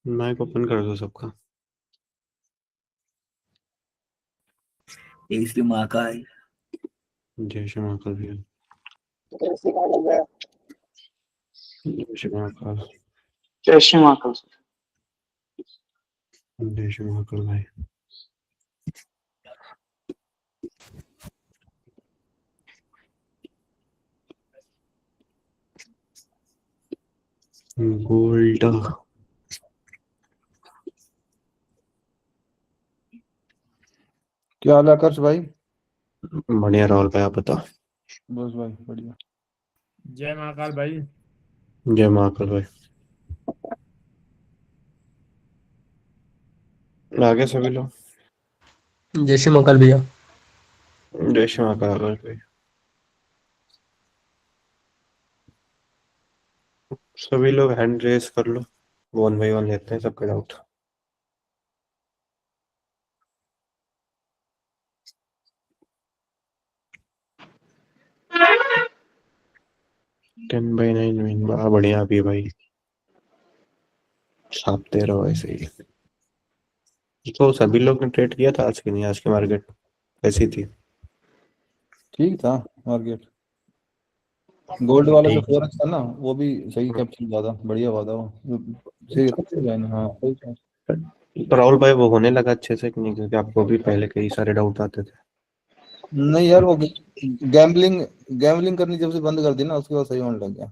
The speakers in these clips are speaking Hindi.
माइक ओपन कर दो सबका। जय श्री महाकाल। जय श्री महाकाल भैया। जय श्री महाकाल भैया। जय श्री महाकाल। जय श्री महाकाल। जय श्री महाकाल भाई। गोल्ड। क्या हाल है आकर्ष भाई? बढ़िया राहुल भाई, आप बताओ। बस भाई बढ़िया। जय महाकाल भाई। जय महाकाल भाई। आगे सभी लोग। जय श्री महाकाल भैया। जय श्री महाकाल भाई। सभी लोग हैंड रेस कर लो, वन बाई वन लेते हैं सबके doubt. Ten by nine win, बड़ा बढ़िया अभी भाई, छापते रहो ऐसे ही। तो सभी लोग ने ट्रेड किया था आज की? नहीं, आज की मार्केट कैसी थी? ठीक था मार्केट। गोल्ड वाला जो ठीक। फोरेक्स था ना वो भी सही कैप्चर हुआ था, बढ़िया हुआ था वो। सही था। हाँ सही था। तो राहुल भाई वो होने लगा अच्छे से कि नहीं? क्योंकि आपको भी पहले कई सारे डाउट आते थे। नहीं यार वो गैम्बलिंग गैम्बलिंग करनी जब से बंद कर दी ना उसके बाद सही होने लग गया।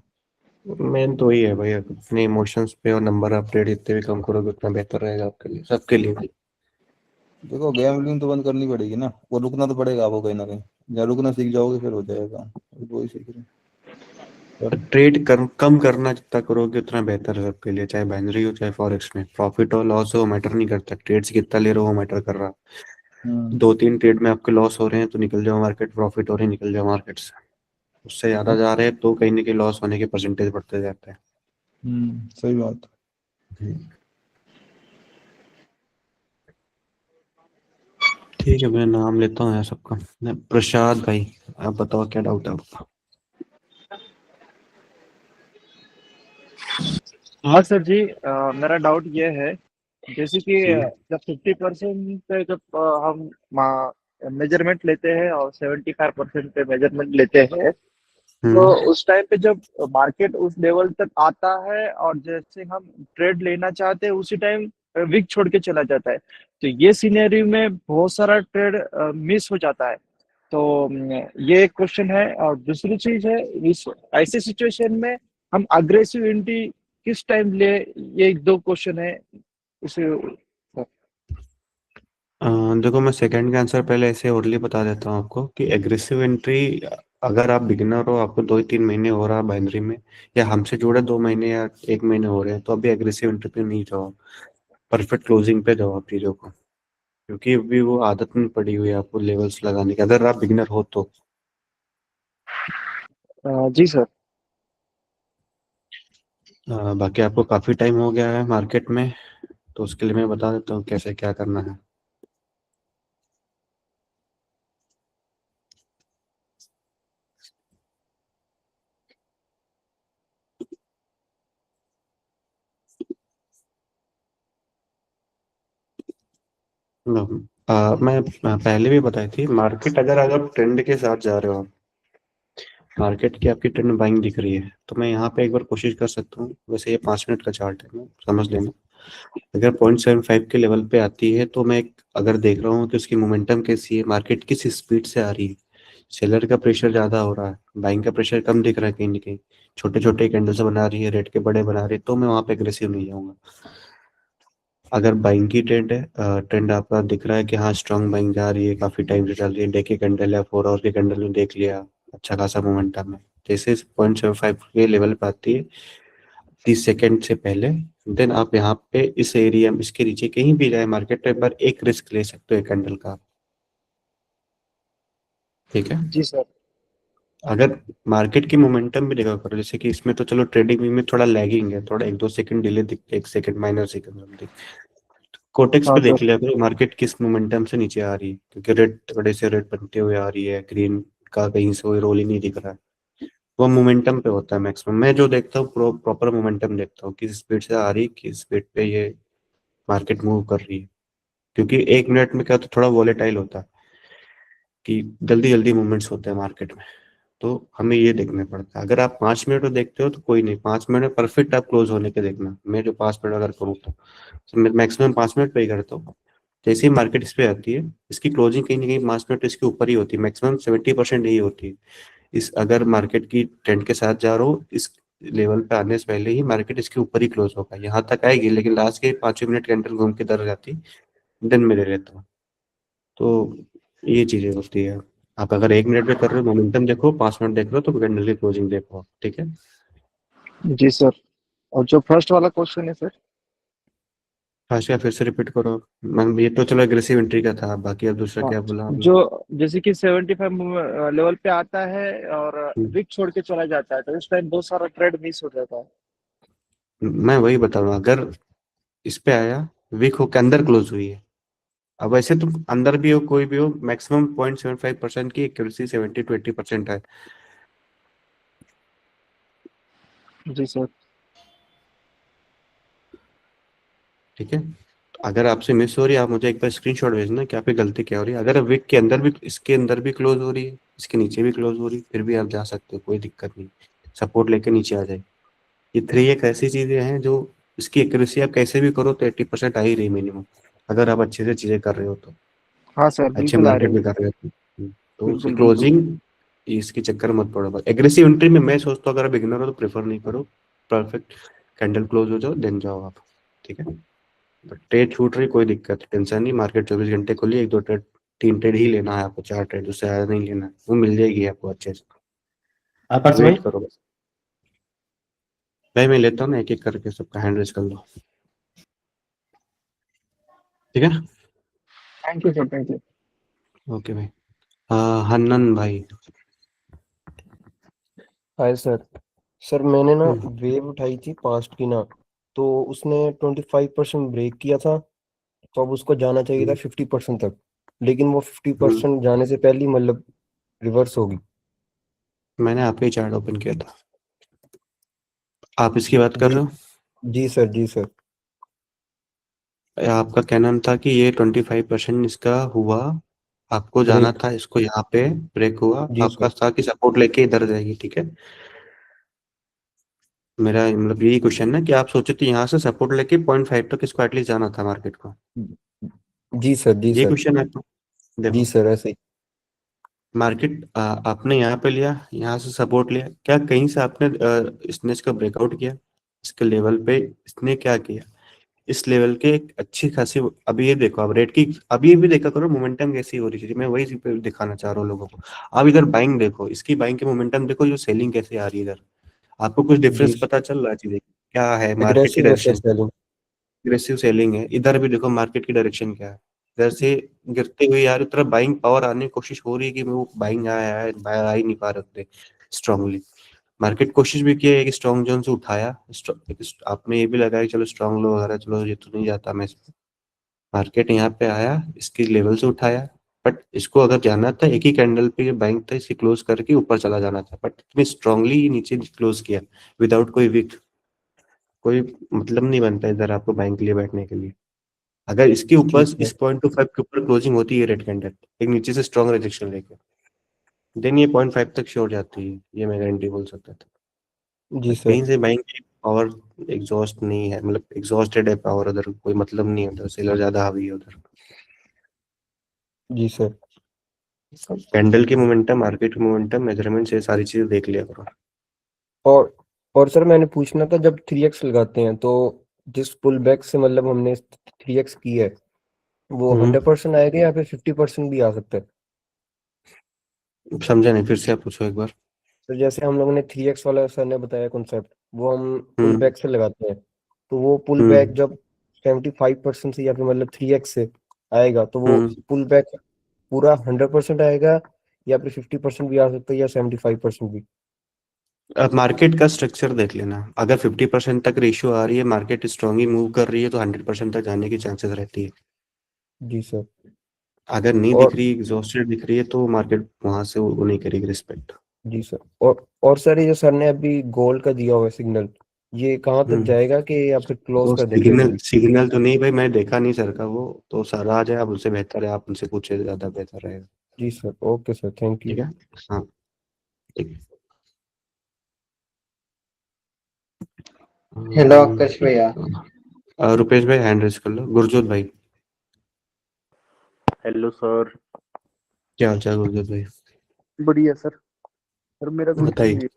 मेन तो वही है भाई, अपने इमोशंस पे और नंबर अपडेट जितने भी कम करोगे उतना बेहतर रहेगा आपके लिए, सबके लिए भाई। देखो गैम्बलिंग तो बंद करनी पड़ेगी ना, वो रुकना तो पड़ेगा आपको कहीं ना कहीं। जब रुकना सीख जाओगे फिर हो जाएगा। वही सीख रहे कम करना जितना करोगे उतना बेहतर है सबके लिए, चाहे बाइनरी हो चाहे फॉरेक्स में। प्रॉफिट और लॉस हो मैटर नहीं करता, ट्रेड से कितना ले रहे हो वो मैटर कर रहा। हैं। 2-3 ट्रेड में आपके लॉस हो रहे हैं तो निकल जाओ मार्केट, प्रॉफिट हो रहे हैं निकल जाओ मार्केट से। उससे ज्यादा जा रहे हैं तो कहीं ना कहीं लॉस होने के परसेंटेज बढ़ते जाते हैं। सही बात। ठीक है, मैं नाम लेता हूँ यार सबका। प्रसाद भाई, आप बताओ क्या डाउट है आपका? हाँ सर जी, मेरा डाउट ये है, जैसे कि जब 50% पे जब हम मेजरमेंट लेते हैं और 75% पे मेजरमेंट लेते हैं, तो हम्म। उस टाइम पे जब मार्केट उस लेवल तक आता है और जैसे हम ट्रेड लेना चाहते हैं उसी टाइम विक छोड़ के चला जाता है, तो ये सिनेरियो में बहुत सारा ट्रेड मिस हो जाता है। तो ये एक क्वेश्चन है। और दूसरी चीज है, इस ऐसे सिचुएशन में हम अग्रेसिव एंट्री किस टाइम ले, ये एक दो क्वेश्चन है उसे। देखो मैं सेकंड का आंसर पहले ऐसे ओरली बता देता हूँ आपको कि एग्रेसिव एंट्री, अगर आप बिगिनर हो, आपको 2-3 महीने हो रहा बाइनरी में, या हमसे जुड़े 2 महीने या 1 महीने हो रहे हैं, तो अभी एग्रेसिव एंट्री पे नहीं जाओ। परफेक्ट क्लोजिंग पे जाओ आप चीजों को, क्योंकि अभी वो आदत नहीं पड़ी हुई है आपको लेवल्स लगाने की, अगर आप बिगिनर हो तो। जी सर। बाकी आपको काफी टाइम हो गया है मार्केट में, तो उसके लिए मैं बता देता हूँ कैसे क्या करना है। मैं पहले भी बताई थी, मार्केट अगर अगर ट्रेंड के साथ जा रहे हो, मार्केट की आपकी ट्रेंड बाइंग दिख रही है, तो मैं यहाँ पे एक बार कोशिश कर सकता हूँ। वैसे ये 5 मिनट का चार्ट है, मैं समझ लेना। अगर 0.75 के लेवल पे आती है तो मैं अगर देख रहा हूँ कि उसकी मोमेंटम कैसी है, मार्केट किस स्पीड से आ रही है, सेलर का प्रेशर ज्यादा हो रहा है, बाइंग का प्रेशर कम दिख रहा है कहीं ना कहीं, छोटे छोटे कैंडल्स बना रही है, रेट के बड़े बना रही है, तो मैं वहाँ पे एग्रेसिव नहीं जाऊंगा। अगर बाइंग की ट्रेंड है, ट्रेंड आपका दिख रहा है कि हाँ स्ट्रांग बाइंग जा रही है, काफी टाइम से चल रही है, डे के कैंडल या 4 आवर के कैंडल में देख लिया अच्छा खासा मोमेंटम है, जैसे 0.75 के लेवल पे आती है 30 सेकेंड से पहले, देन आप यहाँ पे इस एरिया में इसके नीचे कहीं भी जाए मार्केट में, पर एक रिस्क ले सकते हो कैंडल का। ठीक है। जी सर। अगर मार्केट की मोमेंटम भी देखा करो, जैसे कि इसमें तो चलो ट्रेडिंग में थोड़ा लैगिंग है, थोड़ा 1-2 सेकंड डिले दिखते, 1 सेकंड माइनर सेकंड समथिंग। कोटेक्स हाँ पे सर। देख लिया करो मार्केट किस मोमेंटम से नीचे आ रही है, क्योंकि रेड थोड़े से रेड बनते हुए आ रही है, ग्रीन का कहीं से कोई रोल ही नहीं दिख रहा है। वो मोमेंटम पे होता है मैक्सिमम। मैं जो देखता हूँ प्रॉपर मोमेंटम देखता हूँ, किस स्पीड से आ रही, किस स्पीड पे ये मार्केट मूव कर रही है। क्योंकि 1 मिनट में क्या होता है, थोड़ा वॉलेटाइल होता है कि जल्दी जल्दी मूवमेंट्स होते हैं मार्केट में। तो हमें ये देखना पड़ता है। अगर आप 5 मिनट में देखते हो तो कोई नहीं, 5 मिनट में परफेक्ट आप क्लोज होने के देखना। मैं जो 5 मिनट अगर करूँ तो मैं मैक्सिमम 5 मिनट पे ही करता हूँ। जैसे ही मार्केट इस पे आती है, इसकी क्लोजिंग कहीं ना कहीं 5 मिनट इसके ऊपर ही होती है, मैक्सिमम 70% यही होती है। इस अगर मार्केट की ट्रेंड के साथ जा रहा हो, इस लेवल पे आने से पहले ही मार्केट इसके ऊपर ही क्लोज होगा, यहाँ तक आएगी, लेकिन लास्ट के 5 मिनट कैंडल घूम के दर जाती, देन में ले लेता हूँ। तो ये चीजें होती है। आप अगर 1 मिनट में कर रहे हो, मोमेंटम देखो, 5 मिनट देख रहे हो तो कैंडल की क्लोजिंग देखो, ठीक है। जी सर। और जो फर्स्ट वाला क्वेश्चन है सर। फास्ट फिर से रिपीट करो। मैं ये तो चलो एग्रेसिव एंट्री का था, बाकी अब दूसरा हाँ, क्या बोला आपने? जो जैसे कि 75 लेवल पे आता है और हम्म, विक छोड़ के चला जाता है, तो उस टाइम बहुत सारा ट्रेड मिस हो जाता है। मैं वही बता रहा हूँ, अगर इस पे आया, वीक होकर अंदर क्लोज हुई है। अब वैसे तो अंदर भी हो कोई भी हो, मैक्सिमम 0.75% की एक्यूरेसी 70 to 80% है। जी सर। ठीक है, तो अगर आपसे मिस हो रही है, आप मुझे एक बार स्क्रीनशॉट भेजना कि आपकी गलती क्या हो रही है। अगर विक के अंदर भी, इसके अंदर भी क्लोज हो रही है, इसके नीचे भी क्लोज हो रही है, फिर भी आप जा सकते हो, कोई दिक्कत नहीं। सपोर्ट लेके नीचे आ जाए। ये 3 एक ऐसी चीजें हैं जो, इसकी एक्यूरेसी आप कैसे भी करो तो 80% आ ही रही मिनिमम, अगर आप अच्छे से चीजें कर रहे हो तो, हाँ सर, अच्छे बिल्कुल आ मार्केट रही में है। कर रहे हो तो उसकी बिल्कुल बिल्कुल। क्लोजिंग, इसके चक्कर मत पड़ो। बस एग्रेसिव एंट्री में मैं सोचता हूँ, अगर आप बिगिनर हो तो प्रेफर नहीं करो। परफेक्ट कैंडल क्लोज हो जाओ, देन जाओ आप, ठीक है। ट्रेड छूट रही, कोई दिक्कत टेंशन नहीं, मार्केट 24 घंटे खुली, 1 2 ट्रेड, 3 ट्रेड ही लेना है आपको, 4 ट्रेड, उससे ज्यादा नहीं लेना है, वो मिल जाएगी आपको अच्छे से। आपर्स भाई। वेट करो बस। भाई मैं लेता हूँ ना, एक एक करके सबका हैंड रेज कर लो, ठीक है। Thank you sir, thank you. Okay भाई। हन्नन भाई। Hi sir. सर मैंने ना हम्म, वेव उठाई थी पास्ट की ना, तो उसने 25% ब्रेक किया था। तो अब उसको जाना चाहिए था हम्म, 50% तक, लेकिन वो फिफ्टी हम्म। परसेंट जाने से पहले ही मतलब रिवर्स होगी। मैंने आपका ही चार्ट ओपन किया था, आप इसकी बात कर जी। रहे हो। जी सर, जी सर। आपका कहना था कि ये 25% इसका हुआ, आपको जाना ब्रेक। था इसको यहाँ पे, ब्रेक हुआ, जी आपका सर। था कि सपोर्ट लेके इधर जाएगी, ठीक है। मेरा मतलब यही क्वेश्चन है कि आप सोचे थे यहाँ से सपोर्ट लेके 0.5 तक इसको एटलीस्ट जाना था मार्केट को, जी सर, जी ये सर। क्वेश्चन है आपका। जी देखो, सर, ऐसे ही। मार्केट आपने यहाँ पे लिया, यहाँ से सपोर्ट लिया, क्या कहीं से आपने इसने इसका ब्रेकआउट किया, इसके लेवल पे इसने क्या किया, इस लेवल के एक अच्छी खासी। अभी ये देखो, अब रेट की, अभी ये भी देखा करो मोमेंटम कैसी हो रही है, मैं वही दिखाना चाह रहा हूँ लोगों को। अब इधर बाइंग देखो, इसकी बाइंग के मोमेंटम देखो, जो सेलिंग कैसे आ रही है इधर, आपको कुछ जी। डिफरेंस पता चल रहा है चीजें क्या है, मार्केट की aggressive direction. Versus selling. Aggressive selling है, इधर भी देखो मार्केट की डायरेक्शन क्या है, इधर से गिरते हुए यार तरफ बाइंग पावर आने की कोशिश हो रही है कि वो बाइंग आया है, बायर आ ही नहीं पा रहे स्ट्रांगली। मार्केट कोशिश भी की है कि स्ट्रॉन्ग जोन से उठाया, आपने ये भी लगाया कि चलो स्ट्रॉन्ग लो वगैरह, चलो ये तो नहीं जाता मैं इसमें। मार्केट यहाँ पे आया, इसकी लेवल से उठाया, बट इसको अगर जाना था एक ही कैंडल पे, ये बैंक था, इसे क्लोज करके ऊपर चला जाना था, बट इतनी स्ट्रांगली नीचे क्लोज किया, विदाउट कोई विक। कोई मतलब नहीं बनता इधर आपको बैंक के लिए बैठने के लिए। अगर इसके ऊपर, ठीक है। इस 0.25 के ऊपर क्लोजिंग होती है रेड कैंडल, एक नीचे से स्ट्रॉन्ग रिजेक्शन लेके, देन ये 0.5 तक श्योर जाती है, ये मैं गारंटी बोल सकता था। जी बट सर। कहीं से बैंक की पावर एग्जॉस्ट नहीं है, मतलब एग्जॉस्टेड है पावर, उधर कोई मतलब नहीं है, उधर सेलर ज्यादा हावी है उधर। जी सर। कैंडल की मोमेंटम, मार्केट की मोमेंटम, मेजरमेंट, ये सारी चीजें देख लिया करो। और और सर मैंने पूछना था, जब 3x लगाते हैं तो जिस पुल बैक से मतलब हमने 3x की है, वो हम्म, 100% आएगा या फिर 50% भी आ सकता है? समझा नहीं, फिर से आप पूछो एक बार। तो जैसे हम लोगों ने 3x वाला सर ने बताया कॉन्सेप्ट, वो हम पुल हम्म, बैक से लगाते हैं, तो वो पुल बैक हम्म, जब 75% से या फिर मतलब 3x से आएगा, तो वो हम्म। पुल बैक पूरा 100% आएगा या फिर 50% भी आ सकता है या 75% भी? अब मार्केट का स्ट्रक्चर देख लेना, अगर 50% तक रेशियो आ रही है, मार्केट स्ट्रांगली मूव कर रही है, तो 100% तक जाने की चांसेस रहती है। जी सर। अगर नहीं दिख और रही, एग्जॉस्टेड दिख रही है, तो मार्केट वहां से वो नहीं करेगी रिस्पेक्ट। जी सर। और सर ये जो सर ने अभी गोल्ड का दिया हुआ है सिग्नल, ये कहाँ तक जाएगा कि या फिर क्लोज वो कर देंगे सिग्नल इसे? सिग्नल तो नहीं भाई, मैंने देखा नहीं सर का, वो तो सर आ जाए, आप उनसे बेहतर है, आप उनसे पूछे ज्यादा बेहतर रहेगा। जी sir, okay sir, thank you. ठीक है। हाँ ठीक हेलो आकाश भैया। है। रुपेश भाई हैंड रेस कर लो। गुरजोत भाई, हेलो सर। क्या हाल चाल गुरजोत भाई? बढ़िया सर। सर मेरा क्वेश्चन बताइए। ये,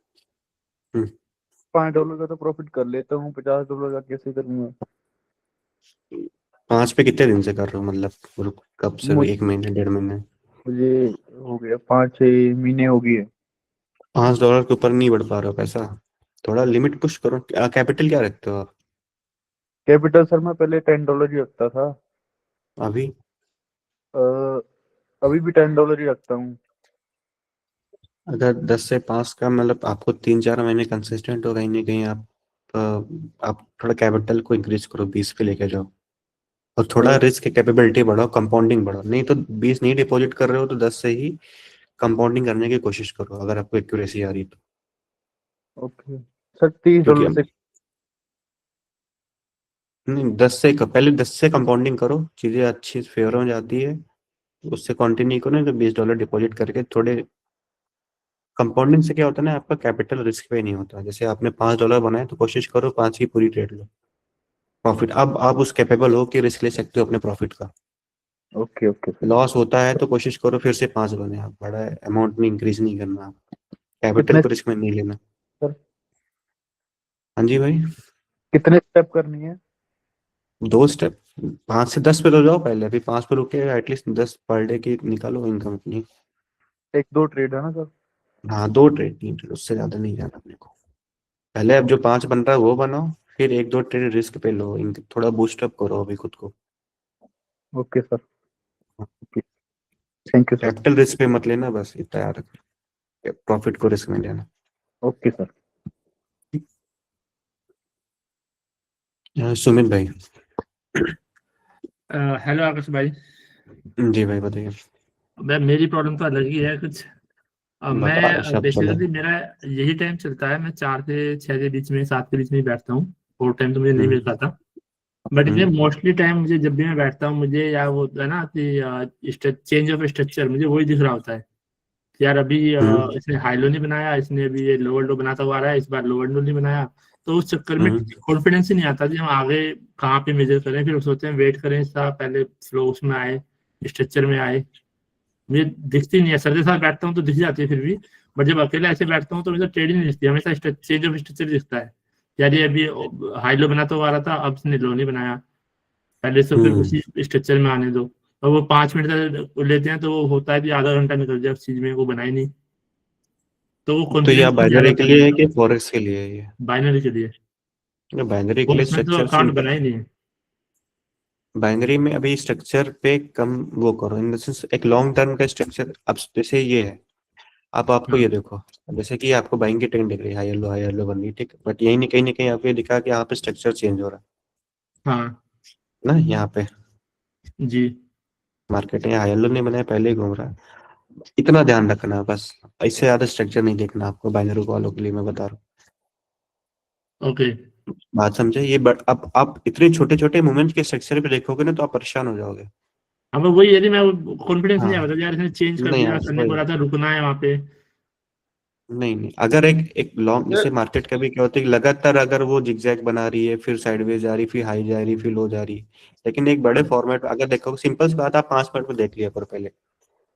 हम्म, $5 का तो प्रॉफिट कर लेता हूँ, $50 का कैसे करूँगा? 5 पे कितने दिन से कर रहे हो, मतलब कब से? मुझ- 1 महीने, 1.5 महीने? मुझे हो गया 5-6 महीने हो गए। $5 के ऊपर नहीं बढ़ पा रहा हो पैसा? थोड़ा लिमिट पुश करो। कैपिटल क्या रखते हो आप कैपिटल सर मैं पहले $10 ही रखता था। अभी? अ, अभी भी $10 ही रखता हूँ। अगर 10 से 5 का मतलब आपको 3-4 महीने कंसिस्टेंट हो, कहीं ना कहीं आप थोड़ा कैपिटल को इंक्रीज करो, 20 पे लेके जाओ। और थोड़ा रिस्क कैपेबिलिटी बढ़ाओ, कंपाउंडिंग बढ़ाओ। नहीं तो 20 नहीं डिपॉजिट कर रहे हो तो 10 से ही कंपाउंडिंग करने की कोशिश करो, अगर आपको एक्यूरेसी आ रही तो। ओके सर, $30 क्योंकि से। नहीं, पहले 10 से कंपाउंडिंग करो, चीजें अच्छी फेवर में जाती है, उससे कंटिन्यू करो। नहीं तो $20 डिपॉजिट करके थोड़े कंपाउंडिंग से क्या होता है ना, आपका कैपिटल रिस्क पे नहीं होता। जैसे आपने $5 बनाए तो कोशिश करो 5 की पूरी ट्रेड लो, प्रॉफिट। अब आप उस कैपेबल हो कि रिस्क ले सकते हो अपने प्रॉफिट का। Okay okay sir. लॉस होता है तो कोशिश करो फिर से 5 बने, आप बड़ा अमाउंट में इंक्रीज नहीं करना, आप कैपिटल कितने को रिस्क में नहीं लेना। सर, हाँ जी भाई। कितने स्टेप करनी है? 2 स्टेप। 5 से 10 पे तो जाओ पहले, अभी 5 पे रुके, एटलीस्ट 10 पर डे की निकालो इनकम अपनी। 1-2 ट्रेड है ना सर? हाँ, 2 ट्रेड 3 ट्रेड, उससे ज्यादा नहीं जाना अपने को। पहले अब जो 5 बन रहा है वो बनाओ, फिर 1-2 ट्रेड रिस्क पे लो, थोड़ा बूस्ट अप करो अभी खुद को। Okay sir, okay, thank you sir. Capital risk पे मत लेना, बस इतना याद रखना, प्रॉफिट को रिस्क में लेना। Okay sir. सुमित भाई। हेलो आकाश भाई। जी भाई बताइए। मेरी प्रॉब्लम तो अलग ही है कुछ। बताओ मैं सब चलो। बेसिकली मेरा यही टाइम चलता है, मैं 4 से 6 के बीच में, 7 के बीच में ही बैठता हूँ। और टाइम तो मुझे नहीं हम्म, मिल पाता। बट इसमें हम्म, मोस्टली टाइम मुझे, जब भी मैं बैठता हूँ, मुझे या वो होता है ना कि चेंज ऑफ स्ट्रक्चर, मुझे वही दिख रहा होता है कि यार अभी हम्म, इसने हाई लो नहीं बनाया, इसने अभी ये लोअर लो बनाता हुआ आ रहा है, इस बार लोअर लो नहीं बनाया। तो उस चक्कर में हम्म, कॉन्फिडेंस ही नहीं आता कि हम आगे कहाँ पे मेजर करें। फिर सोचते हैं वेट करें, इसका पहले फ्लो उसमें आए, स्ट्रक्चर में आए। मुझे दिखती नहीं है, सर के साथ बैठता हूँ तो दिख जाती है फिर भी। बट जब अकेले ऐसे बैठता हूँ तो मुझे ट्रेड ही नहीं दिखती, हमेशा चेंज ऑफ स्ट्रक्चर दिखता है। यार ये अभी हाई लो बनाता हुआ आ रहा था, अब इसने लो नहीं बनाया, पहले से फिर हम्म। उसी स्ट्रक्चर में आने दो। और वो 5 मिनट तक लेते हैं तो वो होता है कि आधा घंटा निकल जाए उस चीज में, वो बनाई नहीं। तो वो तो ये कॉन्फिडेंस आप नहीं आता बाइनरी के करने लिए है का। कि फॉरेक्स के लिए है ये? बाइनरी के लिए। बाइनरी के वो लिए उसमें तो स्ट्रक्चर अकाउंट सिंपल बना ही है। नहीं है। बाइनरी में अभी स्ट्रक्चर पे कम वो करो, इन द सेंस एक लॉन्ग टर्म का स्ट्रक्चर। अब जैसे ये है, अब आपको हाँ ये देखो, जैसे कि आपको बाइंग की ट्रेंड दिख रही है, हाई येलो बन रही है, ठीक है, बट यही नहीं, कहीं ना कहीं आपको ये दिखा कि यहाँ पे स्ट्रक्चर चेंज हो रहा हाँ। है ना, यहाँ पे जी। मार्केट में हाई येलो नहीं बनाया, पहले ही घूम रहा है। इतना ध्यान रखना है बस, इससे ज्यादा स्ट्रक्चर नहीं देखना आपको बाइनरी वालों के लिए, मैं बता रहा ओके। हूँ। बात समझे ये? बट अब आप इतने छोटे छोटे मूवमेंट्स के स्ट्रक्चर पे देखोगे ना तो आप परेशान हो जाओगे। अब वही, यदि मैं कॉन्फिडेंस नहीं आ हाँ, रहा था यार, इसने चेंज कर नहीं दिया, यार सर ने वही, बोला था रुकना है वहाँ पे। नहीं नहीं, अगर एक एक लॉन्ग, जैसे मार्केट का भी क्या होता है कि लगातार अगर वो जिगजैग बना रही है, फिर साइडवेज जा रही, फिर हाई जा रही, फिर लो जा रही, लेकिन एक बड़े हाँ। फॉर्मेट अगर देखो, सिंपल सी बात, आप 5 मिनट में देख लिया करो पहले।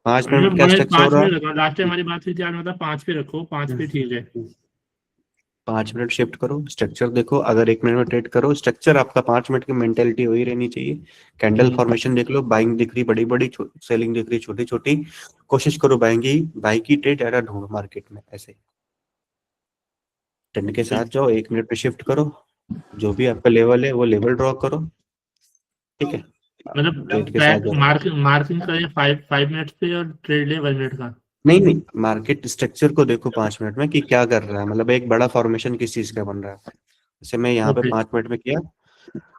5 मिनट में क्या मैं स्ट्रक्चर हो 5 रहा मिनट है। रखा, लास्ट टाइम हमारी बात हुई थी यार, मतलब 5 पे रखो, 5 पे ठीक है। 5 मिनट शिफ्ट करो, स्ट्रक्चर देखो, अगर 1 मिनट में ट्रेड करो, स्ट्रक्चर आपका 5 मिनट की मेंटेलिटी वही रहनी चाहिए। कैंडल हम्म। फॉर्मेशन देख लो, बाइंग दिख रही बड़ी बड़ी, सेलिंग दिख रही छोटी छोटी, कोशिश करो बाइंग की ट्रेड ज्यादा ढूंढो मार्केट में, ऐसे ट्रेंड के साथ जाओ, 1 मिनट पे शिफ्ट करो, जो भी आपका लेवल है वो लेवल ड्रॉ करो, ठीक है, मतलब ट्रेड के साथ ट्रैक जाओ। मार्किंग करें 5 5 मिनट पे और ट्रेड ले 1 मिनट का। नहीं नहीं, मार्केट स्ट्रक्चर को देखो 5 मिनट में कि क्या कर रहा है, मतलब एक बड़ा फॉर्मेशन किस चीज का बन रहा है। जैसे मैं यहाँ पे ओके। 5 मिनट में किया,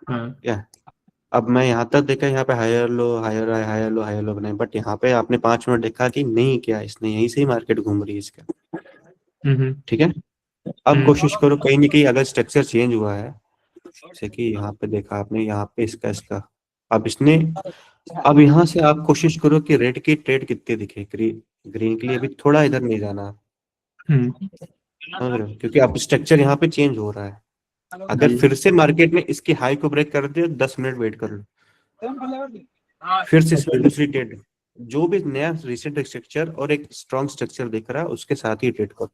हाँ। क्या, अब मैं यहाँ तक देखा, यहाँ पे higher low higher higher low बनाए, बट यहाँ पे आपने 5 मिनट देखा कि नहीं, क्या इसने यहीं से ही मार्केट घूम रही है इसका, ठीक है। अब कोशिश करो कहीं ना कहीं अगर स्ट्रक्चर चेंज हुआ है, जैसे कि यहाँ पे देखा आपने, यहाँ पे इसका अब इसने, अब यहाँ से आप कोशिश करो कि रेड की ट्रेड कितने दिखे, ग्रीन के लिए अभी थोड़ा इधर नहीं जाना, समझ रहे हो? क्योंकि अब स्ट्रक्चर यहाँ पे चेंज हो रहा है। अगर फिर से मार्केट ने इसकी हाई को ब्रेक कर दिया, 10 मिनट वेट कर लो, फिर से दूसरी ट्रेड, जो भी नया रिसेंट स्ट्रक्चर और एक स्ट्रॉन्ग स्ट्रक्चर दिख रहा है उसके साथ ही ट्रेड करो,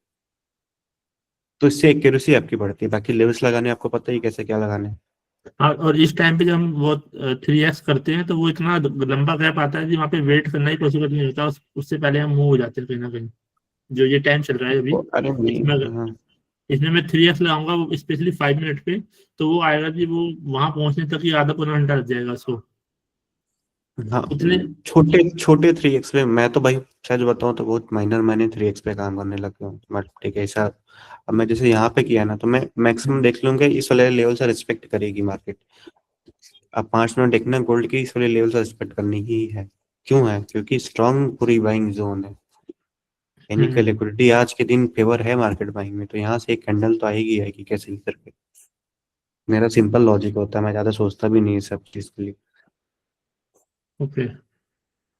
तो इससे एक्यूरेसी आपकी बढ़ती है। बाकी लेवल्स लगाने आपको पता ही कैसे क्या लगाने हैं। और इस टाइम पे जब हम वो 3x करते हैं तो वो इतना लंबा गैप आता है कि वहाँ पे वेट करना ही पॉसिबल नहीं होता, उससे पहले हम मूव हो जाते हैं कहीं ना कहीं। जो ये टाइम चल रहा है अभी, अरे इसमें मैं 3x लगाऊंगा स्पेशली 5 मिनट पे, तो वो आएगा कि वो वहां पहुंचने तक ही आधा पौना घंटा लग जाएगा उसको। हाँ, इतने छोटे छोटे 3x पे मैं तो भाई सच बताऊं तो बहुत माइनर मैंने 3x पे काम करने लग गया हूँ, बट ठीक है ऐसा। अब मैं जैसे यहाँ पे किया ना, तो मैं मैक्सिमम देख लूंगा इस वाले लेवल से रिस्पेक्ट करेगी मार्केट। अब 5 मिनट देखना गोल्ड की इस वाले लेवल से रिस्पेक्ट करनी ही है। क्यों है? क्योंकि स्ट्रॉन्ग पूरी बाइंग जोन है, यानी कि लिक्विडिटी आज के दिन फेवर है मार्केट बाइंग में, तो यहाँ से एक कैंडल तो आएगी कैसे भी करके। मेरा सिंपल लॉजिक होता है, मैं ज्यादा सोचता भी नहीं सब चीज के लिए। ओके।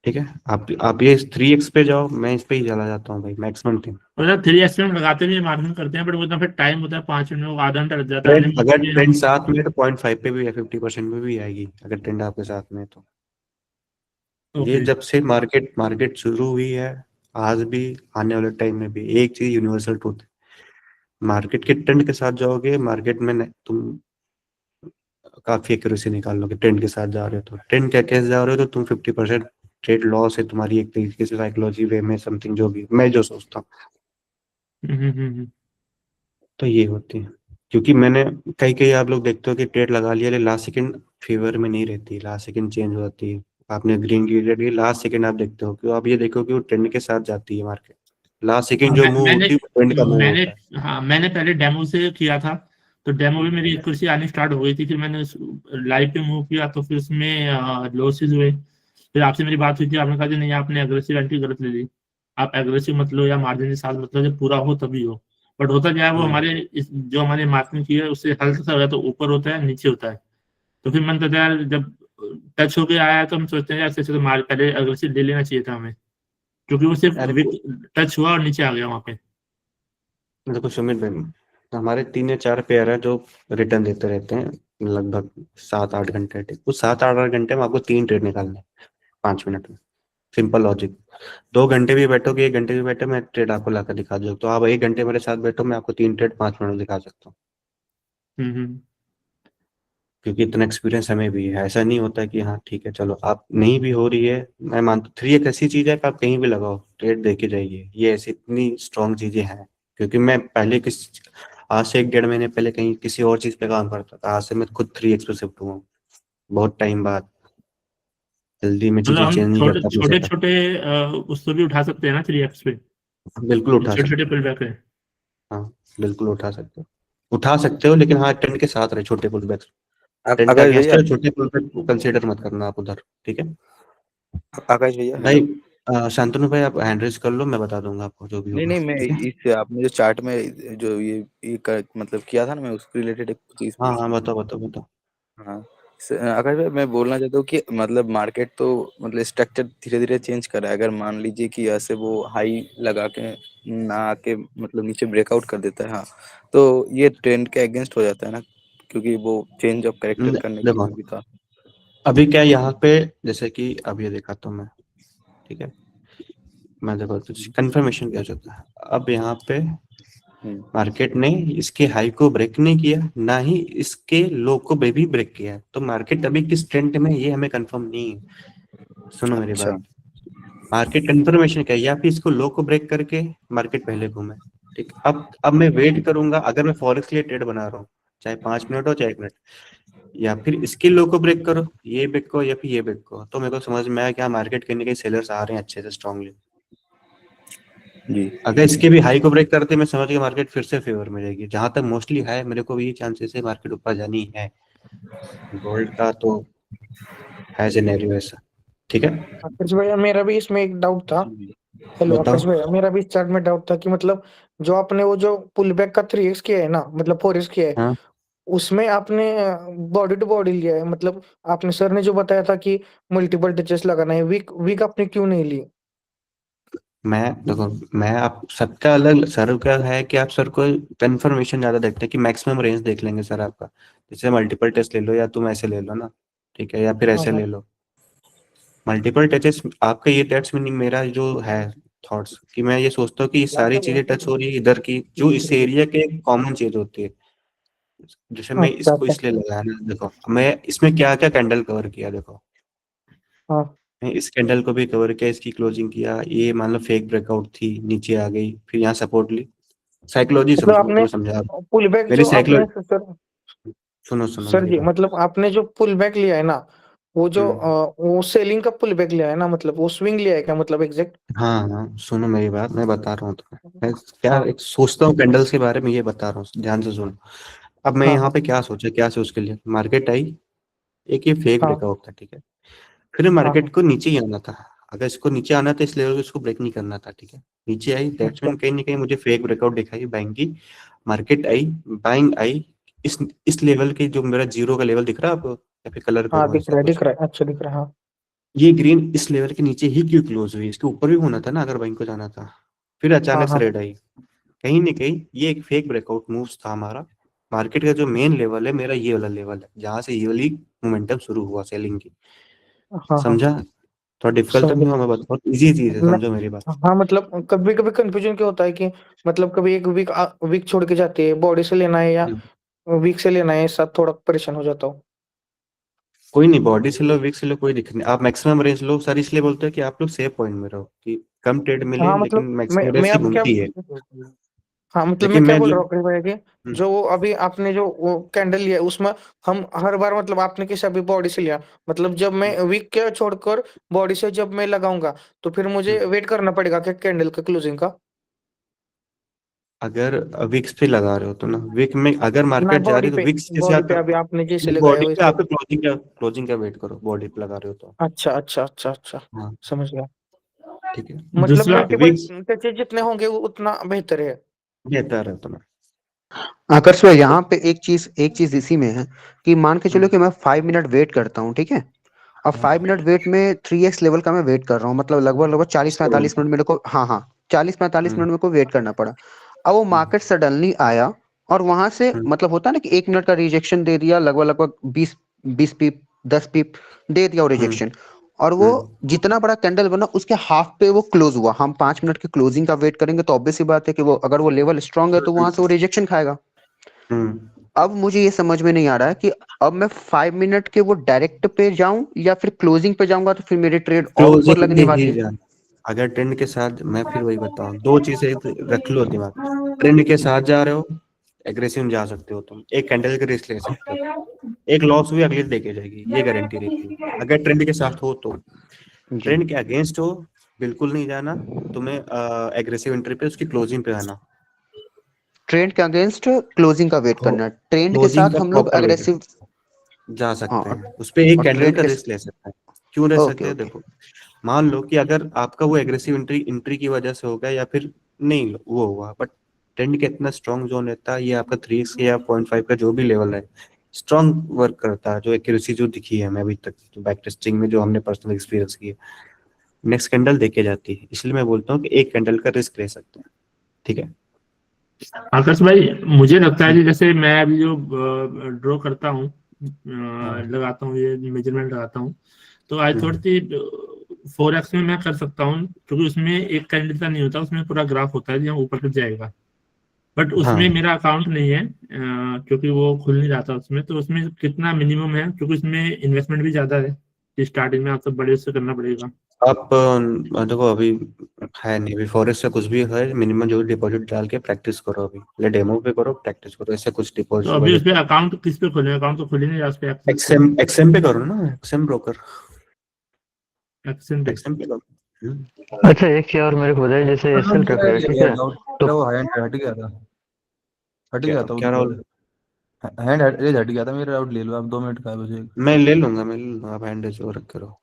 ठीक है, आप ये 3x पे जाओ, मैं इस पे ही चला जाता हूँ भाई मैक्सिमम टाइम। मतलब 3x में हम लगाते भी मार्जिन करते हैं, बट वो इतना फिर टाइम होता है 5 मिनट में, आधा घंटा लग जाता है। अगर ट्रेंड साथ में है तो 0.5 पे भी या 50% पे भी आएगी, अगर ट्रेंड आपके साथ में है तो। ये जब से मार्केट शुरू हुई है, आज भी आने वाले टाइम में भी एक चीज यूनिवर्सल ट्रूथ है, मार्केट के ट्रेंड के साथ जाओगे, मार्केट में तुम काफी एक्यूरेसी निकाल लोगे। ट्रेंड के साथ जा रहे हो तो ट्रेंड क्या कैसे जा रहे हो तो तुम 50% ट्रेड लॉस है तुम्हारी, एक तरीके से साइकोलॉजी वे में समथिंग, जो भी मैं जो सोचता हूँ। तो ये होती है, क्योंकि मैंने कई आप लोग देखते हो कि ट्रेड लगा लिया, लास्ट सेकंड फेवर में नहीं रहती, लास्ट सेकंड चेंज हो जाती है। आपने ग्रीन की ट्रेड की, लास्ट सेकंड आप देखते हो कि आप ये देखो कि वो ट्रेंड के साथ जाती है मार्केट, लास्ट सेकंड जो मूव होती है वो ट्रेंड का मूव होता है। हाँ, मैंने पहले डेमो से किया था, तो डेमो में मेरी एक्यूरेसी आनी स्टार्ट हो गई थी। फिर मैंने लाइव पे मूव किया तो फिर उसमें लॉसेस हुए। फिर आपसे मेरी बात हुई थी, आपने कहा कि नहीं आपने एग्रेसिव एंट्री गलत ले ली, आप एग्रेसिव मत लो या मार्जिन के साथ मतलब जब पूरा हो तभी हो। बट होता क्या है, वो हमारे जो हमारे मार्किंग की है उससे हल्का सा होता है, तो ऊपर होता है नीचे होता है। तो फिर मन करता है यार, जब टच होके आया है तो हम सोचते हैं यार ऐसे तो पहले एग्रेसिव ले लेना चाहिए था हमें, क्योंकि वो सिर्फ टच हुआ और नीचे आ गया वहां पे। देखो सुमित भाई, हमारे 3 या 4 पेयर है जो रिटर्न देते रहते हैं लगभग 7-8 घंटे। उस 7-8 घंटे में आपको 3 ट्रेड निकालने 5 मिनट में, सिंपल लॉजिक। 2 घंटे भी बैठोगे, 1 घंटे भी बैठो, मैं ट्रेड आपको लाकर दिखा दूँ। तो आप 1 घंटे मेरे साथ बैठो, मैं आपको 3 ट्रेड 5 मिनट में दिखा सकता हूँ, क्योंकि इतना एक्सपीरियंस हमें भी है। ऐसा नहीं होता कि हाँ ठीक है चलो आप नहीं भी हो रही है, मैं मानता 3 एक ऐसी चीज है कि आप कहीं भी लगाओ ट्रेड देके जाइए, ये ऐसी इतनी स्ट्रॉन्ग चीजें हैं। क्योंकि मैं पहले आज से 1-1.5 महीने पहले कहीं किसी और चीज पे काम करता था, आज से मैं खुद 3x पे शिफ्ट हुआ हूँ बहुत टाइम बाद। जल्दी में चीजें मतलब चेंज हम नहीं करता अपने छोटे setup। छोटे उसको भी उठा सकते हैं ना 3x पे, बिल्कुल उठा छोटे सकते छोटे हो, पुल बैक है। हाँ बिल्कुल उठा सकते हो, लेकिन हाँ ट्रेंड के साथ रहे, छोटे पुल बैक। ट्रेंड का आकाश अगेंस्ट भैया, है, छोटे पुल बैक कंसीडर मत करना आप उधर, ठीक है आकाश भैया, भाई। हेलो। शांतनु भाई आप हैंड रेज कर लो, मैं बता दूंगा आपको जो भी नहीं होगा, नहीं, मैं ठीक है। इस आपने जो चार्ट में जो मतलब किया था ना, मैं उसके रिलेटेड एक चीज हाँ पूछ हाँ रहा बताओ। था। हाँ, आकाश भाई, मैं बोलना चाहता हूँ कि मतलब मार्केट तो मतलब स्ट्रक्चर धीरे धीरे चेंज कर रहा है। अगर मान लीजिए कि ऐसे वो हाई लगा के ना आके मतलब नीचे ब्रेकआउट कर देता है, हाँ, तो ये ट्रेंड के अगेंस्ट हो जाता है ना, क्योंकि वो चेंज ऑफ कैरेक्टर करने के देखो लिए भी था। अभी क्या यहाँ पे, जैसे कि अब ये देखा तो मैं, ठीक है, मैं देखो कंफर्मेशन क्या होता है। अब यहाँ पे मार्केट ने इसके हाई को ब्रेक नहीं किया, ना ही इसके लो को भी ब्रेक किया है, तो मार्केट अभी किस ट्रेंड में ये हमें कंफर्म नहीं है। सुनो मेरी अच्छा। बात, मार्केट कंफर्मेशन क्या है, या फिर इसको लो को ब्रेक करके मार्केट पहले घूमे। ठीक, अब मैं वेट करूंगा, अगर मैं फॉरेक्स के लिए ट्रेड बना रहा हूँ, चाहे 5 मिनट हो चाहे 1 मिनट, या फिर इसके लो को ब्रेक करो, ये ब्रेक को या फिर ये ब्रेक को, तो मेरे को समझ में आया क्या मार्केट के कहीं सेलर्स आ रहे हैं अच्छे से स्ट्रांगली। जी। अगर इसके भी हाई को ब्रेक करते, मैं समझ गया मार्केट फिर से फेवर में रहेगी। जहां तक मोस्टली है मेरे को भी चांसेस है मार्केट ऊपर जानी है, गोल्ड का तो है सिनेरियो ऐसा, ठीक है। आकाश भैया, मेरा भी इसमें एक डाउट था। हेलो बताओ। आकाश भाई, मेरा भी स्टार्ट में डाउट था कि मतलब जो आपने वो जो पुल बैक का 3x किया है ना, मतलब 4x किया है, हाँ, उसमें आपने बॉडी टू बॉडी लिया है, मतलब आपने सर ने जो बताया था कि मल्टीपल टचेस लगाना है, वीक वीक आपने क्यों नहीं ली? मैं देखो, मैं आप सबका अलग, सर का है कि आप सर को कंफर्मेशन ज्यादा देखते हैं कि मैक्सिमम रेंज देख लेंगे सर आपका। जैसे मल्टीपल टेस्ट ले लो, या तुम ऐसे ले लो ना, ठीक है, या फिर हाँ ऐसे हाँ ले लो। मल्टीपल टचेस आपका, ये दैट्स मीनिंग मेरा जो है थॉट्स, कि मैं ये सोचता हूँ कि ये सारी चीजें टच हो रही है इधर की, जो इस एरिया के कॉमन चीज होती है। जैसे मैं अच्छा इसको अच्छा। इसलिए लगाया ना, देखो मैं इसमें क्या क्या कैंडल कवर किया, देखो हाँ मैं इस कैंडल को भी कवर किया, इसकी क्लोजिंग किया, ये मान लो फेक ब्रेकआउट थी, नीचे आ गई, फिर यहाँ सपोर्ट ली। साइकोलॉजी मतलब समझो, आपने तुम्हें समझा रहा हूं। पुल बैक मेरी जो साइकोलॉजी, आपने सर सुनो सुनो सर मेरी जी, बात। मतलब आपने जो पुल बैक लिया है ना, वो जो हम्म। वो सेलिंग का पुल बैक लिया है ना, मतलब वो स्विंग लिया है क्या, मतलब एग्जैक्ट? हाँ हाँ, सुनो मेरी बात, मैं बता रहा हूँ तुम्हें, मैं क्या हाँ एक सोचता हूँ कैंडल्स के बारे में, ये बता रहा हूँ, ध्यान से सुनो। अब मैं हाँ यहाँ हाँ पे क्या सोचा, क्या सोच के लिए मार्केट आई, एक ये फेक हाँ ब्रेकआउट था, ठीक है। फिर हाँ मार्केट हाँ। को नीचे ही आना था। अगर इसको नीचे आना था, इस लेवल को इसको ब्रेक नहीं करना था, ठीक है। नीचे आई, दैट्स अच्छा। मीन कहीं ना कहीं मुझे फेक ब्रेकआउट दिखाई बाइंग की। Market I, buying I. इस लेवल के जो मेरा जीरो का लेवल दिख रहा है आपको, या फिर कलर हाँ करो दिख ऐसा रहा है, कुछ। दिख रहा है, अच्छा दिख रहा है, हाँ। ये ग्रीन इस लेवल के नीचे ही क्यों क्लोज हुई, इसके ऊपर भी होना था ना अगर बाइंग को जाना था। फिर हाँ अचानक से हाँ रेड आई। कहीं ना कहीं ये एक फेक ब्रेकआउट मूव्स था हमारा। मार्केट का जो मेन लेवल है मेरा, ये वाला लेवल है जहां से ये वाली मोमेंटम शुरू हुआ सेलिंग की। हाँ हाँ। समझा? थोड़ा डिफिकल्ट तो समझ नहीं गया हुआ, मैं बता, बहुत इजी चीज है, मैं। समझो मेरी बात। हाँ मतलब कभी कभी कंफ्यूजन क्या होता है कि मतलब कभी एक वीक वीक छोड़ के जाती है, बॉडी से लेना है या हम्म। वीक से लेना है, साथ थोड़ा परेशान हो जाता हूँ। कोई नहीं, बॉडी से लो, वीक से लो, कोई दिक्कत नहीं, आप मैक्सिमम रेंज लो सर, इसलिए बोलते हैं कि आप लोग सेफ पॉइंट में रहो, कि कम ट्रेड मिले हाँ लेकिन मतलब मैक्सिमम रेंज मैं की अब क्या, घूमती है। हाँ मतलब मैं लेकिन क्या मैं बोल जो, रहा हूँ करीब भैया कि जो वो अभी आपने जो वो कैंडल लिया उसमें हम हर बार, मतलब आपने किसी भी बॉडी से लिया, मतलब जब मैं वीक के छोड़कर बॉडी से जब मैं लगाऊंगा तो फिर मुझे वेट करना पड़ेगा क्या कैंडल का क्लोजिंग का? अगर विक्स पे लगा रहे हो तो ना, विक में अगर ना मार्केट जा रही है तो विक्स के बॉडी साथ, पे अभी आपने जैसे लगाया बॉडी पे वैसे। आपको क्लोजिंग का वेट करो, बॉडी पे लगा रहे हो तो। अच्छा अच्छा अच्छा अच्छा। हाँ, समझ गया। ठीक है। मतलब दूसरा मल्टीपल विक्स टचेस जितने होंगे वो उतना बेहतर है। बेहतर है तुम्हें। आकर्ष भाई, यहाँ पे एक चीज इसी में है कि मान के चलो हम्म। कि मैं 5 मिनट वेट करता हूँ, ठीक है। अब हाँ, 5 मिनट वेट में 3x लेवल का मैं वेट कर रहा हूँ, मतलब लगभग लगभग 40-45 मिनट मेरे को, हाँ हाँ, 40-45 हम्म। मिनट मेरे को वेट करना पड़ा। अब वो हम्म। मार्केट सडनली आया और वहां से हम्म। मतलब होता है ना कि 1 मिनट का रिजेक्शन दे दिया, लगभग लगभग 20 20 पीप 10 पीप दे दिया वो हम्म। रिजेक्शन। और वो हम्म। जितना बड़ा कैंडल बना उसके हाफ पे वो क्लोज हुआ। हम 5 मिनट की क्लोजिंग का वेट करेंगे तो ऑब्वियस सी बात है कि वो अगर वो लेवल स्ट्रांग है तो वहां से वो रिजेक्शन खाएगा। हम्म। अब मुझे ये समझ में नहीं आ रहा है कि अब मैं 5 मिनट के वो डायरेक्ट पे जाऊं या फिर क्लोजिंग पे जाऊंगा तो फिर मेरी ट्रेड और ऊपर क्लोजिंग पे लगने वाली ही है। जाना। अगर ट्रेंड के साथ, मैं फिर वही बताऊं, दो चीजें रख लो दिमाग। ट्रेंड के साथ जा रहे हो, एग्रेसिव जा सकते हो, तुम एक कैंडल के रिस्क ले सकते हो, एक लॉस हुई अगली देके जाएगी, ये गारंटी रहती है अगर ट्रेंड के साथ हो तो। जी। ट्रेंड के अगेंस्ट हो, बिल्कुल नहीं जाना तुम्हें, एग्रेसिव एंट्री पे उसकी क्लोजिंग पे आना ट्रेंड के अगेंस्ट क्लोजिंग का वेट हो। करना है, ट्रेंड के क्लोजिंग साथ का हम लोग प्रॉपर वेट अग्रेसिव। जा हाँ सकते हैं, उस पे एक और कैंडल ट्रेंड का के। रिस्क ले सकते हैं। क्यों ले ओके सकते हैं, ओके। देखो मान लो कि अगर आपका वो एग्रेसिव एंट्री एंट्री की वजह से हो गया, या फिर नहीं वो हुआ, बट ट्रेंड का इतना स्ट्रॉन्ग जोन रहता है, ये आपका 3x या 0.5 का जो भी लेवल है, स्ट्रॉन्ग वर्क करता है, जो एक्यूरेसी जो दिखी है हमें अभी तक, जो बैक टेस्टिंग में जो हमने पर्सनल एक्सपीरियंस की है, नेक्स्ट कैंडल देके जाती है। इसलिए मैं बोलता हूँ कि एक कैंडल का रिस्क ले सकते हैं, ठीक है। आकाश भाई, मुझे लगता है हम्म। कि जैसे मैं अभी जो ड्रॉ करता हूँ, हाँ। लगाता हूँ, ये मेजरमेंट लगाता हूँ, तो आई थॉट हम्म। कि 4x में मैं कर सकता हूँ, क्योंकि उसमें एक कैंडल का नहीं होता, उसमें पूरा ग्राफ होता है जो ऊपर तक जाएगा। बट उसमें हाँ, मेरा अकाउंट नहीं है, क्योंकि वो खुल नहीं जाता उसमें। तो उसमें कितना मिनिमम है, क्योंकि उसमें इन्वेस्टमेंट भी ज्यादा है, स्टार्टिंग में आपको बड़े से करना पड़ेगा। आप देखो अभी है नहीं, अभी फॉरेस्ट से कुछ भी है, मिनिमम जो डिपॉजिट डाल के प्रैक्टिस करो, अभी पहले डेमो पे करो, प्रैक्टिस करो, ऐसे कुछ तो डिपॉजिट अभी उस बजट। पर अकाउंट किस पे खोले? अकाउंट तो खुल ही नहीं रहा उस पे, एक्सेस पे। एक्सएम पे करो ना, एक्सएम ब्रोकर, एक्सेस पे। एक्सएम पे करो। अच्छा, एक चीज और मेरे को बताइए, जैसे एसएल रख रहे हैं, ठीक है, डाउट तो मेरा वो हैंड हट गया था, हट क्या गया था क्या उधर। राहुल? हैंड रेज हट गया था मेरा, डाउट ले लो आप, 2 मिनट का है बस एक। मैं ले लूंगा, मैं ले लूंगा, आप हैंड जो रख करो।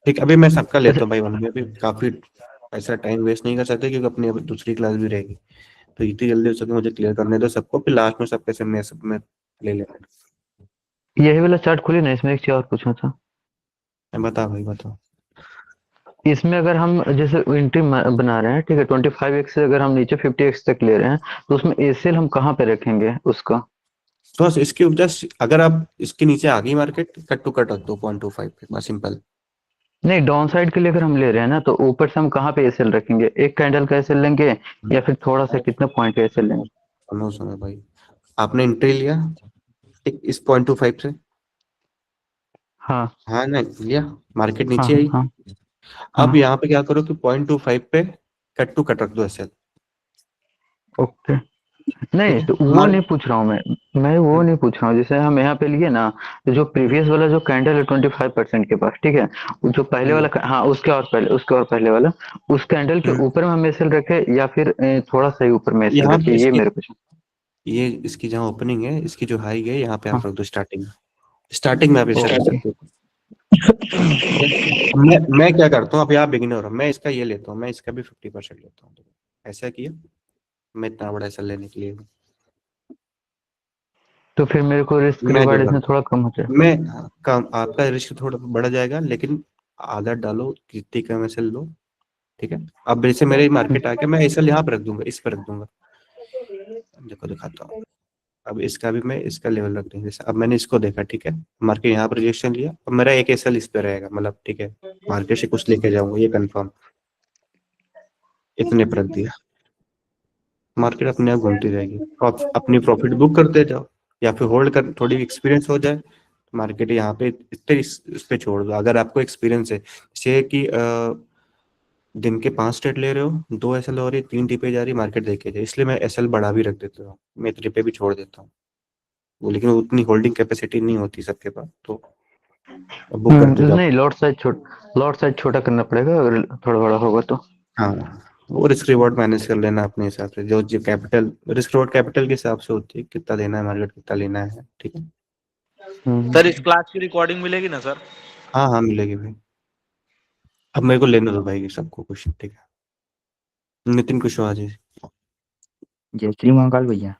ठीक, अभी मैं सबका अच्छा लेता हूँ भाई, वन में अभी काफी ऐसा टाइम वेस्ट नहीं कर सकते क्योंकि अपनी अब दूसरी क्लास भी रहेगी, तो जितनी जल्दी हो सके मुझे क्लियर करने दो सबको, फिर लास्ट में सब कैसे मैं सब में ले लेना। यही वाला चार्ट खुली ना, इसमें एक चीज और पूछना था। बता भाई बता। इसमें अगर हम जैसे एंट्री बना रहे हैं, ठीक है, 25x से अगर हम नीचे 50x तक ले रहे हैं, तो उसमें एसीएल हम कहाँ पे रखेंगे उसका? तो बस इसके जस्ट अगर आप इसके नीचे आ गई मार्केट, कट टू कट रख दो 0.25 पे, बस सिंपल। नहीं, डाउन साइड के लिए अगर हम ले रहे हैं ना, तो ऊपर से हम कहाँ पे एसीएल रखेंगे? एक कैंडल का एसीएल लेंगे या फिर थोड़ा सा कितना पॉइंट का एसीएल लेंगे? सुनो सुनो भाई, आपने एंट्री लिया ठीक इस 0.25 से, हाँ हाँ ना लिया, मार्केट हाँ नीचे आई। हाँ अब हाँ। यहाँ पे क्या करो कि 0.25 पे कट टू कट रख दो एसएल। ओके। ठीक नहीं है तो वो मार नहीं पूछ रहा हूँ मैं वो नहीं पूछ रहा हूँ। जैसे हम यहाँ पे लिए ना, तो जो प्रीवियस वाला जो कैंडल है 25% के पास, ठीक है, वो जो पहले वाला हाँ उसके और पहले वाला, उस कैंडल के ऊपर में हम एसएल रखे या फिर थोड़ा सा ही ऊपर में एसएल यहाँ पे रखे, ये इसकी, मेरे कुछ। ये इसकी जहाँ ओपनिंग है, इसकी जो हाई है यहाँ पे हाँ आप रख दो स्टार्टिंग में। स्टार्टिंग में आप ऐसा कर ओके। सकते हो। ठीक है, मैं क्या करता हूँ, अभी आप बिगिनर हो, मैं इसका ये लेता हूँ, मैं इसका भी 50% लेता हूँ। ऐसा किया, मैं इतना बड़ा एसएल लेने के लिए हूँ। तो फिर मेरे को रिस्क मैं जो रिवार्ड इसमें करता थोड़ा कम हो जाए। हूँ, मैं कम, आपका रिस्क थोड़ा बढ़ जाएगा लेकिन आदत डालो, जितनी कम एसएल लो। ठीक है, अब जैसे मेरे मार्केट आ गया, मैं एसएल यहाँ पे रख दूंगा, इस पे रख दूंगा। देखो दिखाता हूँ, अब इसका भी मैं इसका लेवल रख दूंगा। जैसे अब मैंने इसको देखा, ठीक है, मार्केट यहाँ पर रिजेक्शन लिया, अब मेरा एक एसएल इस पे रहेगा, मतलब ठीक है, मार्केट से कुछ लेके जाऊंगा ये कंफर्म, इतने पर रख दिया, मार्केट अपने आप घूमती रहेगी। अपनी प्रॉफिट बुक करते जाओ या फिर होल्ड कर, थोड़ी एक्सपीरियंस हो जाए, मार्केट यहाँ पे इतने इस पे छोड़ दो अगर आपको एक्सपीरियंस है। जैसे कि दिन के 5 ट्रेड ले रहे हो, 2 एसएल हो रही, 3 टिपे जा रही, मार्केट देखे जाए, इसलिए मैं एसएल बढ़ा भी रख देता हूँ, मैं टिपे भी छोड़ देता हूँ वो, लेकिन उतनी होल्डिंग कैपेसिटी नहीं होती सबके पास, तो बुक करते जाओ। नहीं, लॉट साइज छोटा करना पड़ेगा अगर थोड़ा बड़ा होगा तो। हाँ, वो रिस्क रिवॉर्ड मैनेज कर लेना अपने हिसाब से, जो जो कैपिटल रिस्क रिवॉर्ड कैपिटल के हिसाब से होती है, कितना देना है मार्केट, कितना लेना है। ठीक है, सर इस क्लास की रिकॉर्डिंग मिलेगी ना सर? हाँ हाँ मिलेगी भाई। अब मेरे को लेने दो भाई सबको कुछ, ठीक है, नितिन कुशवाहा जी। जय श्री महाकाल भैया।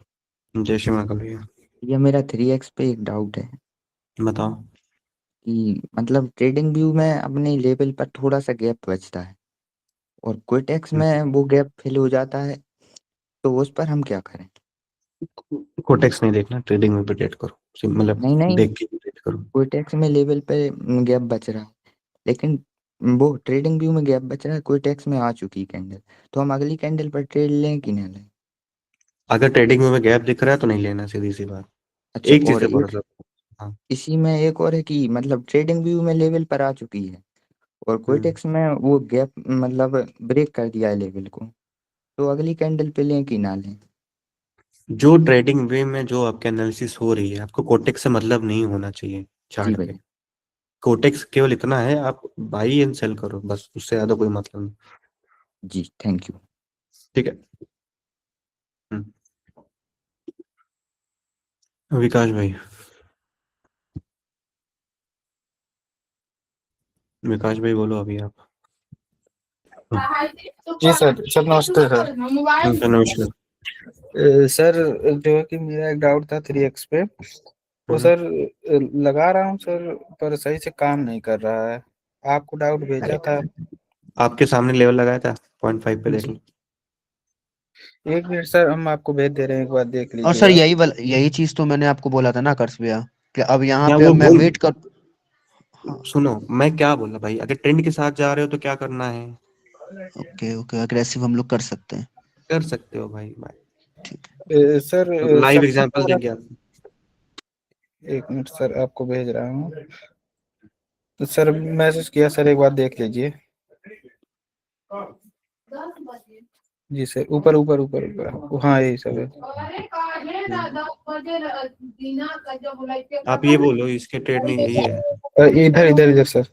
जय श्री महाकाल भैया। भैया मेरा 3x पे एक डाउट है बताओ। कि मतलब ट्रेडिंग व्यू में अपने लेवल पर थोड़ा सा गैप बचता है और क्विटेक्स में वो गैप फिल हो जाता है, तो उस पर हम क्या करें? कोटेक्स नहीं देखना, ट्रेडिंग में भी ट्रेड करो, मतलब नहीं नहीं, देख के ट्रेड करो। क्विटेक्स में लेवल पे गैप बच रहा है, लेकिन वो ट्रेडिंग व्यू में गैप बच रहा है, क्विटेक्स में आ चुकी कैंडल, तो हम अगली कैंडल पर ट्रेड लें कि ना लें? अगर ट्रेडिंग में गैप दिख रहा है तो नहीं लेना, सीधी सी बात। अच्छा, एक चीज और से एक भरोसा करो। हाँ। इसी में एक और है कि मतलब ट्रेडिंग व्यू में लेवल पर आ चुकी है और हम्म। क्विटेक्स में वो गैप मतलब ब्रेक कर दिया है लेवल को, तो अगली कैंडल पे लें कि ना लें? जो ट्रेडिंग वे में जो आपके एनालिसिस हो रही है, आपको कोटेक्स से मतलब नहीं होना चाहिए जी चार्ट पे। भैया। कोटेक्स केवल इतना है, आप बाई एंड सेल करो बस, उससे ज्यादा कोई मतलब नहीं। जी थैंक यू। ठीक है। विकास भाई, विकास भाई बोलो अभी आप। जी सर, सर नमस्ते सर। नमस्कार। सर जो है कि मेरा एक डाउट था 3x पे, तो सर लगा रहा हूँ सर, पर सही से काम नहीं कर रहा है। आपको डाउट भेजा था। आपके सामने लेवल लगाया था 0.5 पे, देख लो। एक मिनट सर, हम आपको भेज दे रहे हैं, एक बार देख और सर लीजिएगा। यही चीज तो मैंने आपको बोला था ना आकर्ष भैया, कि अब यहाँ या पे वो अब मैं बोल, वेट कर। हाँ। सुनो मैं क्या बोला भाई, अगर ट्रेंड के साथ जा रहे हो तो क्या करना है, ओके ओके, अग्रेसिव हम लोग कर सकते हैं। कर सकते हो भाई। ठीक है। सर लाइव सबसे एग्जांपल बड़ा, देंगे आपको। एक मिनट सर आपको भेज रहा हूँ। तो सर मैसेज किया सर, एक बार देख लीजिए। जी सर, ऊपर ऊपर ऊपर ऊपर, हाँ यही सब है। आप ये बोलो इसके ट्रेड नहीं यही है इधर इधर इधर सर।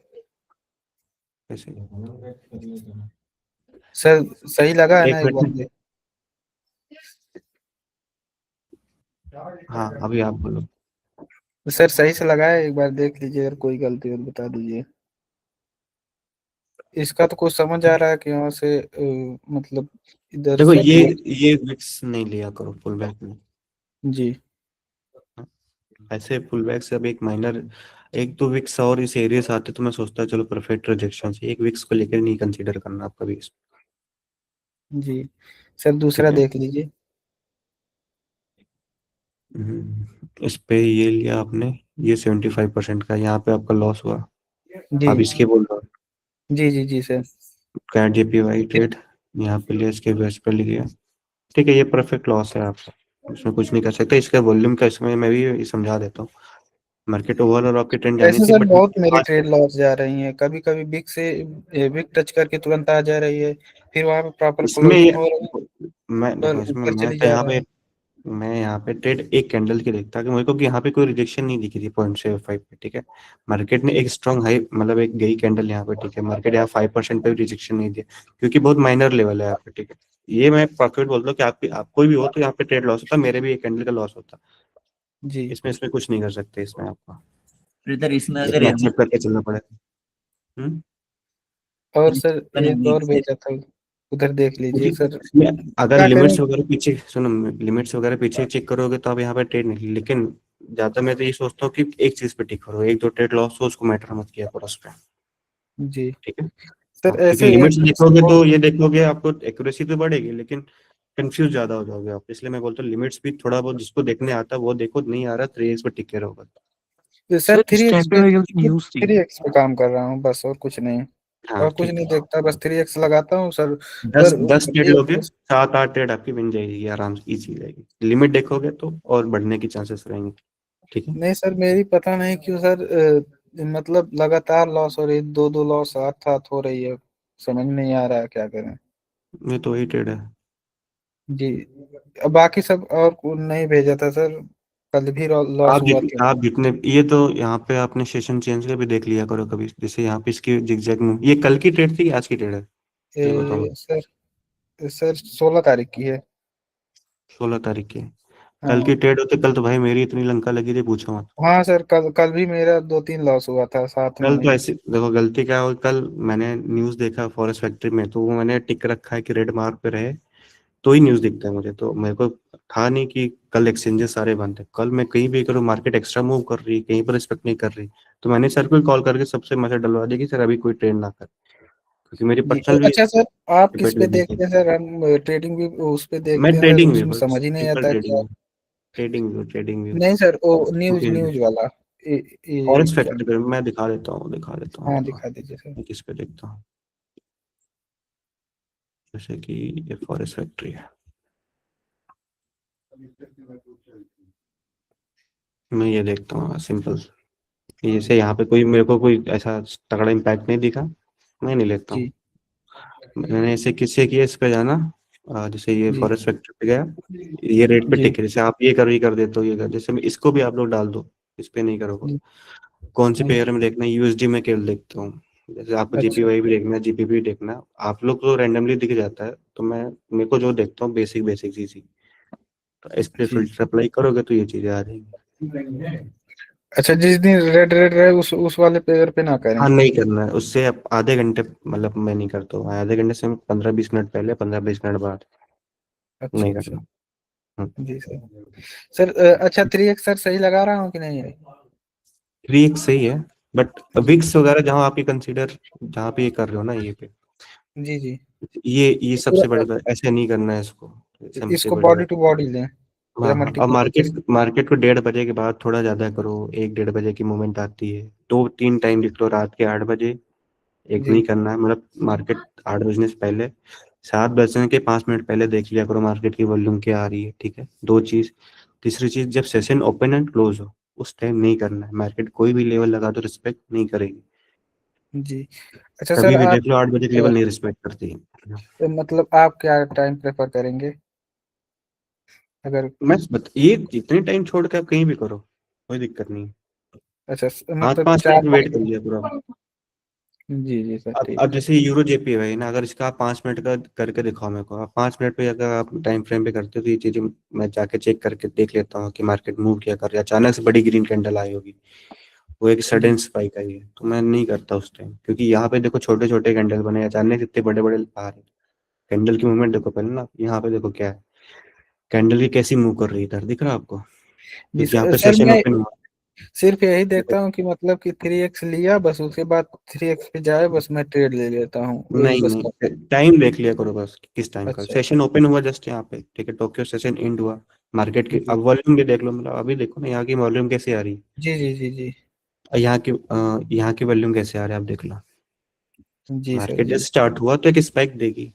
ऐसे। सर सही लगा है ना, एक एक बार मिनट। देख। हाँ अभी आप बोलो। सर सही से लगा है, एक बार देख लीजिए, अगर कोई गलती हो तो बता दीजिए। इसका तो कुछ समझ आ रहा है कि यहाँ से मतलब इधर देखो से ये विक्स नहीं लिया करो फुल बैक में। जी ऐसे फुल बैक से अब एक माइनर एक दो विक्स और इस एरिया से आते तो मैं सोचता चलो परफेक्ट रिजेक्शन से एक विक्स को लेकर नहीं कंसीडर करना आप कभी जी सर दूसरा ठीक है। देख लीजिए। इस पे ये लिया आपने, ये 75% का, यहाँ पे आपका लॉस हुआ। जी आप इसके बोल रहे हो जी जी जी सर। कैट जेपीवाई ट्रेड, यहाँ पे लिया, इसके बेस पे लिया, ठीक है, ये परफेक्ट लॉस है आपका, इसमें कुछ नहीं कर सकते। इसका वॉल्यूम का इसमें मैं भी समझा देता हूँ। मार्केट ओवरऑल आपकी ट्रेंड जानी ऐसे थी सर बट बहुत मेरी ट्रेड लॉस जा रही है, कभी कभी बिग से बिग टच करके तुरंत आ जा रही है, फिर वहां पे प्रॉपर इसमें क्लोजिंग हो रही है मैं पर देखो इसमें ऊपर मैं चली तो जा यहाँ रहा पे है। मैं यहाँ पे ट्रेड एक कैंडल की देखता कि मेरे को कि यहाँ पे कोई रिजेक्शन नहीं दिखी थी 0.75 पे, ठीक है। मार्केट ने जी एक स्ट्रॉन्ग हाई मतलब एक गई कैंडल यहाँ पे, ठीक है, मार्केट यहाँ 5% पे भी रिजेक्शन नहीं दिया क्योंकि बहुत माइनर लेवल है यहाँ पे, ठीक है। ये मैं प्रॉफिट बोलता हूँ कि आपकी आप कोई भी हो तो यहाँ पे ट्रेड लॉस होता, मेरे भी एक कैंडल का लॉस होता। जी इसमें कुछ नहीं कर सकते इसमें आपको, इधर इसमें अगर इसमें एक्सेप्ट करके चलना पड़ेगा। हम्म। और सर एक और भेजा था, उधर देख लीजिए क्योंकि सर। इसमें अगर क्या करें? लिमिट्स वगैरह पीछे सुनो, लिमिट्स वगैरह पीछे चेक करोगे तो आप यहाँ पे ट्रेड नहीं, लेकिन ज्यादा मैं तो ये सोचता हूँ कि एक चीज पे टिक करो, एक दो ट्रेड लॉस हो उसको मैटर मत किया करो उस पे, जी ठीक है। सर हाँ, क्योंकि ऐसे लिमिट्स देखोगे वो तो ये देखोगे आपको एक्यूरेसी तो बढ़ेगी लेकिन कंफ्यूज ज्यादा हो जाओगे आप, इसलिए मैं बोलता हूँ लिमिट्स भी थोड़ा बहुत जिसको देखने आता है वो देखो, नहीं आ रहा 3x पे टिके रहो बस। सर न्यूज थी। 3x पे काम कर रहा हूँ बस, और कुछ नहीं। हाँ और कुछ ठीक नहीं है। देखता, बस 3x लगाता हूँ सर। दस पर 10 ट्रेड लोगे, 7-8 ट्रेड आपकी बन जाएगी आराम से, इजी रहेगी। लिमिट देखोगे तो और बढ़ने की चांसेस रहेंगे, ठीक है। नहीं सर, मेरी पता नहीं क्यों सर मतलब लगातार लॉस हो रही है, दो दो लॉस साथ साथ हो रही है, समझ नहीं आ रहा है क्या करें। ये तो वही ट्रेड है। जी अब बाकी सब और नहीं भेजा था सर, कल भी लॉस हुआ था। आप जितने ये तो यहाँ पे आपने सेशन चेंज का भी देख लिया करो कभी, जैसे यहाँ पे इसकी जिगजैग में, ये कल की ट्रेड थी आज की ट्रेड है ये बताऊँ। सर 16 तारीख की है। 16 तारीख की कल हाँ की ट्रेड होते, कल तो भाई मेरी इतनी लंका लगी थी पूछो मत। हाँ सर, कल कल भी मेरा 2-3 लॉस हुआ था साथ में कल तो ही। ऐसे देखो गलती क्या हुई, कल मैंने न्यूज देखा फॉरेस्ट फैक्ट्री में तो वो मैंने टिक रखा है कि रेड मार्क पे रहे तो ही न्यूज दिखता है मुझे, तो मेरे को था नहीं कि कल एक्सचेंजेस सारे बंद है, कल मैं कहीं भी करूँ मार्केट एक्स्ट्रा मूव कर रही कहीं पर रिस्पेक्ट नहीं कर रही, तो मैंने सर को कॉल करके सबसे मैसेज डलवा दिया कि सर अभी कोई ट्रेड ना कर, क्योंकि मेरी जी पर्सनल भी अच्छा सर, आप किस डिपेंड पे लगी थी। देखते हैं सर? हम ट्रेडिंग भी उस पे मैं देखते हैं सर, ट्रेडिंग व्यू उसमें पर, समझ ही नहीं सिंपल आता क्या। Trading, trading view. नहीं सर, वो न्यूज ओके, न्यूज वाला फॉरेस्ट क्या? फैक्ट्री पे मैं दिखा देता हूँ हाँ आपको। दिखा दीजिए सर। मैं किस पे देखता हूँ, जैसे कि ये फॉरेस्ट फैक्ट्री है, मैं ये देखता हूँ सिंपल, जैसे यहाँ पे कोई मेरे को कोई ऐसा तगड़ा इम्पैक्ट नहीं दिखा, मैं नहीं लेता हूँ। जी मैंने ऐसे किससे किया इस पे जाना, जैसे ये जी फॉरेस्ट फैक्ट्री पे गया, ये रेट पे जी टिक है, जैसे आप ये कर देते हो, ये कर, जैसे मैं इसको भी आप लोग डाल दो, इस पे नहीं करोगे। जी कौन सी जी पेयर में देखना है, यूएसडी में केवल देखता हूँ, जैसे आपको अच्छा जीपीवाई भी देखना है, जीपीपी भी देखना है, आप लोग को रैंडमली दिख जाता है, तो मैं मेरे को जो देखता हूँ बेसिक बेसिक चीज ही, तो इस पे जी फिल्टर अप्लाई करोगे तो ये चीजें आ जाएंगी। अच्छा, जिस दिन रेड रेड रहे उस वाले पेयर पे ना करें। हाँ नहीं करना है उससे, आप आधे घंटे मतलब मैं नहीं करता हूँ, आधे घंटे से 15-20 मिनट पहले, 15-20 मिनट बाद अच्छा नहीं अच्छा। करना। हम्म। जी सर। सर अच्छा 3x सर सही लगा रहा हूँ कि नहीं है? 3x सही है बट जी विक्स वगैरह जहाँ आप ये कंसीडर, जहाँ पे ये कर रहे हो ना ये पे, जी जी। ये सबसे बड़ी पूरा बात, ऐसे नहीं करना है इसको, सबसे इसको बड़ी बॉडी बात। टू बॉडी लें हाँ या हाँ, अब मल्टीपल मार्केट परचेस? मार्केट को 1:30 बजे के बाद थोड़ा ज्यादा करो, 1-1:30 बजे की मूवमेंट आती है, 2-3 टाइम लिख लो, रात के 8 बजे एक जी नहीं करना है, मतलब मार्केट 8 बजने से पहले, 7 बजने के 5 मिनट पहले देख लिया करो मार्केट की वॉल्यूम क्या आ रही है, ठीक है, दो चीज। तीसरी चीज, जब सेशन ओपन एंड क्लोज हो उस टाइम नहीं करना है, मार्केट कोई भी लेवल लगा तो रिस्पेक्ट नहीं करेगी, जी। अच्छा सर कभी भी आप देख लो 8 बजे के लेवल नहीं रिस्पेक्ट करती है। मतलब आप क्या टाइम प्रेफर करेंगे अगर? ये जितने टाइम छोड़ के आप कहीं भी करो कोई दिक्कत नहीं है। अच्छा पाँच मतलब पाँच चार मिनट वेट कर लिया पूरा। जी जी सर अब ठीक अब है। जैसे यूरो जेपी है ना, अगर इसका आप 5 मिनट का करके दिखाओ मेरे को, आप 5 मिनट पे अगर आप टाइम फ्रेम पे करते हो तो ये चीजें मैं जाके चेक करके देख लेता हूँ कि मार्केट मूव क्या कर रहा है, अचानक से बड़ी ग्रीन कैंडल आई होगी वो एक सडन स्पाइक आई है, तो मैं नहीं करता उस टाइम, क्योंकि यहाँ पे देखो छोटे छोटे कैंडल बने हैं, अचानक इतने बड़े बड़े आ रहे हैं। कैंडल की मूवमेंट देखो पहले ना, यहाँ पे देखो क्या है, कैंडल की कैसी मूव कर रही है इधर, दिख रहा है आपको? जी क्योंकि यहाँ पे सर सेशन मैं ओपन हुआ। सिर्फ यही देखता हूँ कि मतलब कि 3x लिया बस, उसके बाद 3x पे जाए बस मैं ट्रेड ले लेता हूँ, वही नहीं बस नहीं, टाइम देख लिया करो बस, किस टाइम का अच्छा सेशन ओपन हुआ जस्ट यहाँ पे, ठीक है, टोक्यो सेशन एंड हुआ, मार्केट की जी अब वॉल्यूम भी देख लो, मतलब अभी देखो ना यहाँ की वॉल्यूम कैसे आ रही है, जी जी जी जी और यहाँ की वॉल्यूम कैसे आ रही है, आप देख लो। जी सर मार्केट जी जस्ट स्टार्ट हुआ तो एक स्पाइक देगी।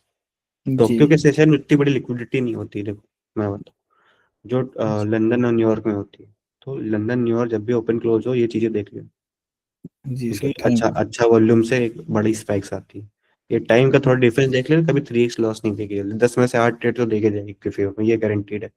जी टोक्यो के सेशन में इतनी बड़ी लिक्विडिटी नहीं होती, देखो मैं बताऊँ, जो लंदन और न्यूयॉर्क में होती है। तो लंदन न्यूयॉर्क जब भी ओपन क्लोज हो, ये चीजें देख लो, जी क्योंकि सर थैंक अच्छा यू। अच्छा वॉल्यूम से एक बड़ी स्पाइक्स आती है। ये टाइम का थोड़ा डिफरेंस देख लेना, कभी 3x लॉस नहीं देगी जल्दी, 10 में से 8 ट्रेड तो देके जाएगी के फेवर में, ये गारंटीड है।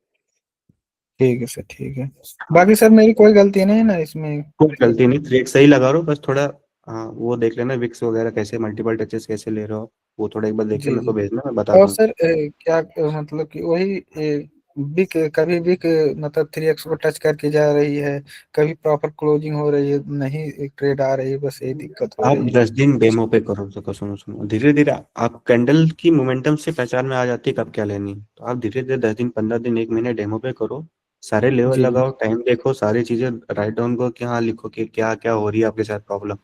ठीक है सर ठीक है। बाकी सर मेरी कोई गलती नहीं है ना इसमें? कोई गलती नहीं, 3x सही लगा रहा हो, बस थोड़ा हाँ वो देख लेना विक्स वगैरह कैसे, मल्टीपल टचेस कैसे ले रहे हो, वो थोड़ा एक बार देख के जी मेरे को जी। भेजना, मैं बता और दूंगा। सर क्या मतलब कि वही बिक कभी बिक मतलब 3x को टच करके जा रही है, कभी प्रॉपर क्लोजिंग हो रही है नहीं, एक ट्रेड आ रही है, बस यही दिक्कत हो आप रही है। 10 दिन डेमो पे करो, तो सुनो सुनो, धीरे धीरे आप कैंडल की मोमेंटम से पहचान में आ जाती है कब क्या लेनी, तो आप धीरे धीरे 10 दिन 15 दिन 1 महीने डेमो पे करो, सारे लेवल जी जी लगाओ, टाइम देखो, सारी चीजें राइट डाउन करो कि हाँ लिखो कि क्या क्या हो रही है आपके साथ प्रॉब्लम।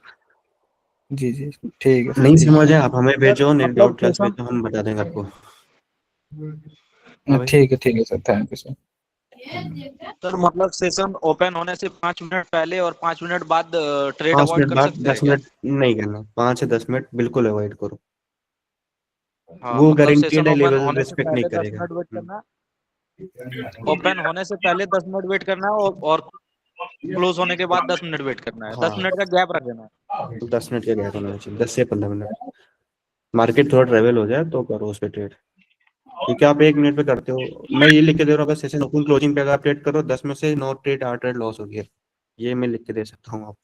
जी जी ठीक है सर नहीं ठीक समझ है आप हमें सर भेजो, नेट मतलब डाउट क्लास सेशन भेजो, हम बता देंगे आपको। हाँ भाई। ठीक है sir thank you sir. Sir मतलब सेशन ओपन होने से 5 मिनट पहले और 5 मिनट बाद ट्रेड 5 अवॉइड मिनट कर बाद, सकते हैं 10 क्या? मिनट नहीं करना, 5 से 10 मिनट बिल्कुल अवॉइड करो, हाँ वो मतलब सेशन गारंटीड है ओपन लेवल होने से रिस्पेक्ट नहीं पहले दस करेगा। मिनट वेट करना है, ओपन होने से पहले 10 मिनट वेट करना है और क्लोज होने के बाद 10 मिनट वेट करना है, दस हाँ, मिनट का गैप रख देना है। 10 मिनट का गैप होना चाहिए, 10 से 15 मिनट, मार्केट थोड़ा ट्रेवल हो जाए तो करो उस पर ट्रेड, क्योंकि आप 1 मिनट पे करते हो, मैं ये लिख के दे रहा हूँ, अगर सेशन ओपन क्लोजिंग पे अगर आप ट्रेड करो, 10 में से 9 ट्रेड 8 ट्रेड लॉस हो गया, ये मैं लिख के दे सकता हूँ आप,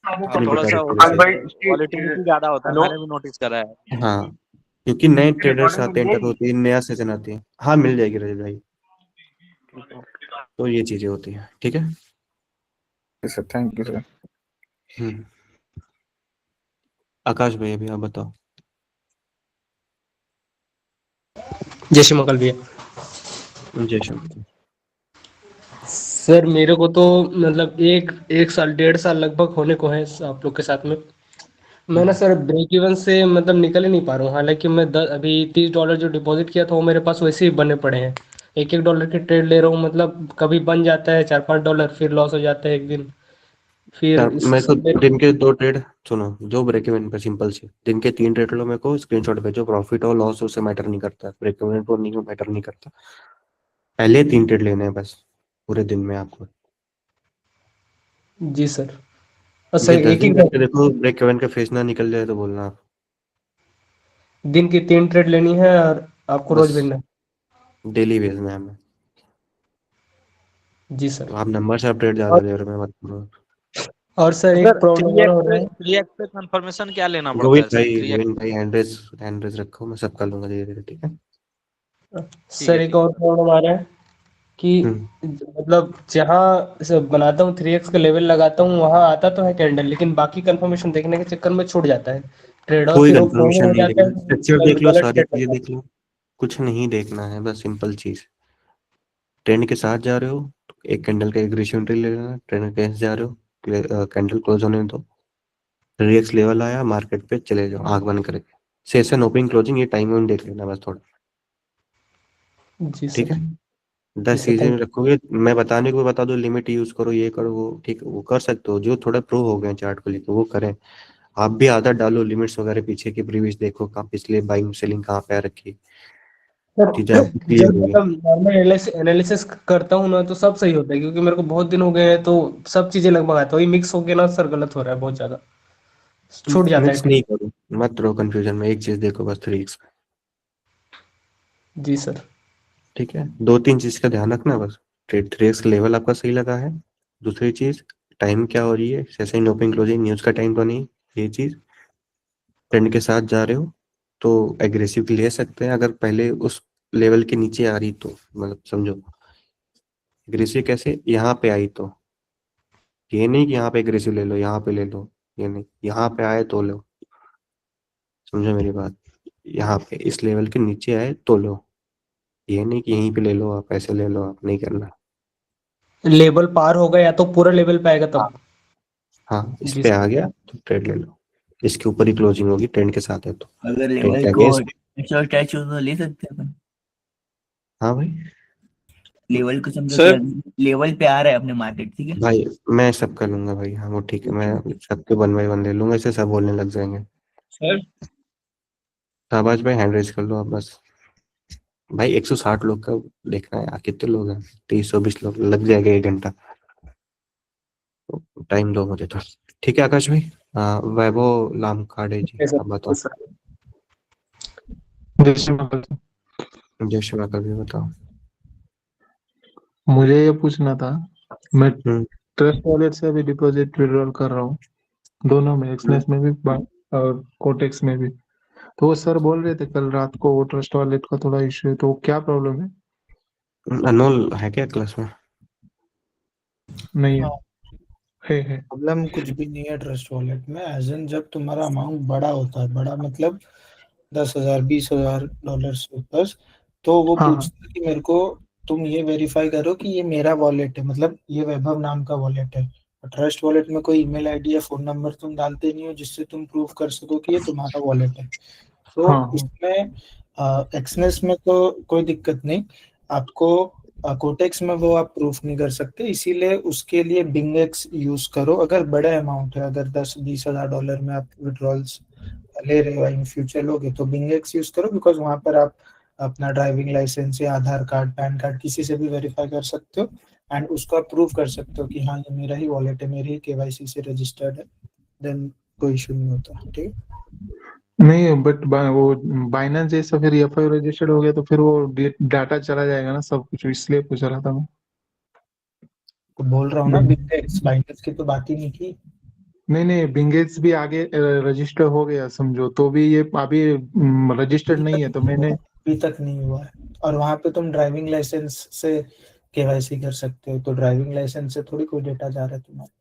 हाँ इतनी थोड़ा सा बेकार उसमें पॉलिसी। वॉलेटिलिटी ज्यादा होता है, मैंने भी नोटिस करा है। हाँ, क्योंकि नए ट्रेडर्स आते हैं, एंटर होती है, नया सेशन आती है, हाँ मिल जाएगी रजत भाई, तो ये चीजें होती हैं, ठीक है। Sir thank you sir. हम्म, आकाश भाई अभी आप बताओ। जय श्री महाकाल भैया। जय शंकर। सर मेरे को तो मतलब एक एक साल 1.5 साल लगभग होने को है आप लोग के साथ में। मैं ना सर ब्रेक इवन से मतलब निकल ही नहीं पा रहा हूँ, हालांकि मैं अभी $30 जो डिपॉजिट किया था वो मेरे पास वैसे ही बने पड़े हैं। एक एक डॉलर के ट्रेड ले रहा हूँ, मतलब कभी बन जाता है $4-5, फिर लॉस हो जाता है एक दिन, फिर यार इस मेरे को सब दिन के 2 ट्रेड, सुनो, जो ब्रेक इवन पे सिंपल सी, दिन के 3 ट्रेड लो, मेरे को स्क्रीनशॉट भेजो, प्रॉफिट और लॉस उससे मैटर नहीं करता, ब्रेक इवन तो नहीं मैटर नहीं करता, पहले 3 ट्रेड लेने हैं बस पूरे दिन में आपको। जी सर। और ये सर दस एक दिन एक करके देखो, ब्रेक इवन का फेस ना निकल जाए तो बोलना आप। दिन की 3 ट्रेड लेनी है और आपको रोज बस भेजना है। डेली भेजना है हमें, जी तो सर। आप नंबर से अपडेट ज्यादा और दे रहे हो, मैं बात करूँ। और सर एक सर प्रॉब्लम थ्री और एक्स हो रहा पे है। कंफर्मेशन क्या लेना पड़ता है सर? गोविंद भाई हैंड रेस रखो, मैं सब कर लूंगा धीरे धीरे, ठीक है। ठीक है सर एक ठीक है और सर। प्रॉब्लम आ रहा है कि हम्म, मतलब जहाँ से बनाता हूँ 3x का लेवल लगाता हूँ वहां आता तो है कैंडल, लेकिन बाकी कंफर्मेशन देखने के चक्कर में छूट जाता है ट्रेड, और कोई फिर वो फॉर्म कंफर्मेशन हो नहीं जाता देखना, है, स्ट्रक्चर देख लो, गलत सारी ट्रेड चीजें लगता है। देख लो, कुछ नहीं देखना है, बस सिंपल चीज, ट्रेंड के साथ जा रहे हो तो एक कैंडल का एग्रेशन एंट्री ले लेना, ट्रेंड के अगेंस्ट जा रहे हो, कैंडल क्लोज होने दो, 3x लेवल आया, मार्केट पे चले जाओ आंख बंद करके, सेशन ओपनिंग क्लोजिंग ये टाइम देख लेना बस थोड़ा, जी ठीक सर। है। जी 10 सर चीजें थैंक रखोगे, मैं बताने को बता दो, लिमिट यूज करो, ये करो वो, ठीक है, वो कर सकते हो, जो थोड़ा प्रो हो गए चार्ट को लेकर वो करें। आप भी आदत डालो, लिमिट्स वगैरह पीछे की प्रीवियस देखो, कहाँ पिछले बाइंग सेलिंग कहाँ पे आ रखी, सर। चीजें आपको क्लियर जब होगी। मतलब नॉर्मल एनालिसिस करता हूँ ना तो सब सही होता है, क्योंकि मेरे को बहुत दिन हो गए हैं तो सब चीजें लगभग आता है, वही मिक्स हो गया ना सर, गलत हो रहा है बहुत ज्यादा, छूट जाता है मिक्स ट्रेड। नहीं करो, मत रहो कंफ्यूजन में, एक चीज देखो बस, 3x, जी सर। ठीक है, 2-3 चीज का ध्यान रखना बस, ट्रेड 3x लेवल आपका सही लगा है, दूसरी चीज टाइम क्या हो रही है, सेशन ओपन क्लोजिंग न्यूज का टाइम तो नहीं, ये चीज, ट्रेंड के साथ जा रहे हो तो एग्रेसिव ले सकते हैं, अगर पहले उस लेवल के नीचे आ रही तो, मतलब समझो एग्रेसिव कैसे, यहाँ पे आई तो ये नहीं कि यहाँ पे एग्रेसिव ले लो, यहाँ पे ले लो, ये नहीं, यहाँ पे आए तो लो, समझो मेरी बात, यहाँ पे इस लेवल के नीचे आए तो लो, ये नहीं कि यहीं पे ले लो आप, ऐसे ले लो आप, नहीं करना। लेवल पार हो गया तो पूरा लेवल पे आएगा तब। हाँ, इस जी पे सर। आ गया तो ट्रेड ले लो, इसके ऊपर ही क्लोजिंग होगी ट्रेंड के साथ है तो। अगर ट्रेंड लेवल के को अगेंस्ट, शॉर्ट टच हो तो ले सकते हैं अपन। हाँ भाई, लेवल को समझो सर कि लेवल पे आ रहा है अपने मार्केट, ठीक है। भाई मैं सब कर लूंगा भाई, हाँ वो ठीक है, मैं सबके 1 बाय 1 ले लूंगा, इसे सब बोलने लग जाएंगे। सर शाबाश भाई, हैंड रेज कर लो आप बस। भाई 160 लोग का देखना है यार, कितने लोग हैं, 320 लोग, लग जाएगा 1 घंटा, टाइम दो मुझे तो। ठीक है आकाश भाई, वैभव लामखाड़े जी आप बताओ। जैसे मैं जय श्री महाकाल भी बताओ। मुझे ये पूछना था, मैं हम्म, ट्रस्ट वॉलेट से अभी डिपॉजिट विड्रॉल कर रहा हूँ, दोनों में, एक्सनेस में भी और कोटेक्स में भी। तो वो सर बोल रहे थे कल रात को वो ट्रस्ट वॉलेट का थोड़ा इश्यू है, तो वो क्या प्रॉब्लम है? अनमोल है क्या क्लास में? नहीं है। प्रॉब्लम कुछ भी नहीं है ट्रस्ट वॉलेट में, एज एन जब तुम्हारा अमाउंट बड़ा होता है, बड़ा मतलब 10,000 $20,000 से ऊपर, तो वो हाँ पूछता है कि मेरे को तुम ये वेरीफाई करो कि ये मेरा वॉलेट है, मतलब ये वैभव नाम का वॉलेट है। ट्रस्ट वॉलेट में कोई ईमेल आईडी या फोन नंबर तुम डालते नहीं हो जिससे तुम प्रूव कर सको कि ये तुम्हारा वॉलेट है। तो हाँ उसमें एक्सनेस में तो कोई दिक्कत नहीं, आपको कोटेक्स में वो आप प्रूफ नहीं कर सकते, इसीलिए उसके लिए बिंगेक्स यूज करो। अगर बड़े अमाउंट है, अगर 10-20,000 में आप विड्रॉल्स ले रहे हो, इन फ्यूचर लोगे, तो बिंगेक्स यूज करो, बिकॉज वहां पर आप अपना ड्राइविंग लाइसेंस या आधार कार्ड, पैन कार्ड किसी से भी वेरीफाई कर सकते हो, एंड उसको आप प्रूव कर सकते हो कि हाँ ये मेरा ही वॉलेट है, मेरी ही केवाईसी से रजिस्टर्ड है, देन कोई इशू नहीं होता। ठीक है, नहीं, बट वो बाइनेंस जैसा फिर एफआई रजिस्टर्ड हो गया तो फिर वो डाटा चला जाएगा ना सब कुछ, इसलिए पूछ रहा था मैं। तो बोल रहा हूँ ना, बिंगेक्स बाइनेंस की तो बात ही नहीं की। नहीं, बिंगेट्स भी आगे रजिस्टर हो गया समझो, तो भी ये अभी रजिस्टर्ड नहीं है, तो मैंने अभी तक नहीं हुआ है, और वहां पे तुम ड्राइविंग लाइसेंस से केवाईसी कर सकते हो, तो ड्राइविंग लाइसेंस से थोड़ी कोई डेटा जा रहा है तुम्हारा।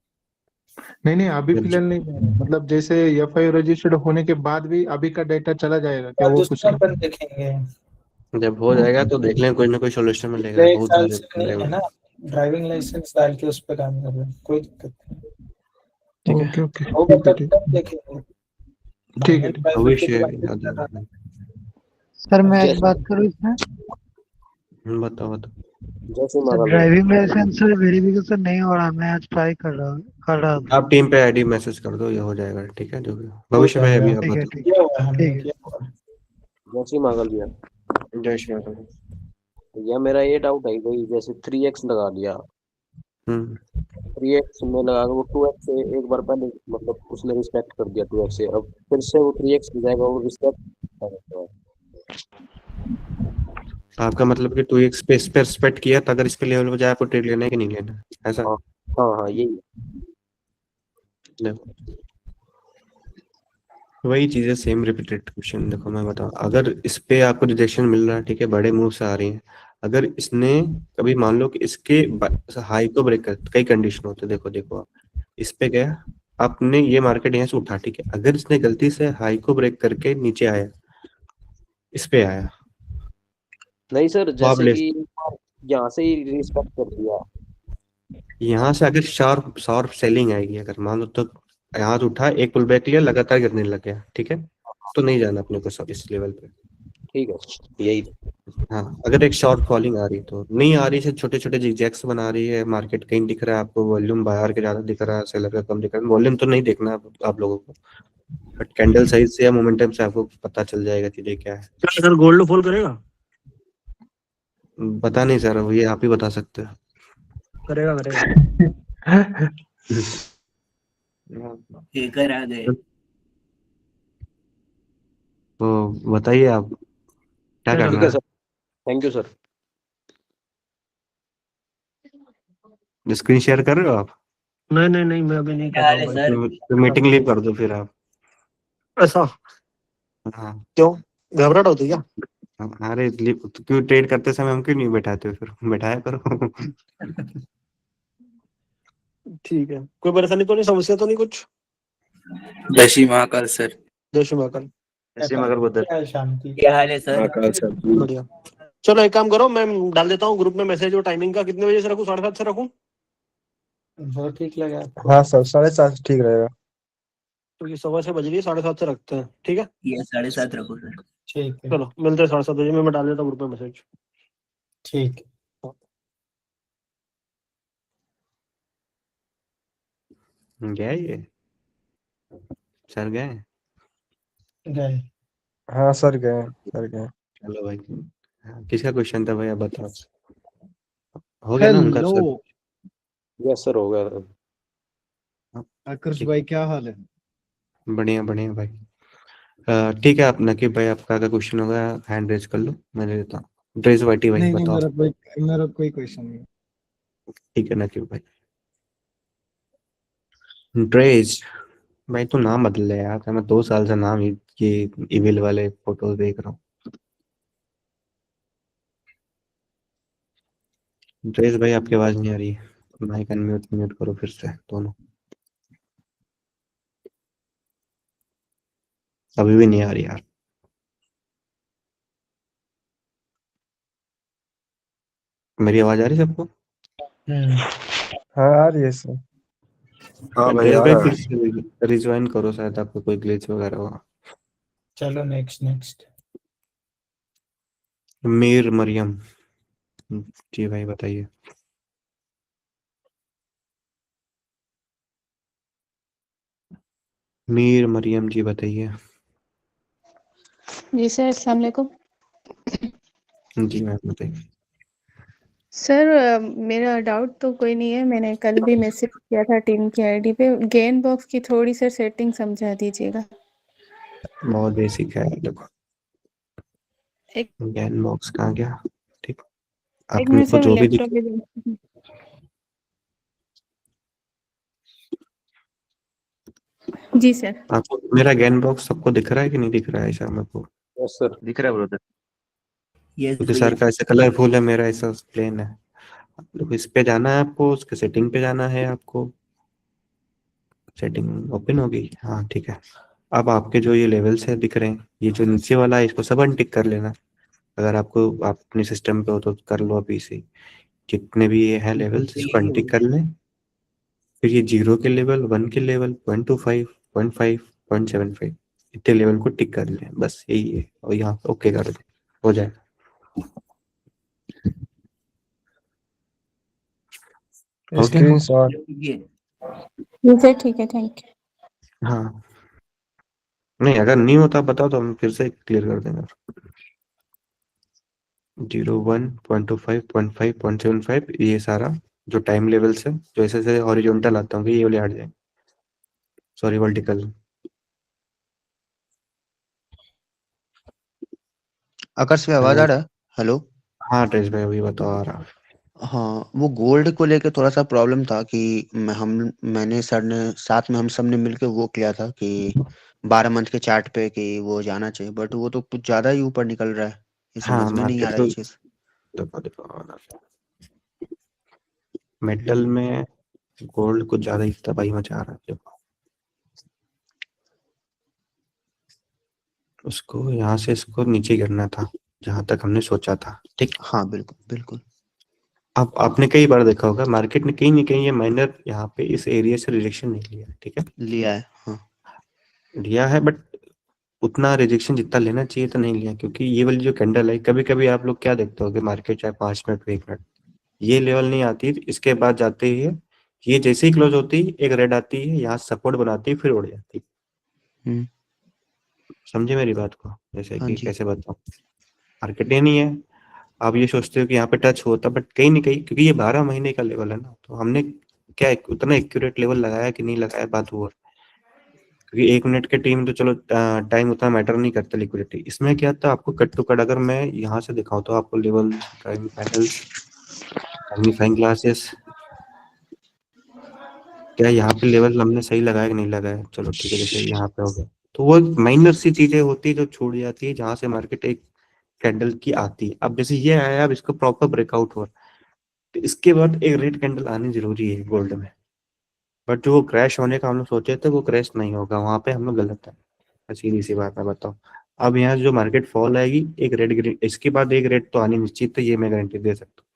नहीं अभी फिलहाल नहीं है। मतलब जैसे एफआई रजिस्टर्ड होने के बाद भी अभी का डेटा चला जाएगा क्या, वो पूछ दूसरा रहा अपन देखेंगे, जब हो जाएगा तो देख लें, कोई ना कोई सोल्यूशन मिलेगा, पिछले 1 बहुत साल सारे से नहीं है ना, ड्राइविंग लाइसेंस डाल के उस पर काम कर रहे हैं, कोई दिक्कत नहीं। ठीक है, ओके होगा तब तब देखेंगे। ठीक है। भविष्य याद है। सर मैं एक जैसे बात करूँ इसमें, बताओ बताओ। जैसे सर ड्राइविंग लाइसेंस वेरिफिकेशन नहीं हो रहा, मैं आज ट्राई कर रहा था। आप टीम पे आईडी मैसेज कर दो, ये हो जाएगा, ठीक है, जो भी हो। भविष्य भाई अभी आप ठीक है बताओ। किया हुआ है हमने, ठीक है। किया हुआ है। जय श्री महाकाल भैया, जय श्री राम। भैया मेरा ये डाउट है भाई, जैसे 3x लगा लिया, हम्म 3x में लगा के वो 2x से एक बार पहले मतलब उसने रिस्पेक्ट कर दिया 2x से, अब फिर से वो 3x हो जाएगा, वो रिस्पेक्ट। आपका मतलब कि 2x पे इस पे रिस्पेक्ट किया तो अगर इस पे लेवल पे जाए आपको ट्रेड लेना है कि नहीं लेना, ऐसा? हाँ यही है। देखो वही चीजें, सेम रिपीटेड क्वेश्चन। देखो मैं बताऊं, अगर इस पे आपको रिजेक्शन मिल रहा है, ठीक है, बड़े मूव से आ रही है, अगर इसने कभी मान लो कि इसके हाई को ब्रेक कर, कई कंडीशन होते हैं, देखो आप इस पे गया, आपने ये मार्केट यहाँ से उठा, ठीक है, अगर इसने गलती से हाई को ब्रेक करके नीचे आया, इस पे आया, नहीं सर, तो आप जैसे ले, कि यहाँ से ही रिस्पेक्ट कर दिया, यहाँ से अगर शार्प सेलिंग आएगी, अगर मान लो तो यहाँ से उठा, एक पुल बैक लिया, लगातार गिरने लग गया, ठीक है, तो नहीं जाना अपने को सब इस लेवल पे। ठीक है यही। हाँ, अगर एक शॉर्ट फॉलिंग आ रही तो नहीं आ रही, से छोटे छोटे जिगजैग्स बना रही है, मार्केट कहीं दिख रहा है आपको, वॉल्यूम बाहर के ज्यादा दिख रहा है, सेलर का कम दिख रहा है, वॉल्यूम तो नहीं देखना आप लोगों को, बट कैंडल साइज से या मोमेंटम से आपको पता चल जाएगा चीजें क्या है। सर गोल्ड फॉल करेगा? पता नहीं सर, ये आप ही बता सकते हो। करेगा हैकर आ गए। तो बताइए आप क्या ठीक है करना ठीक है है। Sir, thank you sir. Screen share कर रहे हो आप? नहीं मैं अभी नहीं कर रहा हूँ भाई। तो मीटिंग लीव कर दो फिर आप। ऐसा हाँ क्यों, घबराहट होती है क्या? अरे तो क्यों ट्रेड करते समय हम क्यों नहीं बैठाते हो, फिर बैठाया करो। ठीक है, कोई परेशानी तो नहीं, समस्या तो नहीं कुछ? जय श्री महाकाल सर। जय श्री महाकाल। ऐसे मगर उधर क्या हाल है सर? महाकाल सर। बढ़िया। चलो एक काम करो, मैं डाल देता हूँ ग्रुप में मैसेज और टाइमिंग का। कितने बजे से रखूँ? 7:30 से रखूँ? जो ठीक लगे आप। हाँ सर, 7:30 ठीक रहेगा। तो ये 6:15 बज रही है, 7:30 से रखते हैं, ठीक है? ये 7:30 रखो सर। ठीक है, चलो मिलते हैं 7:30 बजे। मैं डाल देता हूँ ग्रुप में मैसेज। ठीक गया ये सर गए? है, गए। हाँ सर गए, सर गए। चलो भाई, हाँ, किसका क्वेश्चन था भाई, आप बताओ। हो गया ना उनका सर? यस सर, हो गया। आकर्ष भाई क्या हाल है? बढ़िया बढ़िया भाई। ठीक है, आप नकीब भाई, आपका अगर क्वेश्चन होगा हैंड रेज कर लो, मैं दे देता हूँ। ड्रेस वाइटी भाई बताओ। मेरा कोई क्वेश्चन नहीं। ठीक है नकीब भाई। ड्रेस भाई, तू नाम बदल ले यार, मैं 2 साल से नाम ये इविल वाले फोटोज देख रहा हूँ। ड्रेस भाई, आपकी आवाज नहीं आ रही है, माइक अनम्यूट म्यूट करो फिर से दोनों। अभी भी नहीं आ रही यार। मेरी आवाज आ रही है सबको? हाँ आ रही है सर। हाँ भाई ड्रेस आ भाई रहा फिर है। से रिज्वाइन करो, शायद आपको कोई ग्लिच वगैरह होगा। चलो नेक्स्ट। मीर मरियम जी भाई बताइए। मीर मरियम जी बताइए। जी सर, अस्सलाम वालेकुम। जी मैम बताइए। सर मेरा डाउट तो कोई नहीं है, मैंने कल भी मैसेज किया था टीम की आईडी पे। गेन बॉक्स की थोड़ी सर सेटिंग समझा दीजिएगा। बहुत बेसिक है, देखो एक गैन बॉक्स कहाँ गया? ठीक, एक आपने मिनट को सर, मैं जो भी लैपटॉप पे जी सर। आपको मेरा गैन बॉक्स सबको दिख रहा है कि नहीं दिख रहा है ऐसा मेरे को? Yes sir. दिख रहा है ब्रदर? यस क्योंकि भैया। सर का ऐसा कलरफुल है, मेरा ऐसा प्लेन है। देखो इस पे जाना है आपको, उसके सेटिंग पे जाना है आपको। सेटिंग ओपन होगी, हाँ ठीक है। अब आपके जो ये लेवल्स है दिख रहे हैं, ये जो नीचे वाला है इसको सब अनटिक कर लेना। अगर आपको आप अपने सिस्टम पे हो तो कर लो अभी से। जितने भी ये है लेवल्स इसको अनटिक कर लें। फिर ये 0 के लेवल, 1 के लेवल, 0.25, 0.5, 0.75 इतने लेवल को टिक कर लें, बस यही है। और यहाँ ओके कर दें, हो जाए। Okay screenshot. जी सर, ठीक है, थैंक यू। हाँ, नहीं अगर नहीं होता बताओ तो हम फिर से क्लियर कर देंगे। 0, 1, 0.25, 0.5, 0.75 ये सारा जो टाइम लेवल्स है, जो ऐसे ऐसे हॉरिजॉन्टल आता हूँ ये वाले हट जाए, सॉरी वर्टिकल। आकाश भाई आवाज आ रहा है? हेलो। हाँ ड्रेस भाई अभी बताओ आ रहा। हाँ, वो गोल्ड को लेके थोड़ा सा प्रॉब्लम था कि मैंने सर ने साथ में हम सब ने मिलके वो किया था कि 12 मंथ के चार्ट पे कि वो जाना चाहिए, बट वो तो कुछ ज्यादा ही ऊपर निकल रहा है। ये हाँ समझ में नहीं आ मार्केट रहा तो ये चीज। देखो देखो, मेटल में गोल्ड कुछ ज्यादा ही तबाही मचा रहा है। देखो उसको यहाँ से इसको नीचे गिरना था, जहां तक हमने सोचा था, ठीक। हाँ बिल्कुल बिल्कुल। अब आपने कई बार देखा होगा मार्केट ने कहीं ना कहीं ये माइनर यहाँ पे इस एरिया से रिजेक्शन नहीं लिया, ठीक है। लिया है हाँ। लिया है बट उतना रिजेक्शन जितना लेना चाहिए तो नहीं लिया, क्योंकि ये वाली जो कैंडल है, कभी कभी आप लोग क्या देखते हो कि मार्केट चाहे 5 मिनट 1 मिनट ये लेवल नहीं आती, इसके बाद जाते ही है ये जैसे ही क्लोज होती है एक रेड आती है, यहाँ सपोर्ट बनाती है फिर उड़ जाती है। समझे मेरी बात को? जैसे हाँ कि जी। कैसे बताऊं, मार्केट ही नहीं है। आप ये सोचते हो कि यहाँ पे टच होता, बट कहीं ना कहीं क्योंकि ये 12 महीने का लेवल है ना, तो हमने क्या उतना एक्यूरेट लेवल लगाया कि नहीं लगाया बात हुआ। क्योंकि 1 मिनट के टीम तो चलो टाइम उतना मैटर नहीं करता लिक्विडिटी। इसमें क्या था, आपको कट टू कट अगर मैं यहाँ से दिखाऊं तो आपको level, driving panels, magnifying glasses, क्या यहाँ पे लेवल हमने सही लगाया कि नहीं लगाया, चलो ठीक है जैसे यहाँ पे हो गया। तो वो माइनर सी चीजें होती है जो छूट जाती है, जहां से मार्केट एक कैंडल की आती है। अब जैसे ये आया, अब इसको प्रॉपर ब्रेकआउट हुआ, तो इसके बाद एक रेड कैंडल आनी जरूरी है गोल्ड में। बट जो क्रैश होने का हम लोग सोचे थे वो क्रैश नहीं होगा, वहां पे हम लोग गलत है। सीधी सी बात मैं बताऊं, अब यहाँ जो मार्केट फॉल आएगी, एक रेड ग्रीन, इसके बाद एक रेड तो आनी निश्चित है, ये मैं गारंटी दे सकता हूँ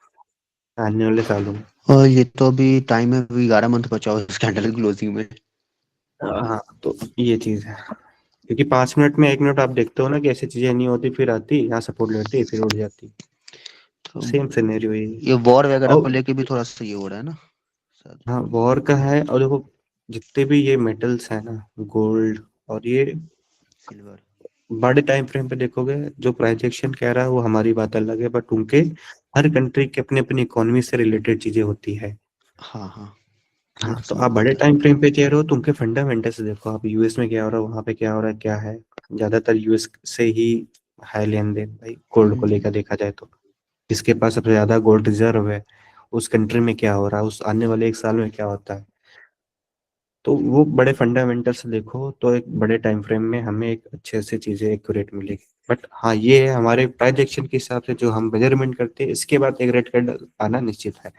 आने वाले सालों में। और ये तो अभी टाइम है, अभी 11 मंथ बचा हुआ है इस कैंडल की क्लोजिंग में। हाँ तो ये चीज है, क्योंकि 5 मिनट में 1 मिनट आप देखते हो ना कि ऐसी चीजें नहीं होती, फिर आती यहाँ सपोर्ट लेती फिर उड़ जाती, तो सेम सिनेरियो ये वॉर वगैरह को और लेके भी थोड़ा सा ये हो रहा है ना शायद। हाँ वॉर का है। और देखो जितने भी ये मेटल्स है ना, गोल्ड और ये, सिल्वर। बड़े टाइम फ्रेम पे देखोगे जो प्राइजेक्शन कह रहा है वो हमारी बात अलग है, बट उनके हर कंट्री के अपनी अपनी इकोनॉमी से रिलेटेड चीजें होती है। हाँ हाँ हाँ थोड़ा तो सा आप वो बड़े होता है। टाइम फ्रेम पे कह रहे हो तो उनके फंडामेंटल्स देखो, आप यूएस में क्या हो रहा है, वहां पे क्या हो रहा है, क्या है। ज्यादातर यूएस से ही है लेन देन भाई गोल्ड को लेकर देखा जाए तो, जिसके पास सबसे ज्यादा गोल्ड रिजर्व है, उस कंट्री में क्या हो रहा है, उस आने वाले 1 साल में क्या होता है। तो वो बड़े फंडामेंटल्स देखो तो एक बड़े टाइम फ्रेम में हमें एक अच्छे से चीजें एक्यूरेट मिलेगी। बट हाँ ये है हमारे प्राइजेक्शन के हिसाब से जो हम मेजरमेंट करते हैं, इसके बाद एक रेट कैंडल आना निश्चित है।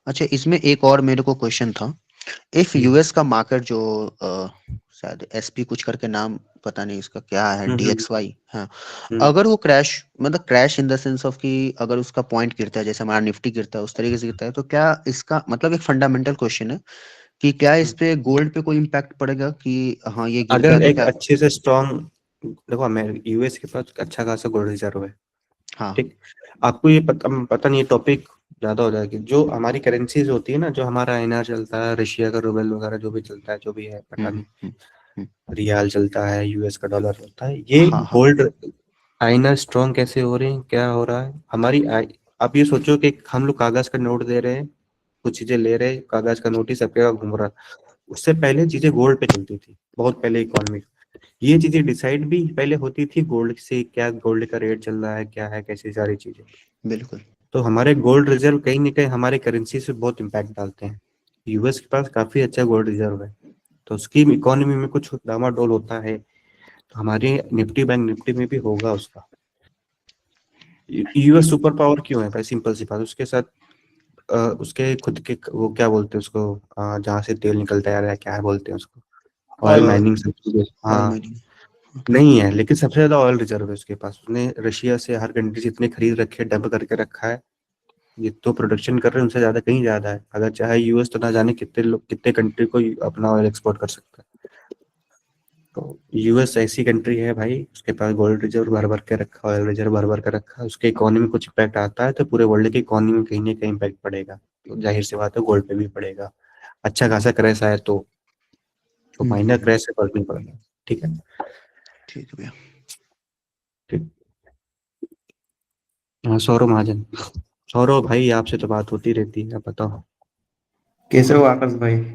अच्छा इसमें एक और मेरे को क्वेश्चन था, इफ यूएस का मार्केट जो शायद एसपी कुछ करके नाम पता नहीं इसका क्या है, DXY, हाँ, अगर वो क्रैश, मतलब crash in the sense of कि अगर उसका पॉइंट गिरता है जैसे हमारा निफ्टी गिरता है उस तरीके से गिरता है, तो क्या इसका मतलब, एक फंडामेंटल क्वेश्चन है कि क्या इस पे गोल्ड पे कोई इम्पैक्ट पड़ेगा कि हाँ ये गिर गया अगर तो एक क्या? अच्छे से स्ट्रॉन्ग, देखो यूएस के पास अच्छा खासा गोल्ड रिजर्व है, हाँ ठीक। आपको ये पता नहीं, टॉपिक ज्यादा हो जाएगी। जो हमारी करेंसीज होती है ना, जो हमारा INR चलता है, रशिया का रूबल वगैरह जो भी चलता है, जो भी है पता नहीं, रियाल चलता है, यूएस का डॉलर होता है, ये हाँ हाँ गोल्ड INR स्ट्रॉन्ग कैसे हो रहे हैं, क्या हो रहा है हमारी आप ये सोचो कि हम लोग कागज का नोट दे रहे हैं, कुछ चीजें ले रहे हैं, कागज का नोट ही सबके का घूम रहा है। उससे पहले चीजें गोल्ड पे चलती थी, बहुत पहले इकोनॉमी, ये चीजें डिसाइड भी पहले होती थी गोल्ड से, क्या गोल्ड का रेट चल रहा है, क्या है, कैसी सारी चीजें। बिल्कुल। तो हमारे गोल्ड रिजर्व कहीं ना कहीं हमारे करेंसी से बहुत इम्पैक्ट डालते हैं। यूएस के पास काफी अच्छा गोल्ड रिजर्व है, तो उसकी इकोनॉमी में कुछ डामाडोल होता है, तो हमारे निफ्टी बैंक निफ्टी में भी होगा उसका। यूएस सुपर पावर क्यों है भाई, सिंपल सी बात, उसके साथ उसके खुद के वो क्या बोलते हैं उसको, जहाँ से तेल निकलता है, क्या बोलते हैं उसको, ऑयल माइनिंग सब चीजें। ऑयल हाँ माइनिंग। नहीं है, लेकिन सबसे ज्यादा ऑयल रिजर्व है उसके पास, उसने रशिया से हर कंट्री से इतने खरीद रखे, डंप करके रखा है, ये तो प्रोडक्शन कर रहे हैं उनसे ज्यादा, कहीं ज्यादा है। अगर चाहे यूएस तो ना जाने कितने लोग कितने कंट्री को अपना ऑयल एक्सपोर्ट कर सकता है। तो यूएस ऐसी कंट्री है भाई, उसके पास गोल्ड रिजर्व भर भर के रखा, ऑयल रिजर्व भर भर के रखा, उसके इकोनॉमी में कुछ इम्पैक्ट आता है तो पूरे वर्ल्ड की इकोनॉमी में कहीं ना कहीं इम्पैक्ट पड़ेगा, तो जाहिर सी बात है गोल्ड पे भी पड़ेगा। अच्छा खासा क्रैश आए तो, जो माइनर क्रैश है फर्क नहीं पड़ेगा। ठीक है, ठीक है भैया। ठीक। हाँ सौरभ महाजन, सौरभ भाई आपसे तो बात होती रहती है, आप बताओ कैसे हो आकाश भाई?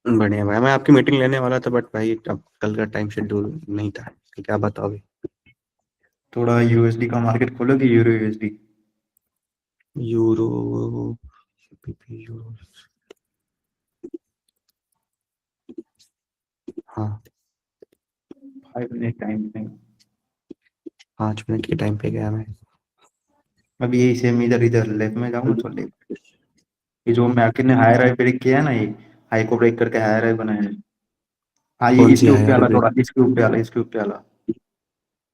बढ़िया भाई, मैं आपकी मीटिंग लेने वाला था बट भाई अब कल का टाइम शेड्यूल नहीं था, ठीक है आप बताओ अभी। थोड़ा यूएसडी का मार्केट खोलो कि यूरो यूएसडी? यूरो, यूरो, हाँ 5 मिनट टाइम नहीं। 5 मिनट के टाइम पे गया मैं। अब यही सेम इधर इधर लेफ्ट में जाऊंगा तो लेफ्ट, ये जो मैकिन ने हायर हाई ब्रेक किया है ना, ये हाई को ब्रेक करके हायर हाई बनाया है। हाँ ये कौन सी इसके ऊपर हायर वाला, ब्रेक? थोड़ा इसके ऊपर वाला, इसके ऊपर वाला,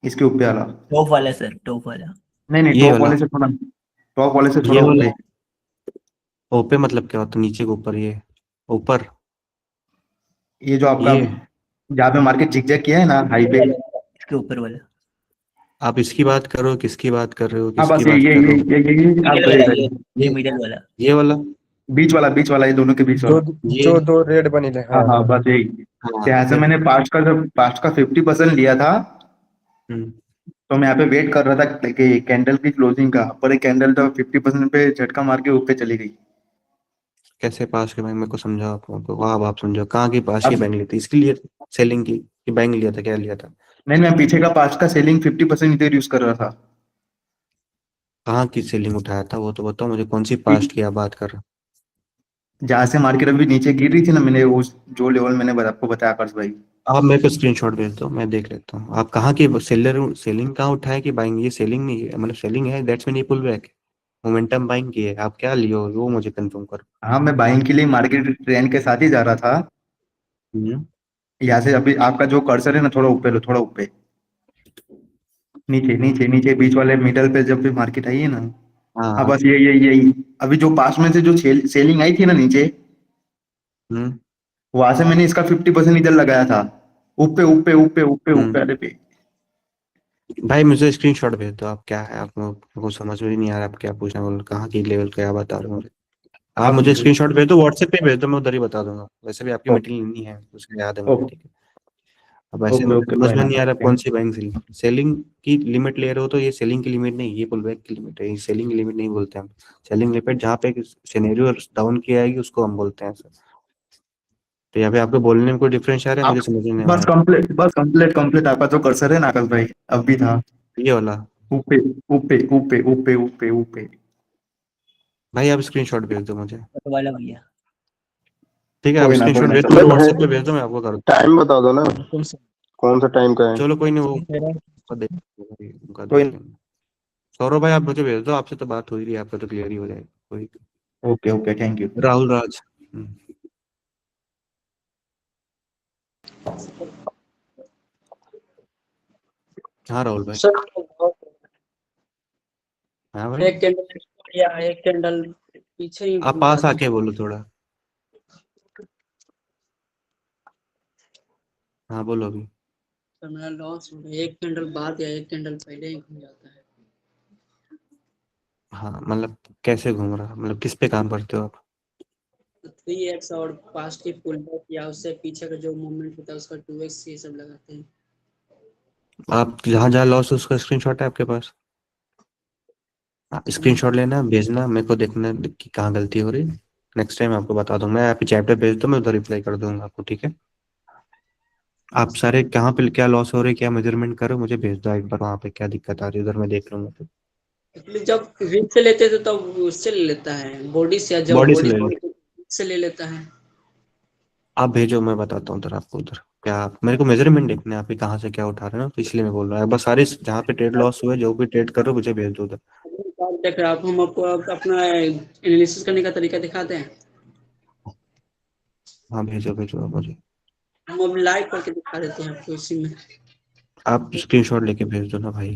इसके ऊपर वाला। टॉप वाला सर, टॉप वाला। नहीं नहीं, ये टॉप वाला, वाले से थोड़ा, टॉप वाले से थोड़ा ये वाला ऊपर। ओपे मतलब क्या होता है, नीचे के ऊपर, ये ऊपर, ये जो आपका ये जहाँ पे मार्केट जिगजैग किया है ना हाई पे, इसके ऊपर वाला। आप इसकी बात करो, किसकी बात कर रहे हो, हाँ किसकी बस ये बात ये कर ये रहे हो? ये आप मिडल गए वाला, इधर, ये मिडल वाला। ये वाला, बीच वाला, ये दोनों के बीच जो वाला। ये, जो दो रेड बनी थे, हाँ हाँ हाँ हाँ। बस यही। हाँ तो यहाँ से फिर, मैंने पास्ट का 50% लिया था, तो मैं यहाँ पे वेट कर रहा था कि कैंडल की क्लोजिंग का, पर एक कैंडल तो 50% पे झटका मार के ऊपर चली गई। कैसे पास के बैंक मेरे को समझाओ, आपको वाह आप समझो कहाँ की पास की अब बैंक ली थी, इसके लिए सेलिंग की कि बैंक लिया था, क्या लिया था? नहीं, मैं पीछे का पास्ट का सेलिंग 50% इधर यूज कर रहा था। कहाँ की सेलिंग उठाया था वो तो बताओ मुझे, कौन सी पास्ट की आप बात कर रहे हो? जहाँ से मार्केट अभी नीचे गिर रही थी ना, मैंने उस जो लेवल मैंने आपको बताया आकाश भाई। आप मेरे को स्क्रीनशॉट भेज दो, मैं देख लेता हूँ आप कहाँ की सेलिंग कहाँ उठाए कि बाइंग, ये सेलिंग नहीं है, मतलब सेलिंग है दैट्स मीन ये पुल बैक। मोमेंटम बाइंग की है, आप क्या लियो वो मुझे कंफर्म करो। हाँ, मैं बाइंग के लिए मार्केट ट्रेंड के साथ ही जा रहा था। यहाँ से अभी आपका जो कर्सर है ना, थोड़ा ऊपर लो, थोड़ा ऊपर, नीचे नीचे नीचे बीच वाले मिडल पे जब भी मार्केट आई है ना, हाँ हाँ बस यही अभी जो पास में से जो सेलिंग आई थी ना नीचे, वहां से मैंने इसका 50% इधर लगाया था, ऊपर ऊपर ऊपर ऊपर ऊपर वाले पे। भाई मुझे स्क्रीनशॉट भेज दो, आप क्या है, आप मेरे को समझ में नहीं आ रहा आप क्या पूछना बोल, कहाँ की लेवल क्या बता रहे हो मुझे। आप मुझे स्क्रीनशॉट भेज दो, व्हाट्सएप पे भेज दो, मैं उधर ही बता दूंगा। वैसे भी आपकी मीटिंग नहीं है, उसके याद है मुझे, ठीक है। अब ऐसे ओके ओके, समझ कोई में ना। नहीं आ रहा कौन सी बैंक सेलिंग की लिमिट ले रहे हो, तो ये सेलिंग की लिमिट नहीं, ये पुल बैक की लिमिट है, ये सेलिंग की लिमिट नहीं बोलते हम। सेलिंग लिमिट जहाँ पे सिनेरियो डाउन की आएगी उसको हम बोलते हैं सर। तो यहाँ पे आपको बोलने में कोई डिफरेंस आ रहा है, मुझे समझ में नहीं आ बस रहा। कंप्लीट, बस कंप्लीट आपका जो कर्सर है ना आकाश भाई, अब भी था ये वाला ऊपर ऊपर ऊपर ऊपर ऊपर ऊपर। भाई आप स्क्रीनशॉट भेज दो मुझे, वाला भैया। ठीक है। आप कोई ना स्क्रीनशॉट भेज दो, मुझे व्हाट्सएप पे भेज दो, मैं आपको कर दूँ। टाइम बता दो ना, कौन सा टाइम का है। चलो कोई नहीं, वो उनका देख कोई लेंगे। सौरभ भाई आप मुझे भेज दो, आपसे तो बात हो ही रही है, आपका तो क्लियर ही हो जाएगा। कोई okay okay, thank you. Rahul Raj. हाँ राहुल भाई। सर हाँ भाई, एक कैंडल या एक कैंडल पीछे ही आप घूम पास जाता है। आके बोलो थोड़ा। हाँ बोलो अभी। सर मेरा लॉस हो गया, एक कैंडल बाद या एक कैंडल पहले ही घूम जाता है। हाँ मतलब कैसे घूम रहा, मतलब किस पे काम करते हो आप? 3x और पास्ट की पुल बैक या उससे पीछे का जो मूवमेंट होता है उसका 2x ये सब लगाते हैं। आप जहाँ जहाँ लॉस उसका स्क्रीनशॉट है आपके पास? स्क्रीनशॉट लेना, भेजना, मेरे को देखना कि कहाँ गलती हो रही। नेक्स्ट टाइम आपको बता दूंगा, मैं आप चैप्टर भेज दो, मैं उधर रिप्लाई कर दूंगा आपको, ठीक है। आप सारे कहाँ पे क्या लॉस हो रहे, क्या मेजरमेंट करो, मुझे भेज दो एक बार, वहाँ पे क्या दिक्कत आ रही है उधर मैं देख लूंगा। तो एक्चुअली जब विग से लेते थे तब उससे ले लेता है बॉडी से, या जब बॉडी से बॉडी ले लो, से ले लेता है। आप भेजो, मैं बताता हूँ उधर आपको। उधर क्या मेरे को मेजरमेंट देखना है, आप कहाँ से क्या उठा रहे हो, तो इसलिए मैं बोल रहा हूँ। बस सारे जहाँ पे ट्रेड लॉस हुए, जो भी ट्रेड करो मुझे भेज दो उधर। देख रहे आप, हम आपको अपना एनालिसिस करने का तरीका दिखाते हैं। हाँ भेजो भेजो आप मुझे, हम अब लाइव करके दिखा देते हैं आपको इसी में। आप स्क्रीनशॉट लेके भेज दो ना भाई।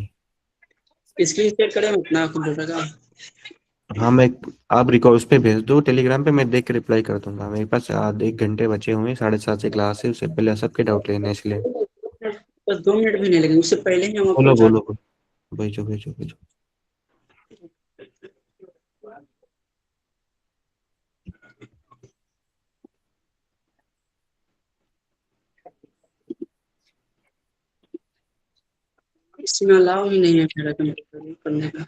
स्क्रीन शेयर करें अपना कंप्यूटर का। हाँ मैं, आप रिकॉर्ड उस पे भेज दो टेलीग्राम पे, मैं देख के रिप्लाई कर दूंगा। मेरे पास आधे 1 घंटे बचे हुए, 7:30 से क्लास है, उससे पहले सबके डाउट लेने हैं, इसलिए। बस 2 मिनट भी नहीं लगेंगे, उससे पहले ही हम आपको बोलो बोलो बोलो, भेजो भेजो भेजो। इसमें अलाउ ही नहीं है मेरा कंप्यूटर करने का।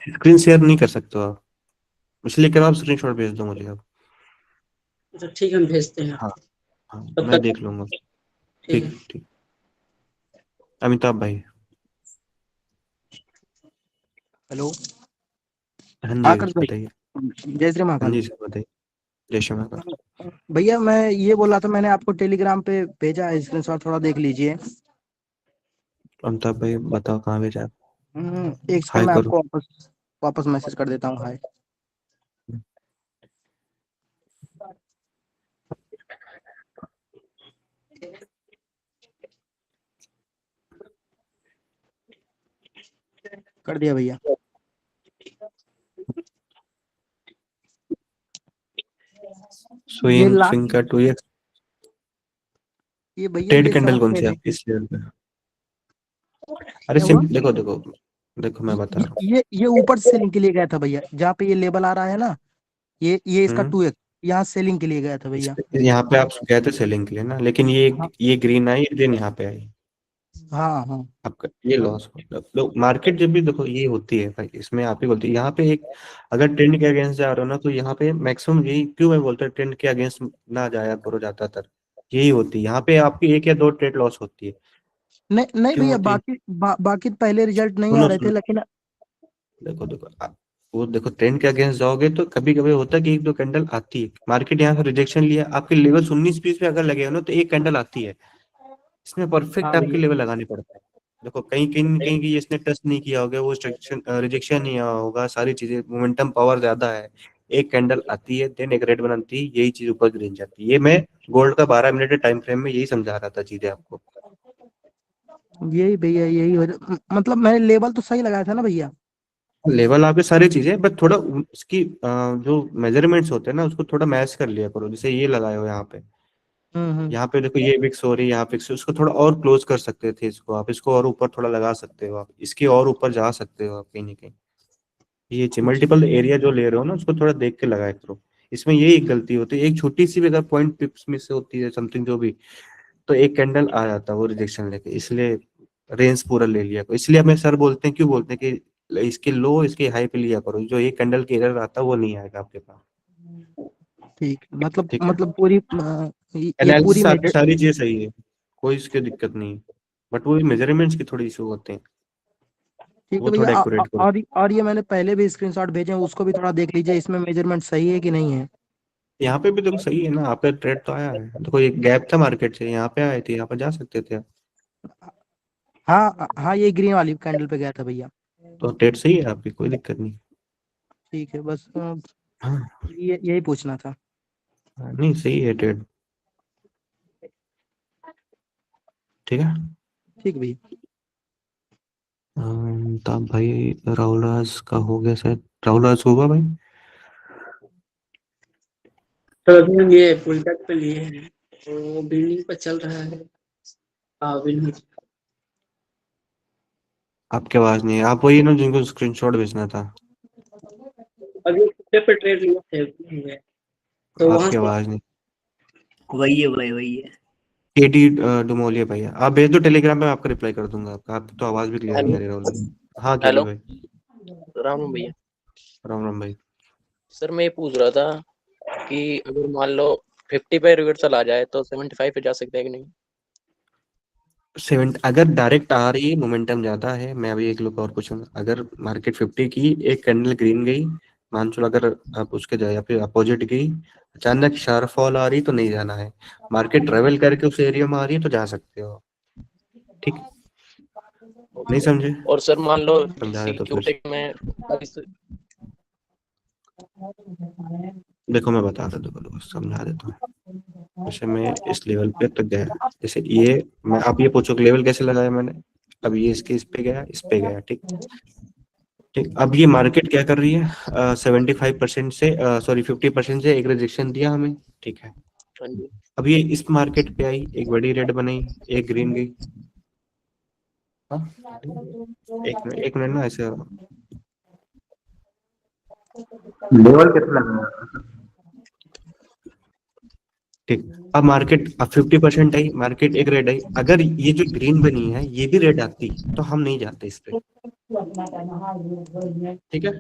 स्क्रीन शेयर नहीं कर सकते हो आप, इसलिए करो आप स्क्रीनशॉट भेज दो मुझे आप। अच्छा ठीक है, हम भेजते हैं। हाँ हाँ, तब मैं तक देख लूंगा। ठीक है। ठीक ठीक। अमिताभ भाई। हेलो हाँ जी आकाश भाई, बताइए। जय श्री हाँ महाकाल। जी सर बताइए। जय श्री महाकाल। भैया मैं ये बोल रहा था, मैंने आपको टेलीग्राम पे भेजा है स्क्रीनशॉट, थोड़ा देख लीजिए। अमिताभ भाई बताओ कहाँ भेजा आप? एक सेकंड हाय मैं करो। आपको वापस मैसेज कर देता हूँ। हाय। कर दिया भैया। स्विंग स्विंग का 2x। ये भैया ट्रेड ये कैंडल शॉर्ट कौन सी पे है। आपकी इस लेवल पे? अरे क्या हुआ? देखो देखो देखो, मैं बता रहा हूँ। ये ऊपर सेलिंग के लिए गया था भैया, जहाँ पे ये लेबल आ रहा है ना, ये इसका 2x यहाँ सेलिंग के लिए गया था भैया। यहाँ पे आप गए थे सेलिंग के लिए ना, लेकिन हाँ ये ग्रीन आई, ग्रीन यहाँ पे आई, हाँ हाँ। आपका ये लॉस। मतलब मार्केट जब भी देखो ये होती है भाई, इसमें आप ही बोलती है। यहाँ पे एक अगर ट्रेंड के अगेंस्ट जा रहे हो ना, तो यहाँ पे मैक्सिमम यही क्यों मैं बोलता हूँ, ट्रेंड के अगेंस्ट ना जाया करो ज्यादातर, यही होती है। यहाँ पे आपकी 1 या 2 ट्रेड लॉस होती है। नहीं नहीं क्यों भैया, होती है? बाकी तो पहले रिजल्ट नहीं आ सुनो रहे थे, सुनो, लेकिन देखो देखो वो देखो, ट्रेंड के अगेंस्ट जाओगे तो कभी कभी होता है कि 1-2 कैंडल आती है। मार्केट यहाँ से रिजेक्शन लिया, आपके लेवल 19-20 पे अगर लगे हो ना, तो 1 कैंडल आती है। इसमें परफेक्ट हाँ आपके भैया। लेवल लगाने पड़ता है। देखो कहीं कहीं कहीं की इसने टच नहीं किया होगा, वो रिजेक्शन नहीं हुआ होगा, सारी चीजें, मोमेंटम पावर ज्यादा है, एक कैंडल आती है देन एक रेड बनाती है, यही चीज ऊपर गिर जाती है। ये मैं गोल्ड का 12 मिनट टाइम फ्रेम में यही समझा रहा था चीजें आपको। यही भैया यही मतलब मैंने लेवल तो सही लगाया था ना भैया। लेवल आपके सारी चीजें, बट थोड़ा उसकी जो मेजरमेंट्स होते हैं ना उसको थोड़ा मैच कर लिया करो। जैसे ये लगाए हो यहाँ पे, यहाँ पे देखो ये विक्स हो रही है, यहाँ फिक्स, उसको थोड़ा और क्लोज कर सकते थे इसको आप, इसको और ऊपर थोड़ा लगा सकते हो आप, इसके और ऊपर जा सकते हो आप कहीं ना कहीं। ये मल्टीपल एरिया जो ले रहे हो ना उसको थोड़ा देख के लगाया करो। इसमें यही एक गलती होती है, एक छोटी सी भी अगर पॉइंट पिप्स मिस होती है समथिंग जो भी, तो एक कैंडल आ जाता है वो रिजेक्शन लेके, इसलिए रेंज पूरा ले लिया करो। इसलिए हमें सर बोलते हैं, क्यों बोलते हैं कि इसके लो इसके हाई पे लिया करो, जो एक कैंडल के एरर आता है वो नहीं आएगा आपके पास। ठीक मतलब ठीक है, मतलब पूरी ये पूरी एनालिसिस आपकी मेजर। सारी चीजें सही है, कोई इसकी दिक्कत नहीं है, बट वो मेजरमेंट्स की थोड़ी इशू होते हैं, ठीक है वो भैया थोड़ा एक्यूरेट करो। और ये मैंने पहले भी स्क्रीनशॉट भेजे हैं, उसको भी थोड़ा देख लीजिए, इसमें मेजरमेंट सही है कि नहीं है। यहाँ पे भी देखो सही है ना, आपका ट्रेड तो आया है, देखो एक गैप था मार्केट से, यहाँ पे आए थे, यहाँ पे जा सकते थे आप। हाँ हाँ, ये ग्रीन वाली कैंडल पे गया था भैया। तो ट्रेड सही है आपकी, कोई दिक्कत नहीं। ठीक है, बस हाँ यही पूछना था। नहीं सही है ट्रेड, ठीक है। ठीक भैया। तब भाई राहुल राज का हो गया शायद, राहुल राज होगा भाई। तो अभी ये फुल टैग पे लिए हैं, तो बिल्डिंग पर चल रहा है। हाँ बिल्डिंग। आपकी आवाज नहीं है, आप वही ना जिनको स्क्रीनशॉट भेजना था। अभी कुत्ते पे ट्रेड लिए थे, तो वहां आपकी से आवाज नहीं। वही है भाई, वही है। केडी डुमोलिया भैया, आप भेज दो टेलीग्राम पे, मैं आपका रिप्लाई कर दूंगा। आपकी तो आवाज भी क्लियर नहीं आ रही राहुल भाई। हाँ केडी हेलो, भाई। राम राम भैया। राम राम भाई। सर मैं ये पूछ रहा था कि अगर मान लो 50 पे रिवर्सल आ जाए तो 75 पे जा सकते हैं कि नहीं? 7 अगर डायरेक्ट आ रही है, मोमेंटम ज्यादा है, मैं अभी एक लोग और पूछूंगा, अगर मार्केट 50 की एक कैंडल ग्रीन गई, मान चलो अगर आप उसके जाए या फिर अपोजिट गई, अचानक शार्प फॉल आ रही तो नहीं जाना है। मार्केट ट्रेवल करके उस एरिया में आ रही है तो जा सकते हो, ठीक। नहीं समझे? और सर मान लो समझा किसी दे तो फिर क्यूटेक में देखो मैं बता देता हूँ, समझा देता हूँ। जैसे मैं इस लेवल पे तक गया, जैसे ये मैं, आप ये पूछो कि लेवल कैसे लगाया मैंने, अब ये इसके इस पे गया, इस पे गया, ठीक ठीक। अब ये मार्केट क्या कर रही है, 75% से सॉरी 50% से एक रिजेक्शन दिया हमें, ठीक है। हाँ जी। अब ये इस मार्केट पे आई, एक बड़ी रेड बनाई, एक ग्रीन गई। हाँ? एक मिनट ना, ऐसे लेवल कितना लगाया? ठीक। अब मार्केट अब 50% आई, मार्केट एक रेड आई, अगर ये जो ग्रीन बनी है ये भी रेड आती तो हम नहीं जाते इस पे, ठीक है।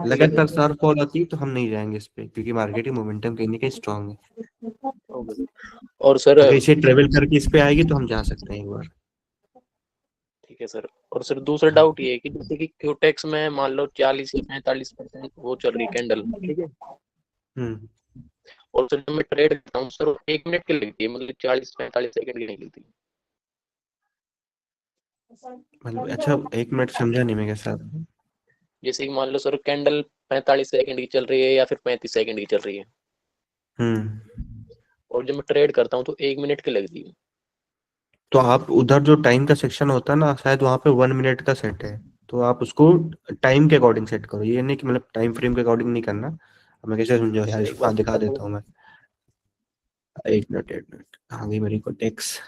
लगातार शार्प फॉल आती तो हम नहीं जाएंगे इस पे, क्योंकि मार्केट की मोमेंटम कहीं ना कहीं स्ट्रांग है। और सर अगर इसे ट्रेवल करके इस पे आएगी तो हम जा सकते हैं एक बार। ठीक है सर। और सर दूसरा डाउट ये है कि जैसे कि क्यूटेक्स में मान लो 40 या 45% वो चल रही कैंडल, ठीक है। और सर जब मैं ट्रेड करता हूँ सर 1 मिनट की लगती है, मतलब 40-45 सेकंड की नहीं लगती। मतलब अच्छा 1 मिनट समझा नहीं मैं कैसा। जैसे कि मान लो सर कैंडल 45 सेकंड की चल रही है या फिर 35 सेकंड की चल रही है, और जब मैं ट्रेड करता हूँ तो 1 मिनट की लगती है। तो आप उधर जो टाइम का सेक्शन होता है ना, शायद वहां पे 1 मिनट का सेट है, तो आप उसको टाइम के अकॉर्डिंग सेट करो, ये नहीं कि मतलब टाइम फ्रेम के अकॉर्डिंग नहीं करना। अब मैं कैसे समझाऊं यार, इसको दिखा देता हूँ मैं। 1 मिनट आ गई मेरी को टेक्स,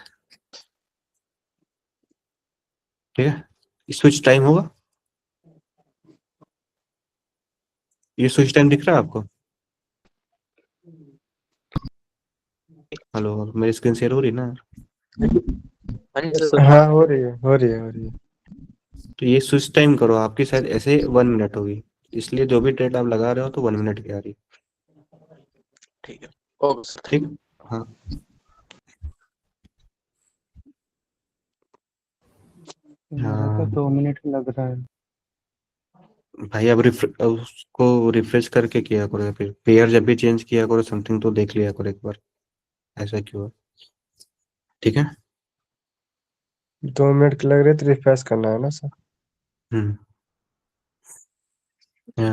ठीक है। स्विच टाइम होगा, ये स्विच टाइम दिख रहा है आपको? हेलो, मेरी स्क्रीन शेयर हो रही है ना? हाँ हो रही है, हो रही है, हो रही है। तो ये स्विच टाइम करो, आपकी शायद ऐसे 1 मिनट होगी, इसलिए जो भी ट्रेड आप लगा रहे हो तो 1 मिनट की आ रही। ठीक है, ओके सर। ठीक, हाँ। मेरा तो 2 मिनट लग रहा है। भाई अब उसको रिफ्रेश करके किया करो, या फिर पेयर जब भी चेंज किया करो समथिंग तो देख लिया करो एक बार ऐसा क्यों है, ठीक है। 2 मिनट के लग रहे तो रिफ्रेश करना है ना सर?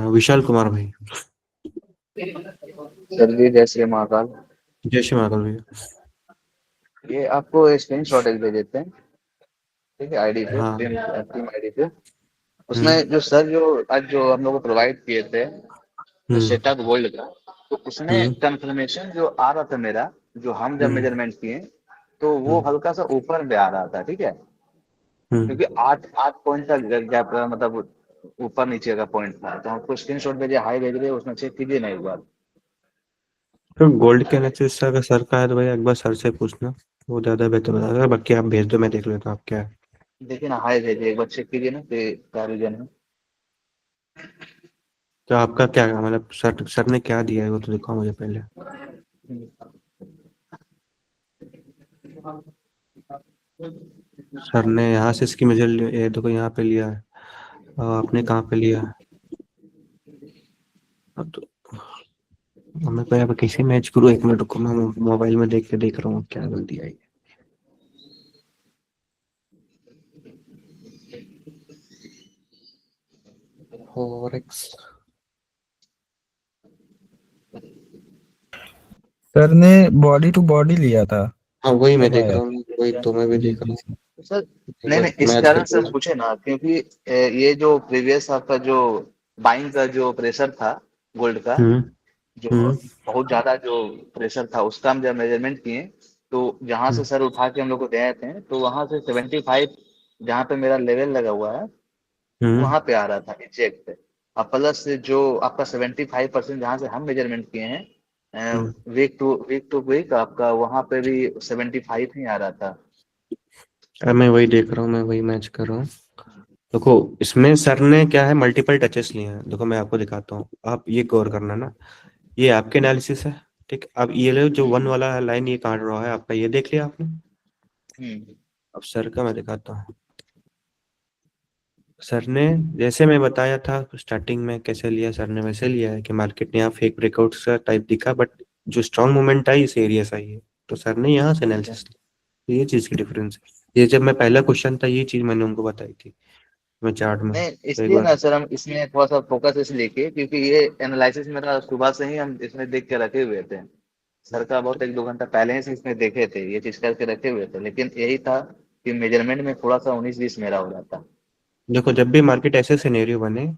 विशाल कुमार भाई। सर जी जय श्री महाकाल। जय श्री महाकाल भैया। ये आपको स्क्रीन शॉट एक दे देते हैं, ठीक है, आईडी पे, हाँ। टीम आईडी पे। उसमें जो सर जो आज जो हम लोग को प्रोवाइड किए थे सेटअप गोल्ड का, तो उसमें कंफर्मेशन जो आ रहा था मेरा, जो हम जब मेजरमेंट किए तो वो हल्का सा ऊपर में आ रहा था, ठीक है, क्योंकि 8 पॉइंट का गैप, मतलब ऊपर नीचे का पॉइंट था। तो हमको स्क्रीनशॉट भेजे, हाई भेज रहे, उसमें चेक कीजिए ना एक बार। तो गोल्ड के एनालिसिस से अगर सर का है तो भाई एक बार सर से पूछना, वो ज्यादा बेहतर बताएगा। बाकी आप भेज दो, मैं देख लेता हूँ आप क्या है। देखिए ना, हाई भेजिए, एक बार चेक कीजिए ना कि क्या रीजन है। तो आपका क्या है, मतलब सर ने क्या दिया है वो तो दिखाओ मुझे पहले। सर ने यहाँ से इसकी मेजर ये देखो यहाँ पे लिया है, और आपने कहाँ पे लिया है। अब तो मैं पहले कैसे मैच करूँ, 1 मिनट रुको, मैं मोबाइल में देख रहा हूँ क्या गलती आई। फॉरेक्स सर ने बॉडी टू बॉडी लिया था। हाँ वही मैं तब देख आया। रहा हूँ, वही तो मैं भी जी देख रहा जी हूँ। सर नहीं, इस मैच कारण से करके पूछे ना, क्योंकि ये जो प्रीवियस आपका जो बाइंग का जो प्रेशर था गोल्ड का, जो बहुत ज्यादा जो प्रेशर था, उसका हम जब मेजरमेंट किए तो जहां से सर उठा के हम लोग को गए थे, तो वहां से 75 जहाँ पे मेरा लेवल लगा हुआ है वहां पे आ रहा था एग्जैक्ट पे। और प्लस जो आपका 75% जहाँ से हम मेजरमेंट किए हैं वीक टू वीक, आपका वहां पे भी 75 ही आ रहा था। अब मैं वही देख रहा हूँ, मैं वही मैच कर रहा हूँ। देखो इसमें सर ने क्या है, मल्टीपल टचेस लिए हैं। देखो मैं आपको दिखाता हूँ, आप ये गौर करना ना, ये आपके एनालिसिस है, ठीक। अब ये लो जो 1 वाला लाइन ये काट रहा है आपका, ये देख लिया आपने। अब सर का मैं दिखाता हूँ। सर ने जैसे मैं बताया था स्टार्टिंग में कैसे लिया, सर ने वैसे लिया है कि मार्केट ने यहाँ फेक ब्रेकआउट का टाइप दिखा, बट जो स्ट्रॉन्ग मूवमेंट आई इस एरिया से आई है, तो सर ने यहाँ से एनालिसिस लिया। ये चीज की डिफरेंस है। ये जब मैं पहला क्वेश्चन था ये चीज मैंने उनको बताई थी मैं चार्ट में, नहीं, तो एक इसलिए बार ना सर हम इसमें थोड़ा सा फोकस इसलिए किए क्योंकि ये एनालिसिस मेरा सुबह से ही हम इसमें देख के रखे हुए थे। सर का बहुत 1-2 घंटा पहले ही से इसमें देखे थे, ये चीज करके रखे हुए थे, लेकिन यही था कि मेजरमेंट में थोड़ा सा 19-20 मेरा हो रहा था। देखो जब भी मार्केट ऐसे सिनेरियो बने,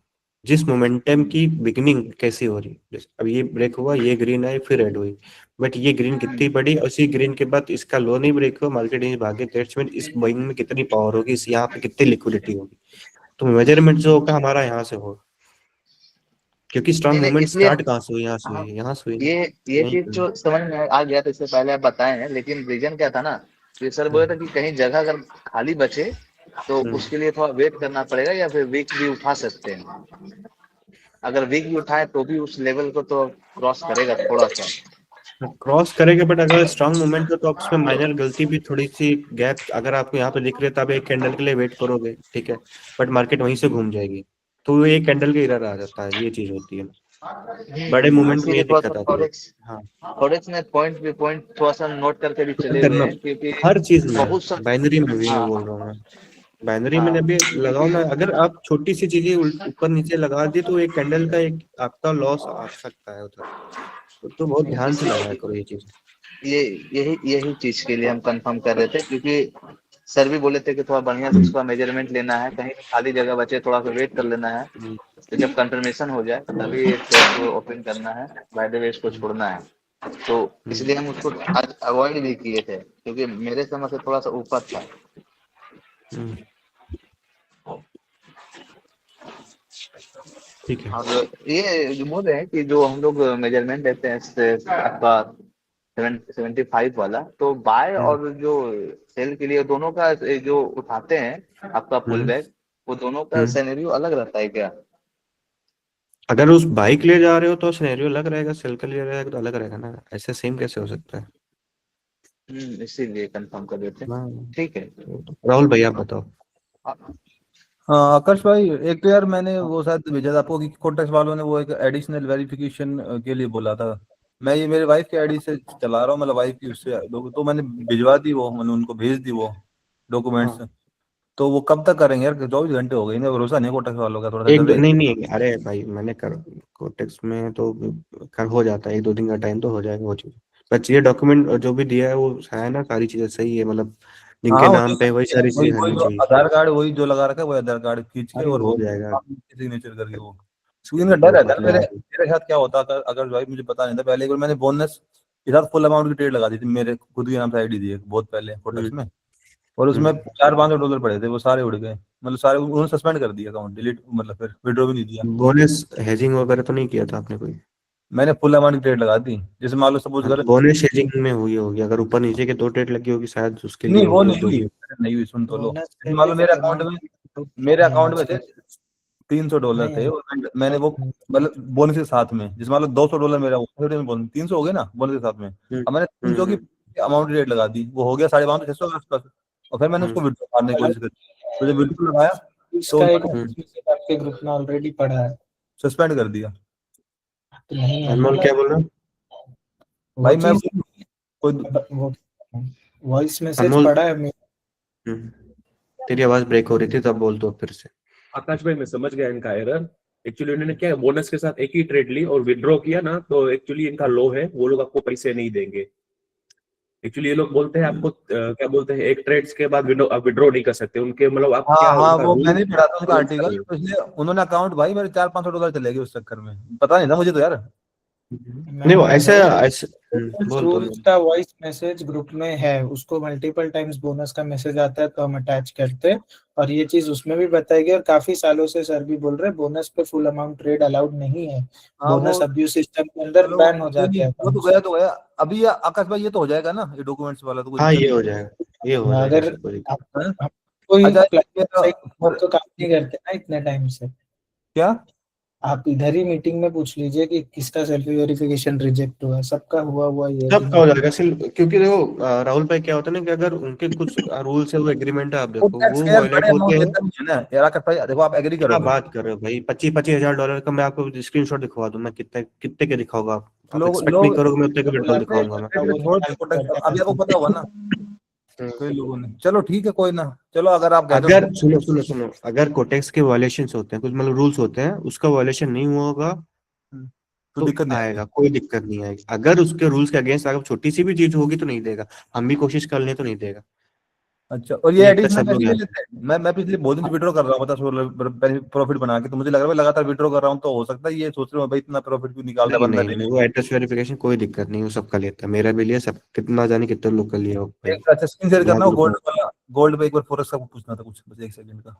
जिस मोमेंटम की बिगनिंग कैसी हो रही, जैसे अब ये ब्रेक हुआ, ये ग्रीन आई, फिर रेड हुई, बट ये ग्रीन कितनी बड़ी, और इसी ग्रीन के बाद इसका लो नहीं ब्रेक हुआ, मार्केट यहीं भागे, दैट्स मीन इस बाइंग में कितनी पावर होगी, इस यहाँ पे कितनी लिक्विडिटी होगी। तो मेजरमेंट जो होगा हमारा यहाँ से होगा, क्योंकि स्ट्रॉन्ग नहीं, मूवमेंट इसलिए स्टार्ट कहाँ से हुई, यहाँ से हुई, यहाँ से हुई ना, ये यहीं चीज पे। जो समझ में आ गया था, इससे पहले आप बताए हैं, लेकिन रीजन क्या था ना कि सर बोले था कि कहीं जगह अगर खाली बचे तो उसके लिए थोड़ा वेट करना पड़ेगा, या फिर वीक भी उठा सकते हैं। अगर वीक भी उठाए तो भी उस लेवल को तो क्रॉस करेगा थोड़ा सा। क्रॉस करेंगे, बट अगर स्ट्रांग मूवमेंट हो तो आप उसमें माइनर गलती भी, थोड़ी सी गैप अगर आपको यहाँ पे दिख रहे, तो आप एक कैंडल के लिए वेट करोगे, ठीक है, बट मार्केट वहीं से घूम जाएगी, तो वो एक कैंडल के इरर आ जाता है, ये चीज होती है। बड़े मूवमेंट में ये इसीलिए थोड़ा सा दिक्कत आती है। हाँ फॉरेक्स में पॉइंट भी पॉइंट थोड़ा सा नोट करके भी चले हुए करना हैं, क्योंकि हर चीज में, बहुत सा बाइनरी में भी मैं हाँ बोल रहा हूँ, मैं बाइनरी में हाँ, अभी लगाओ क्योंकि ना, अगर आप छोटी सी चीजें ऊपर नीचे लगा दी तो एक कैंडल का एक आपका लॉस आ सकता है उधर, तो बहुत ध्यान से लगाया इसी करो ये चीज। यही चीज के लिए हम कंफर्म कर रहे थे, क्योंकि सर भी बोले थे कि थोड़ा बढ़िया से उसका मेजरमेंट लेना है, कहीं खाली जगह बचे थोड़ा सा वेट कर लेना है, तो जब कंफर्मेशन हो जाए तभी इसको ओपन करना है, बाय द वे इसको छोड़ना है। तो इसलिए हम उसको आज अवॉइड भी किए थे, क्योंकि मेरे समझ से थोड़ा सा ऊपर था। ठीक है। और ये जो बोल रहे हैं कि जो हम लोग मेजरमेंट देते हैं आपका 75 वाला, तो बाय और जो सेल के लिए दोनों का जो उठाते हैं आपका पुल बैक, वो दोनों का सिनेरियो अलग रहता है क्या? अगर उस बाइक ले जा रहे हो तो सिनेरियो अलग रहेगा, सेल के लिए रहेगा तो अलग रहेगा ना, ऐसे सेम कैसे हो सकता है। इसीलिए कंफर्म कर देते हैं, ठीक है। राहुल भाई आप बताओ। हाँ आकाश भाई, एक तो यार मैंने वो शायद भेजा था आपको कि कोटेक्स वालों ने वो एक एडिशनल वेरिफिकेशन के लिए बोला था। मैं ये मेरे वाइफ के आईडी से चला रहा हूँ, मतलब वाइफ की उससे तो मैंने भिजवा दी, वो मैंने उनको भेज दी वो डॉक्यूमेंट्स। तो वो कब तक करेंगे यार? 24 घंटे हो गए, इन्हें भरोसा नहीं कोटक वालों का, थोड़ा सा डर नहीं नहीं, अरे भाई मैंने कर कोटेक्स में तो कर हो जाता है, 1-2 दिन का टाइम तो हो जाएगा वो चीज। बस ये डॉक्यूमेंट जो भी दिया है वो है ना, सारी चीजें सही है, मतलब जिनके हाँ नाम पे वही सारी वही चीजें वही होनी जो चाहिए। आधार कार्ड, वही जो लगा रखा है, वही आधार कार्ड खींच के अरे और हो वो जाएगा। सिग्नेचर करके वो। क्योंकि इनका डर रहता है ना, मतलब मेरे साथ क्या होता था, अगर भाई मुझे पता नहीं था पहले, एक बार मैंने बोनस के साथ फुल अमाउंट की ट्रेड लगा दी थी, मेरे खुद के नाम से आईडी दी है बहुत पहले कोटक्स में, और उसमें $400-500 पड़े थे, वो सारे उड़ गए, मतलब सारे उन्होंने सस्पेंड कर दिया अकाउंट, डिलीट, मतलब फिर विड्रॉ भी नहीं दिया। बोनस हेजिंग वगैरह तो नहीं किया था आपने कोई? मैंने फुल अमाउंट की ट्रेड लगा दी, जैसे मान लो सपोज कर, बोनस हेजिंग में हुई होगी, अगर ऊपर नीचे के 2 ट्रेड लगी होगी शायद उसके नहीं लिए वो होगी, नहीं जो हुई, भी। नहीं हुई, सुन तो लो। बोनस जैसे मान लो मेरे अकाउंट में थे $300 थे, नहीं और मैंने वो मतलब बोनस के साथ में, जिस मान लो $200 मेरा वो 300 हो गए ना बोनस के साथ में, अब मैंने 300 की अमाउंट रेट लगा दी, वो हो गया 550-600 के आसपास, और फिर मैंने उसको विड्रॉ मारने की कोशिश करी, तो जब विड्रॉ लगाया तो इसका एक उन्होंने मैसेज आपके ग्रुप में ऑलरेडी पड़ा है। सस्पेंड कर दिया। तो नहीं है अनमोल क्या बोल रहा है? भाई मैं चीज कोई वॉइस मैसेज अनमोल, पड़ा है तेरी आवाज ब्रेक हो रही थी, तब बोल दो फिर से। आकाश भाई मैं समझ गया इनका एरर। एक्चुअली उन्होंने क्या बोनस के साथ एक ही ट्रेड ली और विड्रॉ किया ना, तो एक्चुअली इनका लो है, वो लोग आपको पैसे नहीं देंगे। एक्चुअली ये लोग बोलते हैं आपको क्या बोलते हैं, एक ट्रेड्स के बाद आप विड्रॉ नहीं कर सकते उनके, मतलब आप हाँ क्या हाँ, उनका वो रूल मैंने पढ़ा था उनका आर्टिकल, तो इसलिए उन्होंने अकाउंट, भाई मेरे $400-500 चले गए उस चक्कर में, पता नहीं था मुझे तो यार। नहीं वो ऐसा ऐसा बोल तो रूल्स का वॉइस मैसेज ग्रुप में है, उसको मल्टीपल टाइम्स बोनस का मैसेज आता है तो हम अटैच करते हैं, और ये चीज उसमें भी बताई गई, और काफी सालों से सर भी बोल रहे हैं बोनस पे फुल अमाउंट ट्रेड अलाउड नहीं है, हाँ बोनस वो, अब्यूज सिस्टम के अंदर चलो बैन हो कोई जाते नहीं, हैं वो तो गया तो गया। अभी ये आकाश भाई ये तो हो जाएगा ना, ये डॉक्यूमेंट्स वाला तो कोई हाँ दिक्कत ये नहीं हो है। जाएगा, ये हो जाएगा, अगर इसमें कोई दिक्कत हाँ? कोई अच्छा तो काम नहीं करते ना इतने टाइम से, क्या? आप इधर ही मीटिंग में पूछ लीजिए कि किसका सेल्फी वेरिफिकेशन रिजेक्ट हुआ, सबका हुआ ये है कि सबका हो नहीं। जाएगा सिर्फ, क्योंकि देखो राहुल भाई क्या होता है ना, कि अगर उनके कुछ रूल्स है, वो एग्रीमेंट है, आप वो देखो टैक्स वो का यार वायलेट बड़े होते अमाउंट हैं। देता नहीं है ना यार आकाश भाई, देखो आप एग्री क्या करोगे, बात कर रहे हो भाई, $25,000 का मैं आपको स्क्रीनशॉट दिखवा दूं, मैं कितने कितने के दिखाऊंगा, आप लोग एक्सपेक्ट नहीं लोग करोगे मैं उतने के विड्रॉल दिखाऊंगा मैं। छोड़ दो कोटक, अभी आपको पता होगा ना कई लोगों ने, चलो ठीक है कोई ना, चलो अगर आप कहते अगर हो सुनो सुनो सुनो, अगर कोटेक्स के वायलेशंस होते हैं, कुछ मतलब रूल्स होते हैं, उसका वायलेशन नहीं हुआ होगा तो तो दिक्कत नहीं आएगी। आएगा, कोई दिक्कत नहीं आएगी। अगर उसके रूल्स के अगेंस्ट अगर छोटी सी भी चीज होगी तो नहीं देगा, हम भी कोशिश कर लें तो नहीं देगा। अच्छा, और ये ये इतना एडिशनल सब पैसे लोग ले हैं। लेते हैं? मैं पिछले बहुत दिन से विड्रॉ कर रहा हूँ, पता प्रॉफिट बना के, तो मुझे लग रहा है मैं लगातार विड्रॉ कर रहा हूँ, तो हो सकता है ये सोच रहे हो भाई इतना प्रॉफिट क्यों निकाल रहा है नहीं बंदा नहीं डेली। नहीं, वो एड्रेस वेरिफिकेशन कोई दिक्कत नहीं, वो सबका लेता है, मेरा भी लिया, सब कितना जाने कितने लोग का लिया हो भाई। अच्छा स्क्रीन शेयर मैं करना, ग्रुप गोल्ड में वाला, गोल्ड पे एक बार फोरस का पूछना था कुछ, बस 1 सेकंड का।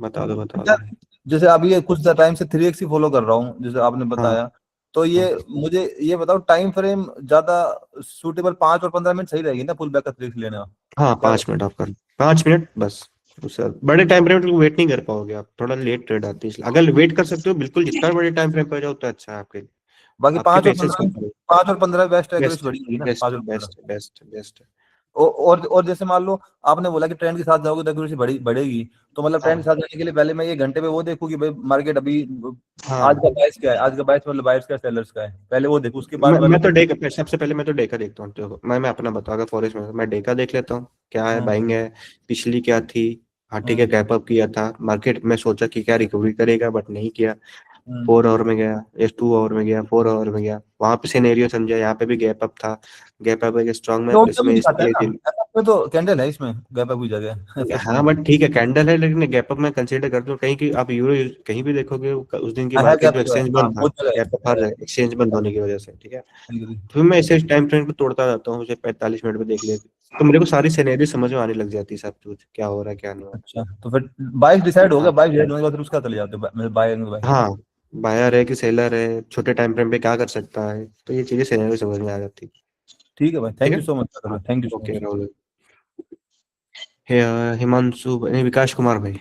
बता दो बता अच्छा, दो। जैसे अभी ये कुछ टाइम से 3x ही फॉलो कर रहा हूँ जैसे आपने हाँ बताया, तो ये मुझे ये बताओ टाइम फ्रेम ज्यादा सूटेबल, 5 और 15 मिनट सही रहेगी ना पुल बैक का 3x लेने का? हाँ 5 मिनट आप कर, 5 मिनट बस। उससे बड़े टाइम फ्रेम में वेट नहीं कर पाओगे आप, थोड़ा लेट ट्रेड आती है इसलिए। अगर वेट कर सकते हो बिल्कुल, जितना बड़े टाइम फ्रेम पे जाओ उतना अच्छा है आपके लिए, बाकी आपके पेशेंस कम करो। 5 और 15 बेस्ट एक्यूरेसी बेस्ट बड़ी होगी ना, बेस्ट 5 और 15। Best best best. और जैसे मान लो आपने बोला कि ट्रेंड के साथ जाओगे तो एक्यूरेसी बढ़ेगी, तो मतलब ट्रेंड के साथ जाने के लिए पहले मैं ये घंटे पे वो देखूं कि भाई मार्केट अभी हाँ आज का प्राइस क्या है, आज का प्राइस मतलब बायर्स का सेलर्स का है, पहले वो देखूं, उसके बाद मैं तो डे का, सबसे पहले मैं तो डे का देखता हूँ, तो मैं अपना बताऊंगा फॉरेस्ट में, मैं डे का देख लेता हूँ क्या है, बाइंग है, पिछली क्या थी। हाँ ठीक है, गैप अप किया था मार्केट में, सोचा कि क्या रिकवरी करेगा बट नहीं किया। 4 आवर में गया, 2 आवर में गया, 4 आवर में गया, वहां पे सिनेरियो समझा, यहाँ पे भी गैप अप था, गैप अप एक स्ट्रॉन्ग में भी इसमें दिखाता है ये ना, में तो कैंडल है इसमें गैप अप की जगह। हाँ बट ठीक है कैंडल है, लेकिन गैप अप में कंसीडर करते हो, कहीं की आप यूरो कहीं भी देखोगे उस दिन की है मार्केट गैप जो तो है, एक्सचेंज हाँ बंद था, बहुत जगह गैप अप हर एक्सचेंज बंद होने की वजह से, ठीक है। है। फिर मैं इसे टाइम फ्रेम पे तोड़ता जाता हूँ, मुझे 45 मिनट में देख लेती, तो मेरे को सारी सिनेरियो समझ में आने लग जाती है, सब कुछ क्या हो रहा है क्या नहीं हो अच्छा तो फिर 22 डिसाइड हो गया, रहा। 22 डिसाइड होने के बाद फिर उसका चले जाते हैं बाय बाय। हाँ बायर है कि सेलर है, छोटे टाइम फ्रेम पे क्या कर सकता है, तो ये चीजें सिनेरियो समझ में आ जाती है। ठीक है भाई, ठीक थैंक है, you so much, thank you so okay much. Rahul. Himanshu नहीं, विकास कुमार भाई।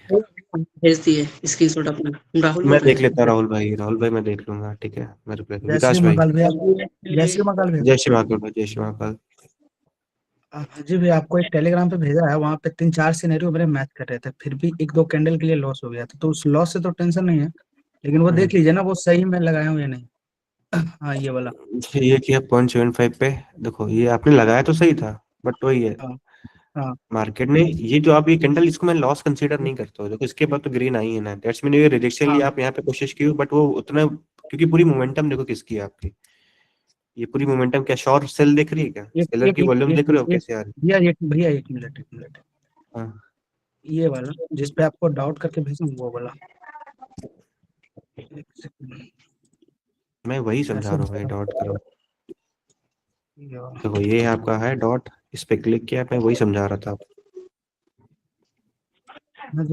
भेज दिए स्क्रीनशॉट अपना। राहुल मैं बोल रहे देख हैं। लेता राहुल भाई मैं देख लूंगा, ठीक है मेरे पे जय श्री विकास भाई। महाकाल भैया, जय श्री महाकाल भैया। जय श्री महाकाल भाई, जय श्री महाकाल। जी भैया, आपको एक टेलीग्राम पे भेजा है, वहाँ पे 3-4 सिनेरियो मेरे मैच कर रहे थे, फिर भी 1-2 कैंडल के लिए लॉस हो गया था, तो उस लॉस से तो टेंशन नहीं है, लेकिन वो देख लीजिए ना वो सही में लगाया हूँ या नहीं। हाँ ये वाला। ये किया 0.75 पे, देखो ये आपने लगाया तो सही था, बट वही है हाँ। हाँ मार्केट ने ये जो आप ये कैंडल, इसको मैं लॉस कंसीडर नहीं करता हूँ। देखो इसके बाद तो ग्रीन आई है ना, दैट्स मीन ये रिजेक्शन लिए हाँ आप यहाँ पे कोशिश की, बट वो उतना, क्योंकि पूरी मोमेंटम देखो किसकी है आपकी, ये पूरी मोमेंटम क्या शॉर्ट सेल दिख रही है क्या? एक सेलर एक की एक वॉल्यूम एक देख रहे हो एक कैसे आ रही भैया भैया एक मिनट एक मिनट, है? हाँ, ये वाला जिस पे आपको डाउट करके भेजूँ वो वाला, एक सेकंड, मैं वही समझा ऐसे रहा हूँ भाई, दिखा डॉट करो। ये वाला। देखो ये आपका है डॉट, इस पे क्लिक किया, मैं वही समझा रहा था आपको।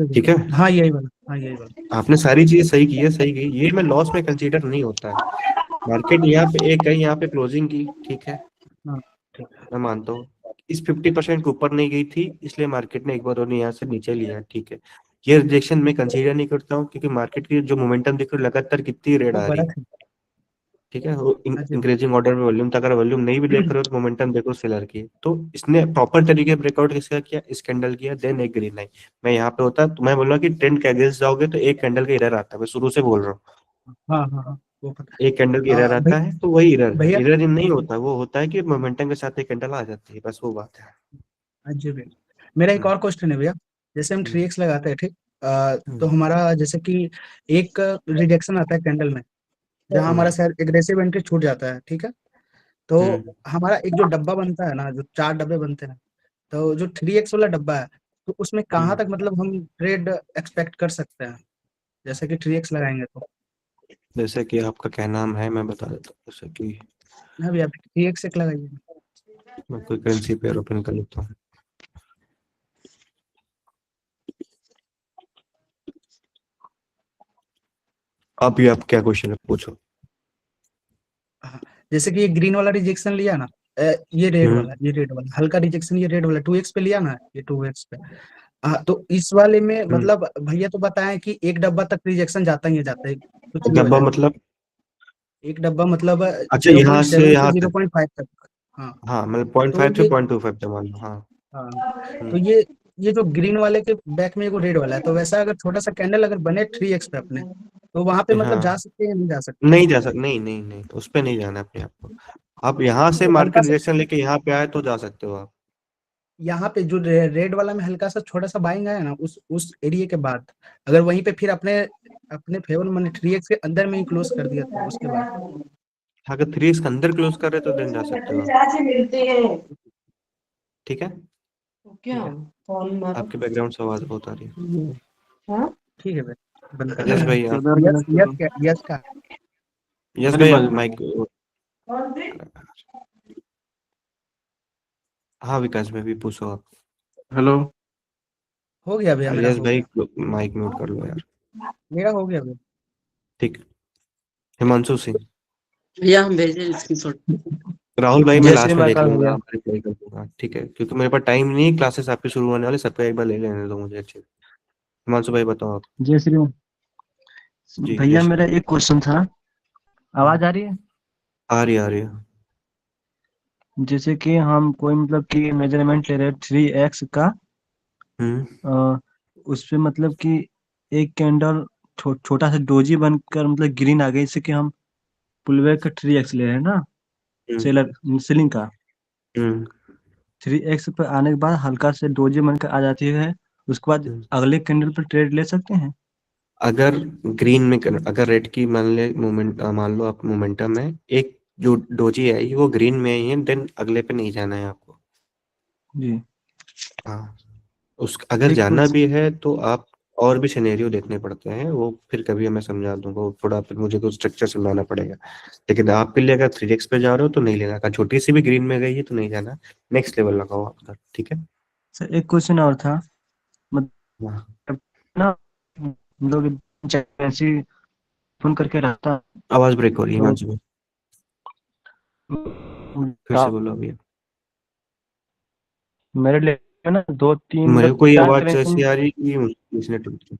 ठीक है, हाँ यही वाला, हाँ यही वाला। आपने सारी चीजें सही की है, सही की। ये मैं लॉस में कंसीडर नहीं होता है। मार्केट यहाँ पे एक कहीं यहाँ पे क्लोजिंग की, ठीक है, हाँ ठीक है। मैं मानता हूँ इस 50% के ऊपर नहीं गई थी, इसलिए मार्केट ने एक बार और यहाँ से नीचे लिया, ठीक है। ये रिजेक्शन मैं कंसीडर नहीं करता हूँ, क्योंकि मार्केट की जो मोमेंटम दिख रही है लगातार कितनी रेड वो आ रही बड़ा है, था। ठीक है। वो हाँ जी इंक्रीजिंग ऑर्डर में वॉल्यूम था, अगर वॉल्यूम नहीं भी देख रहे हो तो मोमेंटम देखो सेलर की। तो इसने प्रॉपर तरीके ब्रेकआउट किसका किया, इस कैंडल किया, देन एक ग्रीन लाइन। मैं यहाँ पे होता तो मैं बोल रहा कि ट्रेंड के अगेंस्ट जाओगे तो एक कैंडल का एरर आता है, मैं शुरू से बोल रहा हूँ। हाँ हाँ हाँ वो पता। एक कैंडल की एरर आता है तो वही एरर है, भैया एरर नहीं होता, वो होता है कि मोमेंटम के साथ एक कैंडल आ जाती है, बस वो बात है। हाँ जी भैया, मेरा एक और क्वेश्चन है भैया। जैसे हम 3x लगाते हैं ठीक, तो हमारा जैसे कि एक रिजेक्शन आता है कैंडल में, जहाँ हमारा शायद एग्रेसिव एंट्री छूट जाता है, ठीक है। तो हमारा एक जो डब्बा बनता है ना, जो 4 डब्बे बनते हैं, तो जो 3x वाला डब्बा है, तो उसमें कहाँ तक मतलब हम ट्रेड एक्सपेक्ट कर सकते हैं, जैसे कि 3x लगाएंगे तो? जैसे कि आपका क्या नाम है, मैं बता देता हूँ। जैसे कि हाँ भैया 3x एक लगाइए। मैं कोई करेंसी पेयर ओपन कर लेता हूँ। अभी आप क्या क्वेश्चन है पूछो। जैसे कि ये ग्रीन वाला रिजेक्शन लिया ना, ये रेड वाला हल्का रिजेक्शन, ये रेड वाला 2x पे लिया ना, ये 2x पे। हाँ तो इस वाले में मतलब भैया तो बताएं कि एक डब्बा तक रिजेक्शन जाता ही जाता है, कुछ भी हो डब्बा जाए। मतलब? एक डब्बा मतलब अच्छा, यहाँ 0.7 से से यहाँ तक? 0.5 तक। हाँ हाँ, मतलब 0.5 तो से ये 0.25 तक मान लो, हाँ। हाँ तो ये जो ग्रीन वाले के बैक में एगो रेड वाला है, तो वैसा अगर छोटा सा कैंडल अगर बने 3x पे अपने, तो वहां पे मतलब जा हाँ, सकते हैं या नहीं जा सकते? नहीं जा सकते, नहीं नहीं नहीं, उस पे नहीं जाना अपने आप को। आप यहाँ से तो हल्का मार्केट सा रिजेक्शन लेके यहाँ पे आए तो जा सकते हो आप। यहाँ पे जो रेड वाला में हल्का सा छोटा सा बाइंग आया ना, उस एरिया के बाद अगर वहीं पे फिर अपने अपने फेवर मैंने 3x के अंदर में ही क्लोज कर दिया, तो उसके बाद अगर 3x के अंदर क्लोज कर रहे तो देन जा सकते हो आप, ठीक है। क्या आपके बैकग्राउंड से आवाज बहुत आ रही है। ठीक है भाई, बंद कर यस भाई, आप यस यस क्या यस का यस भाई, आप माइक। हाँ विकास भाई भी पूछो आप। हेलो। हो गया भैया, मेरा यस हो भाई, गया, माइक म्यूट कर लो यार। मेरा हो गया भैया। ठीक। हिमांशु सिंह। भैया हम भेजे स्क्रीनशॉट। राहुल भाई, मैं जय श्री लास्ट में देख महाकाल लूंगा, भैया। आप रिप्लाई कर दूंगा, ठीक है, क्योंकि मेरे पास टाइम नहीं है, क्लासेस आपकी शुरू होने वाले, सबका एक बार ले लेने दो मुझे अच्छे। हिमांशु भाई बताओ आप। जय श्री राम। जी जय भैया श्री मेरा राम। एक क्वेश्चन था, आवाज आ रही है? आ रही, आ रही है। जैसे कि हम कोई मतलब कि मेजरमेंट ले रहे हैं 3x का, उस पे मतलब कि एक कैंडल छोटा सा डोजी बनकर मतलब ग्रीन आ गई, जैसे कि हम पुलबैक का 3x ले रहे हैं ना, सेलिंग का 3x पे आने के बाद हल्का से डोजी बनकर आ जाती है, उसके बाद अगले कैंडल पर ट्रेड ले सकते हैं? अगर ग्रीन में अगर रेड की मान लो आप मोमेंटम है, एक जो डोजी आई वो ग्रीन में आई है, देन अगले पे नहीं जाना है आपको। जी। हाँ, उस अगर एक जाना क्वेश्चन, भी है तो आप और भी सिनेरियो देखने पड़ते हैं, वो फिर कभी मैं समझा दूंगा, वो थोड़ा फिर मुझे को स्ट्रक्चर समझाना पड़ेगा। लेकिन आपके लिए अगर 3x पे जा रहे हो तो नहीं लेना, अगर छोटी सी भी ग्रीन में गई है तो नहीं जाना, नेक्स्ट लेवल लगाओ आपका, ठीक है। सर एक क्वेश्चन और था, मतलब ना हम लोग ऐसी फोन करके रखता, आवाज ब्रेक हो रही है तो हिमांशु भाई, फिर से बोलो अभी। मेरे लिए ना 2-3 मेरे मतलब को कोई 4 आवाज करेंसी। ऐसी आ रही कि इसने टूट गई।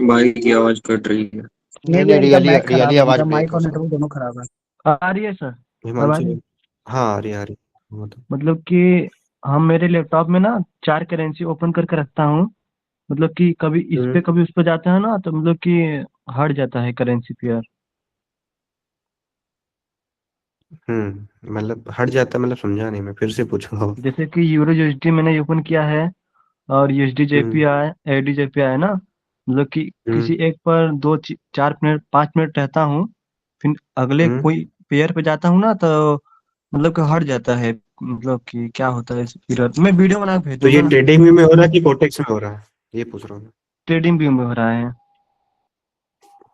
भाई की आवाज कट रही है। नहीं नहीं भैया नहीं, इनका रियली बैक रियली खराब है, आवाज इनका ब्रेक माइक है और उसका। नेटवर्क दोनों खराब है। आ रही है सर? अब आ हिमांशु रही है? भाई, हाँ आ रही, आ रही, मतलब कि हम मेरे लैपटॉप में ना 4 करेंसी ओपन करके रखता हूँ, मतलब कि कभी इस पे कभी उस पे जाता है ना, तो मतलब कि हट जाता है करेंसी पेयर। मतलब हट जाता है, मतलब समझा नहीं मैं, फिर से पूछूंगा। जैसे कि यूरो यूएसडी मैंने ओपन किया है और यूएसडी जेपी आया, एडी जेपी आया ना, मतलब कि किसी एक पर 4 मिनट 5 मिनट रहता हूँ, फिर अगले कोई पेयर पे जाता हूँ ना, तो मतलब कि हट जाता है। मतलब कि क्या होता है इस एरर, मैं वीडियो बना के भेज तो ये दूंगा। ट्रेडिंग में हो रहा है कि कोटेक्स में हो रहा है, ये पूछ रहा हूँ मैं। ट्रेडिंग भी में हो रहा है।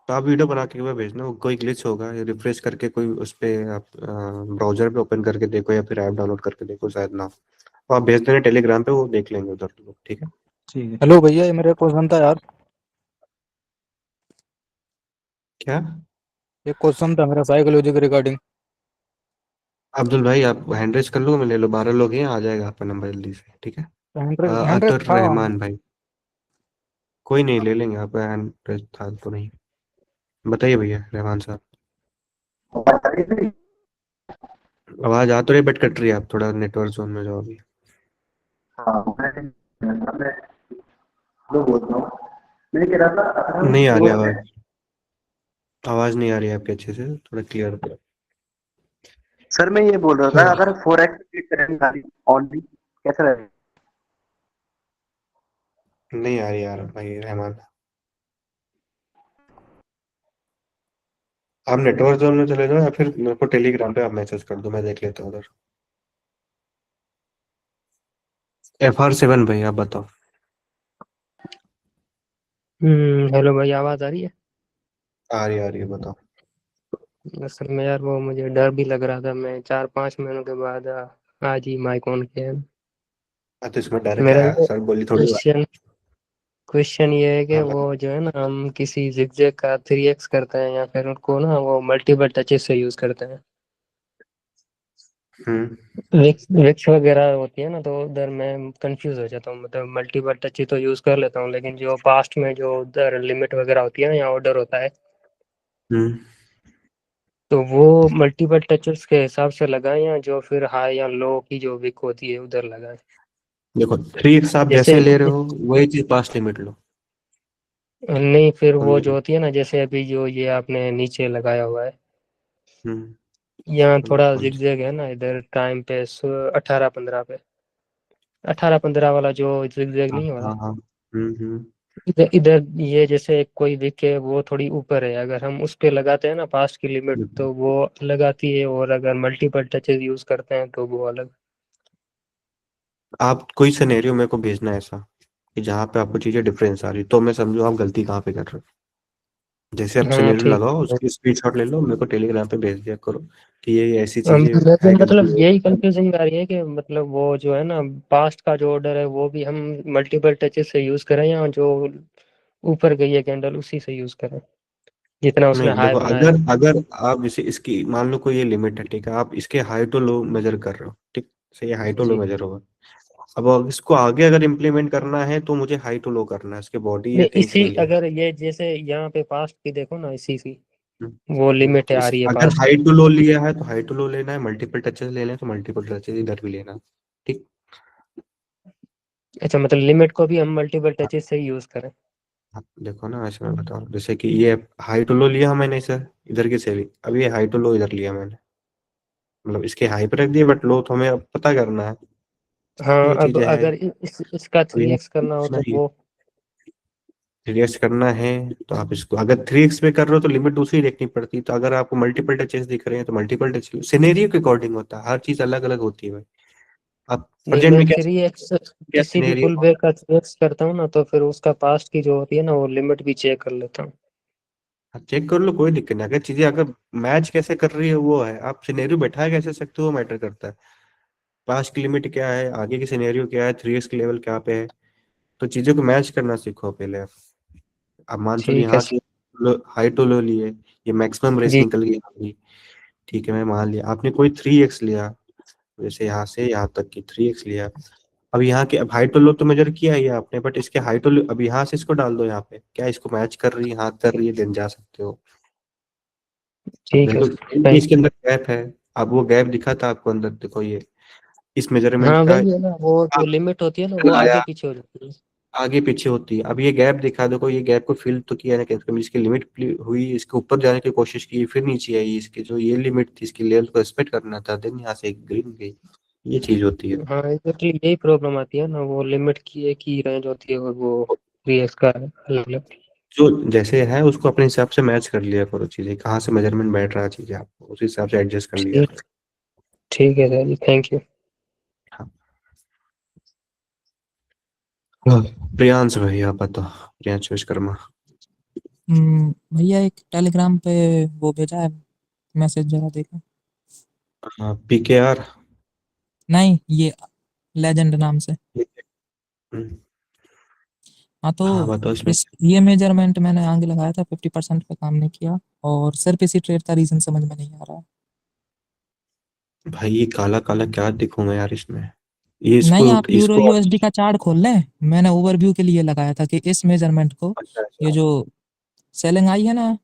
तो आप वीडियो बना के भेजना, वो कोई ग्लिच होगा, या रिफ्रेश करके कोई उस पे आप ब्राउजर पे ओपन करके देखो या फिर ऐप डाउनलोड करके देखो, शायद ना हो। तो आप भेज देना टेलीग्राम पे, वो देख लेंगे उधर लोग, ठीक है। ठीक है। हेलो भैया, ये मेरा क्वेश्चन था यार। क्या? एक क्वेश्चन था मेरा साइकोलॉजी के रिगार्डिंग। अब्दुल भाई, आप हैंड रेज कर लो, मैं ले लो, 12 लोग हैं, आ जाएगा आपका नंबर जल्दी से, ठीक है। हंड्रेड अतर था। रहमान भाई, कोई नहीं, ले लेंगे आपका हैंड रेज था तो नहीं। बताइए भैया रहमान साहब। आवाज आ तो रही, बट कट रही है, आप थोड़ा नेटवर्क जोन में जाओ अभी। नहीं आ रही आवाज, आवाज नहीं आ रही है आपके अच्छे से, थोड़ा क्लियर करो। सर मैं ये बोल रहा था, अगर 4x क्लिक करेंगे ऑनली कैसा रहेगा? नहीं आ रही यार भाई रहमान। आप नेटवर्क जोन में चले जाओ, या फिर मेरे को टेलीग्राम पे आप मैसेज कर दो, मैं देख लेता हूँ उधर। FR7 भाई, आप बताओ। हेलो भाई, आवाज आ रही है? आ रही है, बताओ। असल में यार वो मुझे डर भी लग रहा था, मैं 4-5 महीनों के बाद आज ही माइक ऑन किया है। तो इसमें डर क्या मेरा है ये सर, बोली थोड़ी बात। क्वेश्चन ये है कि हाँ वो जो है ना, हम किसी जिगजैग का 3x करते हैं या फिर उनको ना वो मल्टीपल टचेस से यूज करते हैं। विक्स वगैरह होती है ना, तो उधर मैं कंफ्यूज हो जाता हूँ। मतलब मल्टीपल टच तो यूज कर लेता हूँ, लेकिन जो पास्ट में जो उधर लिमिट वगैरह होती है ना या ऑर्डर होता है, तो वो मल्टीपल टचेस के हिसाब से लगाएं या जो फिर हाई या लो की जो विक होती है उधर लगाएं। देखो 3x आप जैसे जैसे ले रहे हो वही चीज पास लिमिट लो। नहीं, फिर वो जो समझे? होती है ना, जैसे अभी जो ये आपने नीचे लगाया हुआ है, हम्म यहाँ थोड़ा कौन सी? जिगजैग है ना इधर टाइम पे 18-15 पे, 18-15 वाला जो जिगजैग हाँ नहीं हो रहा हाँ हाँ। हम्म। इधर इधर ये जैसे कोई विक है वो थोड़ी ऊपर है, अगर हम उस पे लगाते हैं ना पास्ट की लिमिट, तो वो लगाती है, और अगर मल्टीपल टचेस यूज करते हैं तो वो अलग। आप कोई सिनेरियो मेरे को भेजना है ऐसा कि जहाँ पे आपको चीजें डिफरेंस आ रही, तो मैं समझू आप गलती कहाँ पे कर रहे हो। जैसे आप हाँ सिनेरियो ठीक लगाओ, है। उसकी स्क्रीनशॉट ले लो, मेरे को टेलीग्राम पे भेज दिया करो कि ये ऐसी चीजें मुझे है, मतलब गलती है। यही कंफ्यूजन आ रही है कि मतलब वो जो है ना, पास्ट का जो ऑर्डर है वो भी हम मल्टीपल टचेस से यूज करें या जो ऊपर गई है कैंडल उसी से यूज करें, जितना उसने नहीं हाई देखो, बनाया अगर है। अगर आप इसे इसकी मान लो कोई ये लिमिट है, ठीक है, आप इसके हाई टू लो मेजर कर रहे हो, ठीक से, ये हाई टू लो जी, मेजर होगा। अब इसको आगे अगर इम्प्लीमेंट करना है तो मुझे हाई टू लो करना है, इसके बॉडी या नहीं थिंग्स इसी, में लिया। अगर ये जैसे यहाँ पे पास्ट की देखो ना, इसी की वो लिमिट आ इस रही है अगर पास्ट हाई की। टू लो लिया है तो हाई टू लो लेना है, मल्टीपल टचेस लेना है तो मल्टीपल टचेस इधर भी लेना है, ठीक। अच्छा, मतलब लिमिट को भी हम मल्टीपल टचेस से ही यूज करें। हाँ, देखो ना, ऐसे मैं बता रहा हूँ, जैसे कि ये हाई टू लो लिया मैंने सर, इधर की से भी, अब ये हाई टू लो इधर लिया मैंने, मतलब इसके हाई पे रख दिया, बट लो तो हमें अब पता करना है, हाँ, ये अब चीजें है। अगर इसका तो ये 3x करना हो तो नहीं, वो 3x करना है तो आप इसको, अगर 3x में कर रहे हो तो लिमिट दूसरी देखनी पड़ती, तो अगर आपको मल्टीपल टचेस दिख रहे हैं तो मल्टीपल टच सिनेरियो के अकॉर्डिंग होता है, हर चीज अलग अलग होती है भाई। आप नहीं, प्रेजेंट मैं में क्या 3x क्या किसी भी सिनेरियो। पुल बैक का 3x करता हूँ ना, तो फिर उसका पास्ट की जो होती है ना वो लिमिट भी चेक कर लेता हूँ। चेक कर लो, कोई दिक्कत नहीं, अगर चीजें अगर मैच कैसे कर रही है वो है, आप सिनेरियो बैठा कैसे सकते हो वो मैटर करता है। पास्ट की लिमिट क्या है, आगे की सिनेरियो क्या है, 3x की लेवल क्या पे है, तो चीजों को मैच करना सीखो पहले आप। अब मान चलो ठीक है यहाँ से हाई टू लो लिए, ये मैक्सिमम रेस जी। निकल गई आपकी, ठीक है, मैं मान लिया आपने कोई 3x लिया, जैसे यहाँ से यहाँ तक की 3x लिया। अब यहाँ के, अब हाई टू लो तो मेजर किया ही है आपने, बट इसके हाई टू लो, अब यहाँ से इसको डाल दो यहाँ पे, क्या इसको मैच कर रही है, हाँ कर रही है, देन जा सकते हो। अब ठीक है देखो थैंक। इसके अंदर गैप है, अब वो गैप दिखा था आपको अंदर, देखो ये इस मेजरमेंट हाँ का वही है ना, वो जो लिमिट होती है ना वो आया, आगे पीछे हो जाती है। आगे पीछे होती है। अब ये गैप दिखा, देखो ये गैप को फिल तो किया ना कभी, इसकी लिमिट हुई, इसके ऊपर जाने की कोशिश की, फिर नीचे आई, इसकी जो ये लिमिट थी इसकी लेवल को एक्सपेक्ट करना था, देन यहाँ से ग्रीन गई, ये चीज होती है। हाँ एग्जैक्टली यही प्रॉब्लम आती है ना, वो लिमिट की एक ही रेंज होती है और वो 3x का अलग अलग। जो जैसे है उसको अपने हिसाब से मैच कर लिया करो, चीजें कहाँ से मेजरमेंट बैठ रहा है चीजें आपको उस हिसाब से एडजस्ट कर लिया ठीक ठीक है सर जी, थैंक यू। करो। प्रियांश भाई आप बताओ, प्रियांश विश्वकर्मा। भैया एक टेलीग्राम पे वो भेजा है मैसेज, जरा देखो। PKR नहीं, ये लेजेंड नाम से। हाँ तो हाँ बताओ इसमें। ये मेजरमेंट मैंने आगे लगाया था, 50% पे काम नहीं किया, और सिर्फ इसी ट्रेड का रीजन समझ में नहीं आ रहा। भाई ये काला काला क्या दिखूंगा यार इसमें, ये इसको नहीं, आप यूरो इसको यूएसडी का चार्ट खोल लें, मैंने ओवरव्यू के लिए लगाया था कि इस मेजरमेंट को, ये जो सेलिंग आई है ना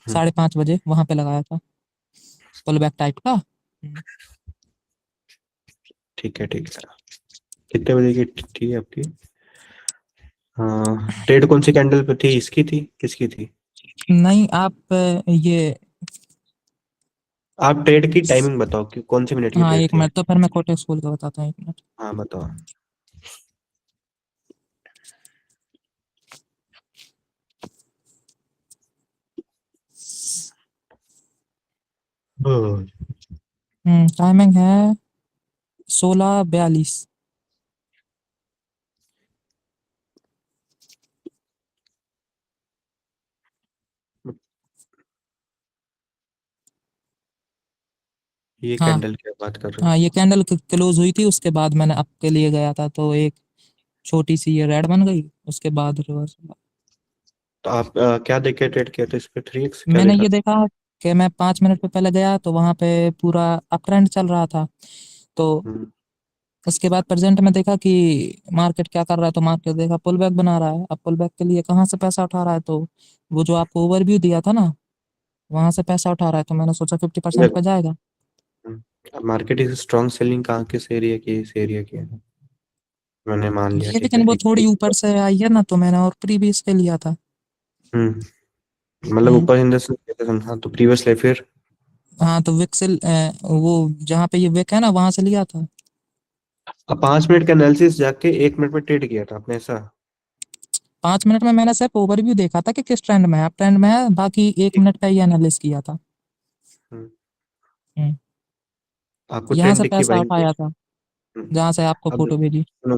5:30 बजे, वहां पे लगाया था पुल बैक टाइप का। ठीक है कितने बजे की थी आपकी? हाँ ट्रेड कौन सी कैंडल पे थी, इसकी थी किसकी थी? नहीं, आप ये आप ट्रेड की टाइमिंग बताओ कि कौन सी मिनट की हाँ ट्रेड एक थी? मिनट, तो फिर मैं कोटेक्स खोल के बताता हूँ, 1 मिनट। हाँ बताओ। टाइमिंग है 16:42। ये हाँ कैंडल की बात कर रहे हो? हाँ, ये कैंडल क्लोज हुई थी, उसके बाद मैंने अप के लिए गया था, तो एक छोटी सी ये रेड बन गई, उसके बाद रिवर्स। तो आप क्या देख के ट्रेड किया था इस पे, 3x क्या मैंने देखा ये था? देखा कि मैं 5 मिनट पे पहले गया तो वहां पे पूरा अप ट्रेंड चल रहा था, तो उसके बाद प्रेजेंट में देखा कि मार्केट क्या कर रहा है, तो मार्केट देखा पुल बैक बना रहा है। अब पुल बैक के लिए कहाँ से पैसा उठा रहा है, तो वो जो आपको ओवरव्यू दिया था ना, वहां से पैसा उठा रहा है, तो मैंने सोचा 50% पे जाएगा। मार्केट इज स्ट्रॉन्ग सेलिंग कहाँ किस एरिया की, इस एरिया की है, मैंने मान लिया ये ठीक है। लेकिन वो थोड़ी ऊपर से आई है ना, तो मैंने और प्रीवियस पे लिया था। मतलब ऊपर इन द सेंस, हाँ तो प्रीवियसली फिर हाँ तो विक्सल वो जहाँ पे ये विक है ना, वहां से लिया था। अब 5 मिनट का एनालिसिस जाके 1 मिनट में ट्रेड किया था आपने ऐसा? 5 मिनट में मैंने सिर्फ ओवरव्यू देखा था कि किस ट्रेंड में है, अब ट्रेंड में है, बाकी 1 मिनट का ही एनालिस किया था। आपको यहाँ ट्रेंड से दिखी पैसा भाई? उठाया था, जहाँ से आपको अब फोटो भेजी। सुनो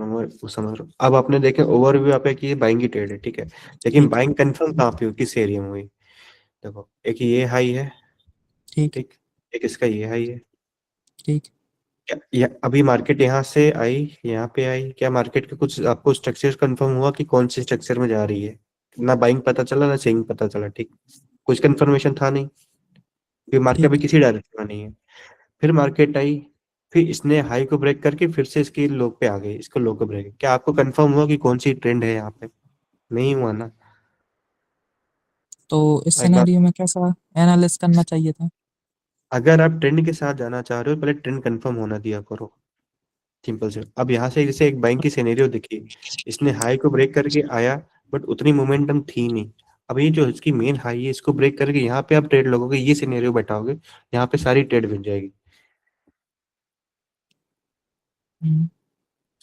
मैं वो समझ रहा हूँ। अब आपने देखे ओवरव्यू आप की ये बाइंग की ट्रेड है ठीक है, लेकिन बाइंग कंफर्म कहाँ पे हुई, किस एरिया में हुई? देखो एक ये हाई है ठीक, एक इसका ये हाई है ठीक। अभी मार्केट यहाँ से आई, यहाँ पे आई, क्या मार्केट के कुछ आपको स्ट्रक्चर कंफर्म हुआ कि कौन से स्ट्रक्चर में जा रही है? ना बाइंग पता चला ना सेलिंग पता चला, ठीक, कुछ कंफर्मेशन था नहीं, फिर मार्केट अभी किसी डायरेक्शन में नहीं है। फिर मार्केट आई, फिर इसने हाई को ब्रेक करके फिर से इसकी लो पे आ गई, इसको लो को ब्रेक, क्या आपको कंफर्म हुआ कि कौन सी ट्रेंड है यहाँ पे? नहीं हुआ ना। तो इस एक बात, सिनेरियो में कैसा एनालिस करना चाहिए था? अगर आप ट्रेंड के साथ जाना चाह रहे हो पहले ट्रेंड कंफर्म होना दिया करो, सिंपल से। अब यहाँ से जैसे एक बैंक की सिनेरियो दिखी, इसने हाई को ब्रेक करके आया बट उतनी मोमेंटम थी नहीं, अब ये जो इसकी मेन हाई है इसको ब्रेक करके यहाँ पे आप ट्रेड लगोगे, ये सिनेरियो बैठाओगे, यहाँ पे सारी ट्रेड बन जाएगी।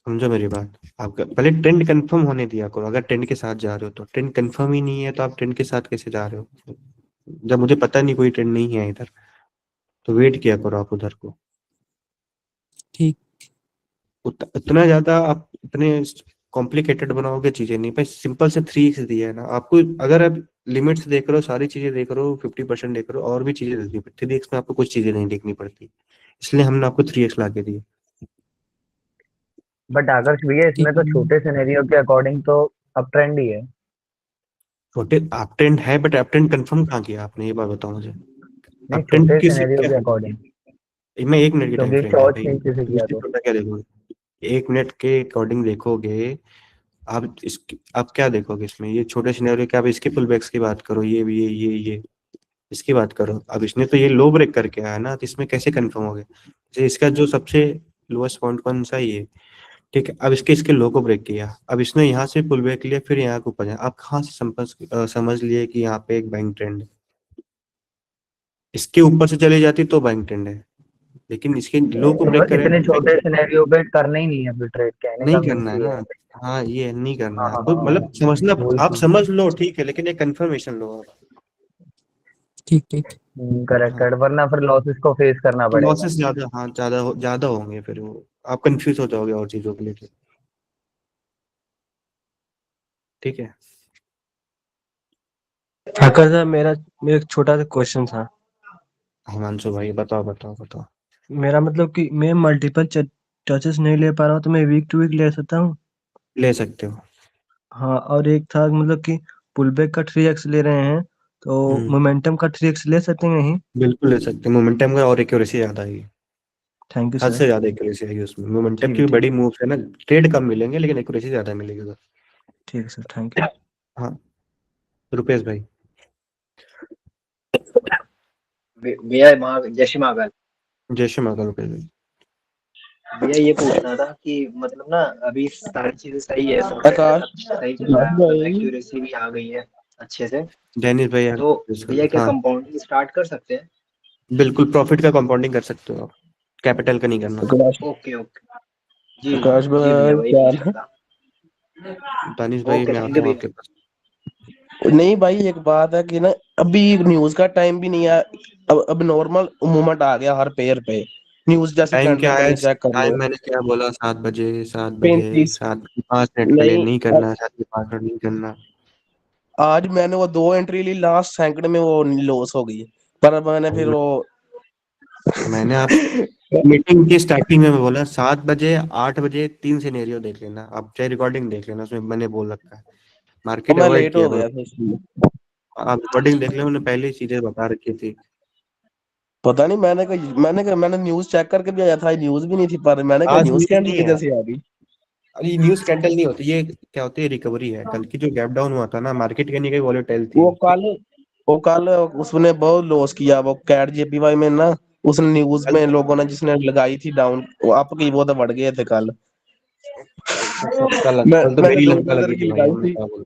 समझो मेरी बात, आपका पहले ट्रेंड कंफर्म होने दिया करो। अगर ट्रेंड के साथ जा रहे हो तो, ट्रेंड कंफर्म ही नहीं है तो आप ट्रेंड के साथ कैसे जा रहे हो? जब मुझे पता नहीं कोई ट्रेंड नहीं है इधर, तो वेट किया करो आप उधर को। ठीक। उतना ज्यादा आप इतने कॉम्प्लिकेटेड बनाओगे चीजें नहीं, भाई सिंपल से 3x दिया है ना आपको, अगर आप लिमिट्स देख रहे हो, सारी चीजें देख रहे हो, 50% देख रहे हो, और भी चीजें देखनी पड़ती, 3x में आपको कुछ चीजें नहीं देखनी पड़ती, इसलिए हमने आपको 3x ला के दी। बट आदर्श भैया इसमें तो छोटे सिनेरियो के अकॉर्डिंग तो अप ट्रेंड ही है। छोटे अप ट्रेंड है बट अप ट्रेंड कंफर्म कहाँ किया आपने, ये बात बताओ मुझे। नहीं, अप ट्रेंड छोटे किस सिनेरियो क्या, के अकॉर्डिंग, मैं 1 मिनट की टाइम क्योंकि फ्रेम है शॉर्ट भाई, नीचे से किया तो। छोटा क्या देखोगे? 1 मिनट के अकॉर्डिंग देखोगे आप, आप क्या देखोगे इसमें? ये छोटे सिनेरियो के आप इसके पुल बैक्स की बात करो, ये भी ये इसकी बात करो। अब इसने तो ये लो ब्रेक करके आया ना, तो इसमें कैसे कंफर्म हो गया? इसका जो सबसे लोएस्ट पॉइंट कौन सा, ये ठीक है, अब इसके लो को ब्रेक किया, अब इसने यहाँ से पुल बैक लिया, फिर यहाँ के ऊपर जाए, आप कहाँ से समझ लिए कि यहाँ पे एक बाइंग ट्रेंड है। इसके ऊपर से चले जाती तो बाइंग ट्रेंड है, लेकिन इसके लो को ब्रेक करे इतने छोटे सिनेरियो पे करना ही नहीं है फिर ट्रेड, कहने नहीं का मीन्स करना है ये ना। है। हाँ, ये नहीं करना हाँ है हाँ तो हाँ, मतलब समझना, वही आप चीज। समझ लो ठीक है, लेकिन एक कंफर्मेशन लो आप। ठीक ठीक। करेक्ट हाँ, करेक्ट, वरना फिर लॉसेस को फेस करना पड़ेगा। लॉसेस ज्यादा, हाँ ज्यादा होंगे, फिर वो आप कंफ्यूज हो जाओगे और चीजों के लेके। ठीक है। ठाकर साहब, मेरा एक छोटा सा क्वेश्चन था। हिमांशु भाई बताओ बताओ बताओ। मेरा मतलब कि मैं मल्टीपल टचेस नहीं ले पा रहा हूँ, तो मैं वीक टू वीक ले सकता हूँ? ले सकते हो। हाँ, और एक था मतलब कि पुल बैक का 3x ले रहे हैं, तो मोमेंटम का 3x ले सकते हैं नहीं? बिल्कुल ले सकते हैं, मोमेंटम का और एक्यूरेसी ज्यादा आएगी, थैंक यू हद सर। से ज्यादा एक्यूरेसी आएगी उसमें। मोमेंटम ठीक की है, भी ठीक बड़ी मूव है ना, ट्रेड कम मिलेंगे लेकिन एक्यूरेसी ज्यादा मिलेगी उधर। ठीक है सर, थैंक यू। हाँ, रुपेश भाई। भैया जय श्री महाकाल। जय श्री महाकाल रुपेश भाई। भैया ये पूछना था कि मतलब ना अभी सारी चीजें सही है, सब आकाश, सही चल रहा है, मतलब एक्यूरेसी भी आ गई है अच्छे से, डेनिस भाई यार, तो भैया क्या हाँ कंपाउंडिंग स्टार्ट कर सकते हैं? बिल्कुल, प्रॉफिट का कंपाउंडिंग कर सकते हो आप, कैपिटल का नहीं करना। ओके ओके, जी आकाश जी भैया भाई वही क्या हाल पूछना है? था। दानिश भाई ओके मैं थैंक आता यू हूँ भैया। आपके पास। नहीं भाई, एक बात है कि ना अभी न्यूज का टाइम भी नहीं है। अब नॉर्मल मूवमेंट आ गया हर पेयर पे, न्यूज जैसे टाइम कैंडल क्या है? करें चेक कर लो। टाइम मैंने क्या बोला, 7 बजे, 7 बजे, 35 7 5 मिनट के लिए नहीं, नहीं करना, 7 5 मिनट नहीं करना। आज मैंने वो 2 एंट्री ली, लास्ट सेकंड में वो लॉस हो गई, पर मैंने फिर वो मैंने आप मीटिंग की स्टार्टिंग में बोला 7 बजे, 8 बजे 3 सिनेरियो देख लेना, आप चाहे रिकॉर्डिंग देख लेना, उसमें मैंने बोल रखा है। मार्केट मैं अवॉइड लेट किया हो करो, गया था इसलिए। आप रिकॉर्डिंग देख ले, मैंने पहले ही चीजें बता रखी थी। पता नहीं, मैंने न्यूज चेक करके भी आया था, न्यूज भी नहीं थी, पर मैंने कहा आज न्यूज न्यूज कैंडल नहीं है, कैसे आ गई। अरे न्यूज कैंडल नहीं होती, ये क्या होती है, रिकवरी है। कल की जो गैप डाउन हुआ था ना, मार्केट के नहीं, कहीं वॉलेटाइल थी। वो कल उसने बहुत लॉस किया, वो कैट जेपीवाई में ना, उसने न्यूज कल में लोगों ने जिसने लगाई थी डाउन, वो आपकी वो तो बढ़ गए थे कल। कल तो मैंने मेरी लंका $2 लगी की थी भाई, लगाई हमने थी, क्या बोला।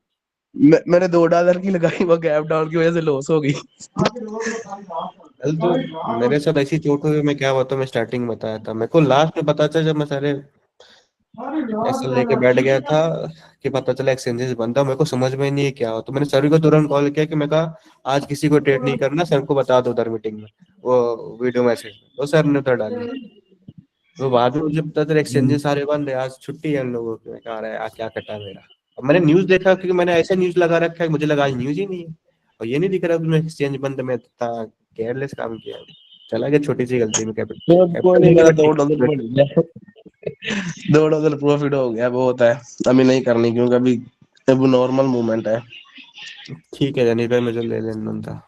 मैंने $2 की लगाई, वो गैप डाउन की वजह से लॉस हो गई। कल तो मेरे साथ ऐसी चोट हुई, मैं क्या बताऊं, मैं स्टार्टिंग में बताया था, मेरे को लास्ट में पता चला जब मैं सारे ऐसा लेके बैठ गया था कि पता चला एक्सचेंजेस बंद था, मेरे को समझ में नहीं क्या हो, तो मैंने सर को तुरंत कॉल किया कि मैं कहा आज किसी को ट्रेड नहीं करना, सर को बता दो उधर मीटिंग में, वो वीडियो मैसेज में, तो सर ने उधर डाली। तो बाद में मुझे पता चला एक्सचेंजेस सारे बंद है, आज छुट्टी है इन लोगों की। मैं कहा रहा है आज क्या कटा मेरा। अब मैंने न्यूज देखा, क्योंकि मैंने ऐसा न्यूज लगा रखा है, मुझे लगा आज न्यूज ही नहीं है, और ये नहीं दिख रहा कि एक्सचेंज बंद, में इतना केयरलेस काम किया। चला गया, छोटी सी गलती में तो कोई नहीं, मेरा $2 कैपिटल। बढ़ गया, $2 प्रॉफिट हो गया, बहुत है। अभी नहीं करनी क्योंकि अभी अब नॉर्मल मूवमेंट है। ठीक है जनी भाई, मुझे ले लेना था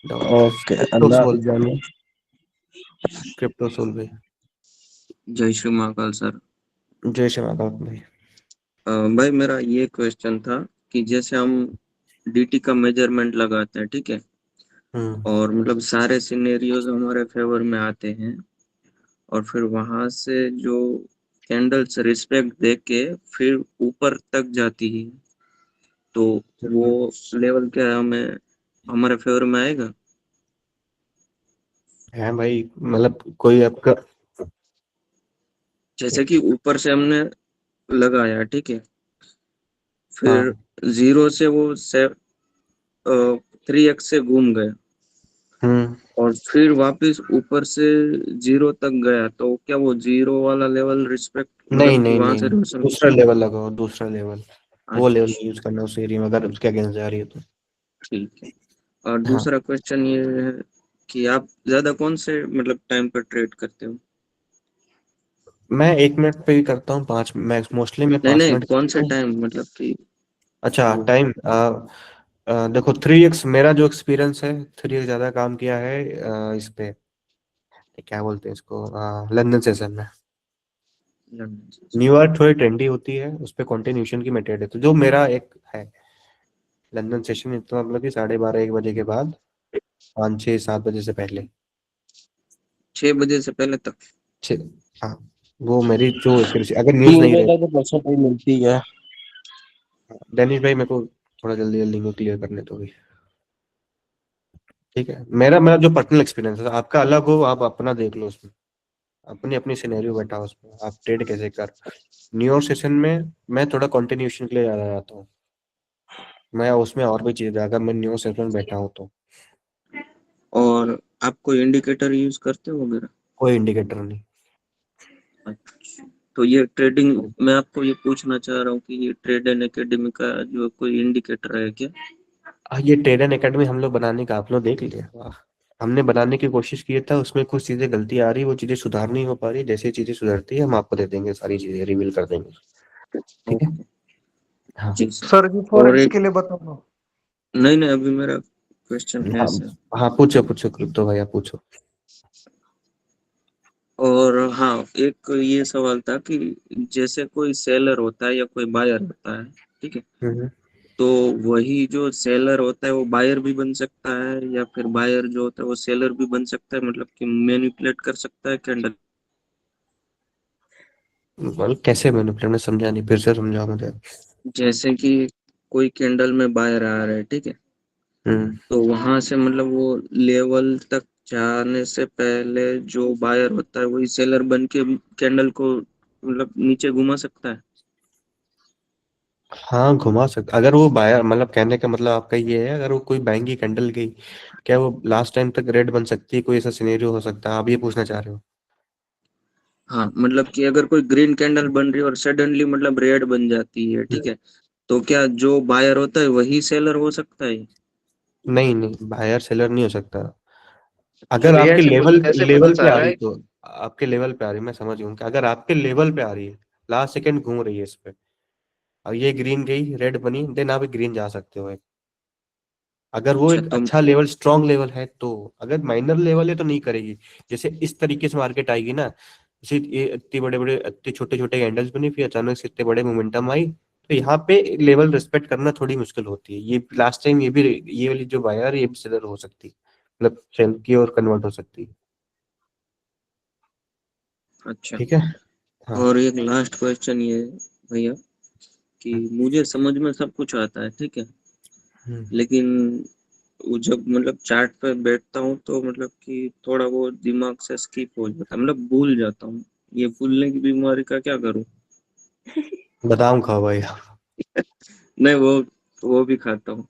डाउट। ओके, क्रिप्टो अल्लाह सोल, हाफिज़ जानिए। क्रिप्टो सोल भाई। जय श्री महाकाल सर। जय श्री महाकाल भाई। भाई मेरा ये क्वेश्चन था कि जैसे हम डीटी का मेजरमेंट लगाते हैं, ठीक है, और मतलब सारे सिनेरियोज हमारे फेवर में आते हैं, और फिर वहां से जो कैंडल्स रिस्पेक्ट दे के फिर ऊपर तक जाती है, तो वो लेवल क्या है, हमें हमारे फेवर में आएगा? है भाई, मतलब कोई आपका जैसे कि ऊपर से हमने लगाया, ठीक है, फिर 0 से वो 3x से घूम गए, और फिर वापस ऊपर से 0 तक गया, तो क्या वो 0 वाला लेवल रिस्पेक्ट, नहीं मतलब कि नहीं वहां नहीं से दूसरा लेवल लगाओ, दूसरा लेवल, वो लेवल अच्छा, यूज करना उस एरिया में, अगर उसके अगेंस्ट जा रही है तो। ठीक है। और हाँ, दूसरा क्वेश्चन ये है कि आप ज्यादा कौन से मतलब टाइम पर ट्रेड करते हो? मैं 1 मिनट पे ही करता हूँ, 5 मैक्स, मोस्टली मैं नहीं 5 नहीं, मिनट कौन करता से हूँ। टाइम, मतलब कि अच्छा टाइम, देखो 3x मेरा जो एक्सपीरियंस है, 3x ज्यादा काम किया है इस पे, क्या बोलते हैं इसको, लंदन सेशन में। न्यूयॉर्क थोड़ी ट्रेंडी होती है, उस पर कॉन्टिन्यूशन की मेथड है, तो जो मेरा एक है लंदन सेशन, इतना मतलब कि 12:30 1 बजे के बाद, 5 6 7 बजे से पहले, 6 बजे से पहले तक? हाँ वो मेरी जो accuracy, अगर न्यूज 3 नहीं बजे रहे, तक तो परसेंटेज मिलती है। डैनिश भाई मेरे को थोड़ा जल्दी जल्दी क्लियर करने दो भी, ठीक है। मेरा मेरा जो पर्सनल एक्सपीरियंस है, आपका अलग हो, आप अपना देख लो उसमें, अपनी अपनी सिनेरियो बैठा उसमें, आप ट्रेड कैसे कर। न्यू यॉर्क सेशन में मैं थोड़ा कंटिन्यूएशन के लिए ज्यादा जाता हूँ, मैं उसमें और भी चीजें, अगर मैं न्यू यॉर्क सेशन में बैठा हूँ तो और आप कोई इंडिकेटर यूज करते हो वगैरह? कोई इंडिकेटर नहीं। अच्छा, तो ये ट्रेडिंग, मैं आपको ये पूछना चाह रहा हूँ कि ये ट्रेड एंड एकेडमी का जो कोई इंडिकेटर है क्या? ये ट्रेड एंड एकेडमी हम लोग बनाने का, आप लोग देख लिया, हमने बनाने की कोशिश की था, उसमें कुछ चीजें गलती आ रही, वो चीजें सुधार नहीं हो पा रही, जैसे चीजें सुधरती है हम आपको दे देंगे, सारी चीजें रिवील कर देंगे, ठीक है। हाँ जी सर जी और फॉरेक्स एक, के लिए बताओ। नहीं नहीं अभी मेरा क्वेश्चन है हाँ सर। हाँ, पूछो पूछो क्रिप्टो भाई, आप पूछो। और हाँ, एक ये सवाल था कि जैसे कोई सेलर होता है या कोई बायर होता है, ठीक है, तो वही जो सेलर होता है वो बायर भी बन सकता है या फिर बायर जो होता है वो सेलर भी बन सकता है, मतलब कि मैनिपुलेट कर सकता है कैंडल? वेल कैसे मैनिपुलेट, मैं समझा नहीं, फिर से समझाओ मुझे। जैसे कि कोई कैंडल में बायर आ रहा है, ठीक है, तो वहां से मतलब वो लेवल तक जाने से पहले जो बायर होता है वही सेलर बन के कैंडल को मतलब नीचे घुमा सकता है। हाँ घुमा सकता, अगर वो बायर, मतलब कहने का मतलब आपका ये है, अगर वो कोई बाइंग की कैंडल गई, क्या वो लास्ट टाइम तक रेड बन सकती है, कोई ऐसा सिनेरियो हो सकता है, आप ये पूछना चाह रहे हो? हाँ, मतलब कि अगर कोई ग्रीन कैंडल बन रही है और सडनली मतलब रेड बन जाती है, ठीक है, तो क्या जो बायर होता है वही सेलर हो सकता है? नहीं नहीं, बायर सेलर नहीं हो सकता। तो अगर भैया आपके ऐसे लेवल ऐसे पता लेवल पे चल आ रहा रही, है। तो आपके लेवल पे आ रही, मैं समझ गया कि अगर आपके लेवल पे आ रही है, लास्ट सेकंड घूम रही है इस पे, और ये ग्रीन गई रेड बनी, देन आप ग्रीन जा सकते हो। अगर वो अच्छा एक तो अच्छा लेवल, स्ट्रॉन्ग लेवल है तो, अगर माइनर लेवल है तो नहीं करेगी। जैसे इस तरीके से मार्केट आएगी ना, जैसे ये इतने बड़े बड़े, इतने छोटे छोटे कैंडल्स बने, फिर अचानक से इतने बड़े मोमेंटम आई, तो यहाँ पे लेवल रिस्पेक्ट करना थोड़ी मुश्किल होती है। ये लास्ट टाइम ये भी, ये वाली जो बायर, ये भी सेलर हो सकती है, मतलब सेल की और कन्वर्ट हो सकती है, अच्छा, ठीक है। हाँ और एक लास्ट क्वेश्चन ये है भैया कि मुझे समझ में सब कुछ आता है, ठीक है, लेकिन वो जब मतलब चार्ट पे बैठता हूँ तो मतलब कि थोड़ा वो दिमाग से स्किप हो जाता है, मतलब भूल जाता हूँ। ये भूलने की बीमारी का क्या करूँ? बादाम खाओ भाई। नहीं, वो भी खाता हूँ।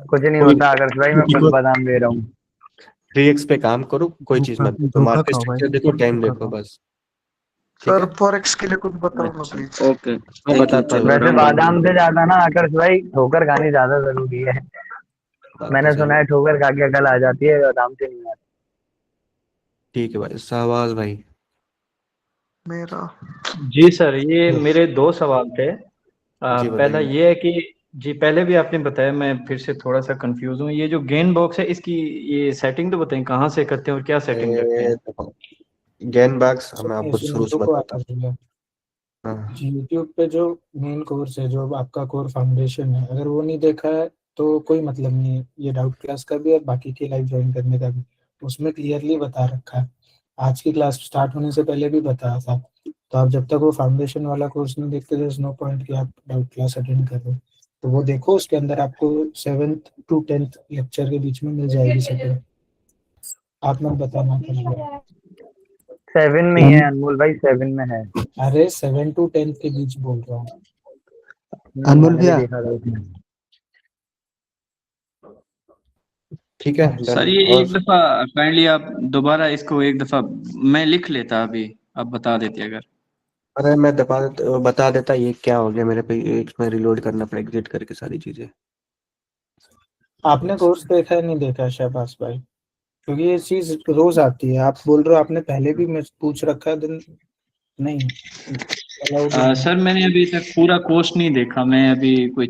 कुछ नहीं कोई होता आदर्श भाई, मैं खुद बादाम दे रहा हूँ। 3x पे काम करो, कोई चीज धोखा मत देखो, धोखा मार्केट खाओ भाई, स्ट्रक्चर देखो, टाइम धोखा देखो खाओ। बस, ठीक सर है। फॉरेक्स के लिए कुछ बताओ ना प्लीज। ओके, मैं थैंक यू, बताता हूँ, चलो वैसे राम राम। बादाम से ज्यादा ना आदर्श भाई ठोकर खानी ज्यादा जरूरी है। बात तो मैंने सही सुना है। है ठोकर खा के अकल आ जाती है, बादाम से नहीं आती। ठीक है भाई, शाहबाज भाई। मेरा जी सर, ये मेरे दो सवाल थे। जी पहला बताइए। ये है कि जी पहले भी आपने बताया, मैं फिर से थोड़ा सा कंफ्यूज हूँ। ये जो गेन बॉक्स है इसकी ये सेटिंग तो बताएं, कहाँ से करते हैं और क्या सेटिंग करते हैं? गेन बैग्स मैं सुनिए आपको सुनिए, शुरू से रुको बताता आप हूँ। भैया। हाँ यूट्यूब पे जो मेन कोर्स है, जो आपका कोर फाउंडेशन है, अगर वो नहीं देखा है तो कोई मतलब नहीं है ये डाउट क्लास का भी और बाकी की लाइव ज्वाइन करने का भी। उसमें क्लियरली बता रखा है, आज की क्लास स्टार्ट होने से पहले भी बताया था। तो आप जब तक वो फाउंडेशन वाला कोर्स नहीं देखते, देयर इज नो पॉइंट कि आप डाउट क्लास अटेंड कर रहे हो। तो वो देखो, उसके अंदर आपको 7th to 10th लेक्चर के बीच में मिल जाएगी सेटिंग। आप मत बताना करिएगा। 7 में ही है अनमोल भाई, 7 में है। अरे 7 to 10 के बीच बोल रहा हूँ। अनमोल मैंने भी भैया, देखा था उसमें। ठीक है, अच्छा। डन। सर ये और एक दफा काइंडली आप दोबारा इसको एक दफा, मैं लिख लेता अभी, आप बता देते अगर। अरे मैं बता देता, ये क्या हो गया मेरे पे, इसमें रिलोड करना पड़ा एग्जिट करके सारी चीजें। आपने कोर्स देखा है नहीं देखा है शहबाज भाई? क्योंकि ये चीज रोज आती है, आप बोल रहे हो आपने पहले भी मैं पूछ रखा है, दिन नहीं अलाउड नहीं है। सर मैंने अभी तक पूरा कोर्स नहीं देखा, मैं अभी कोई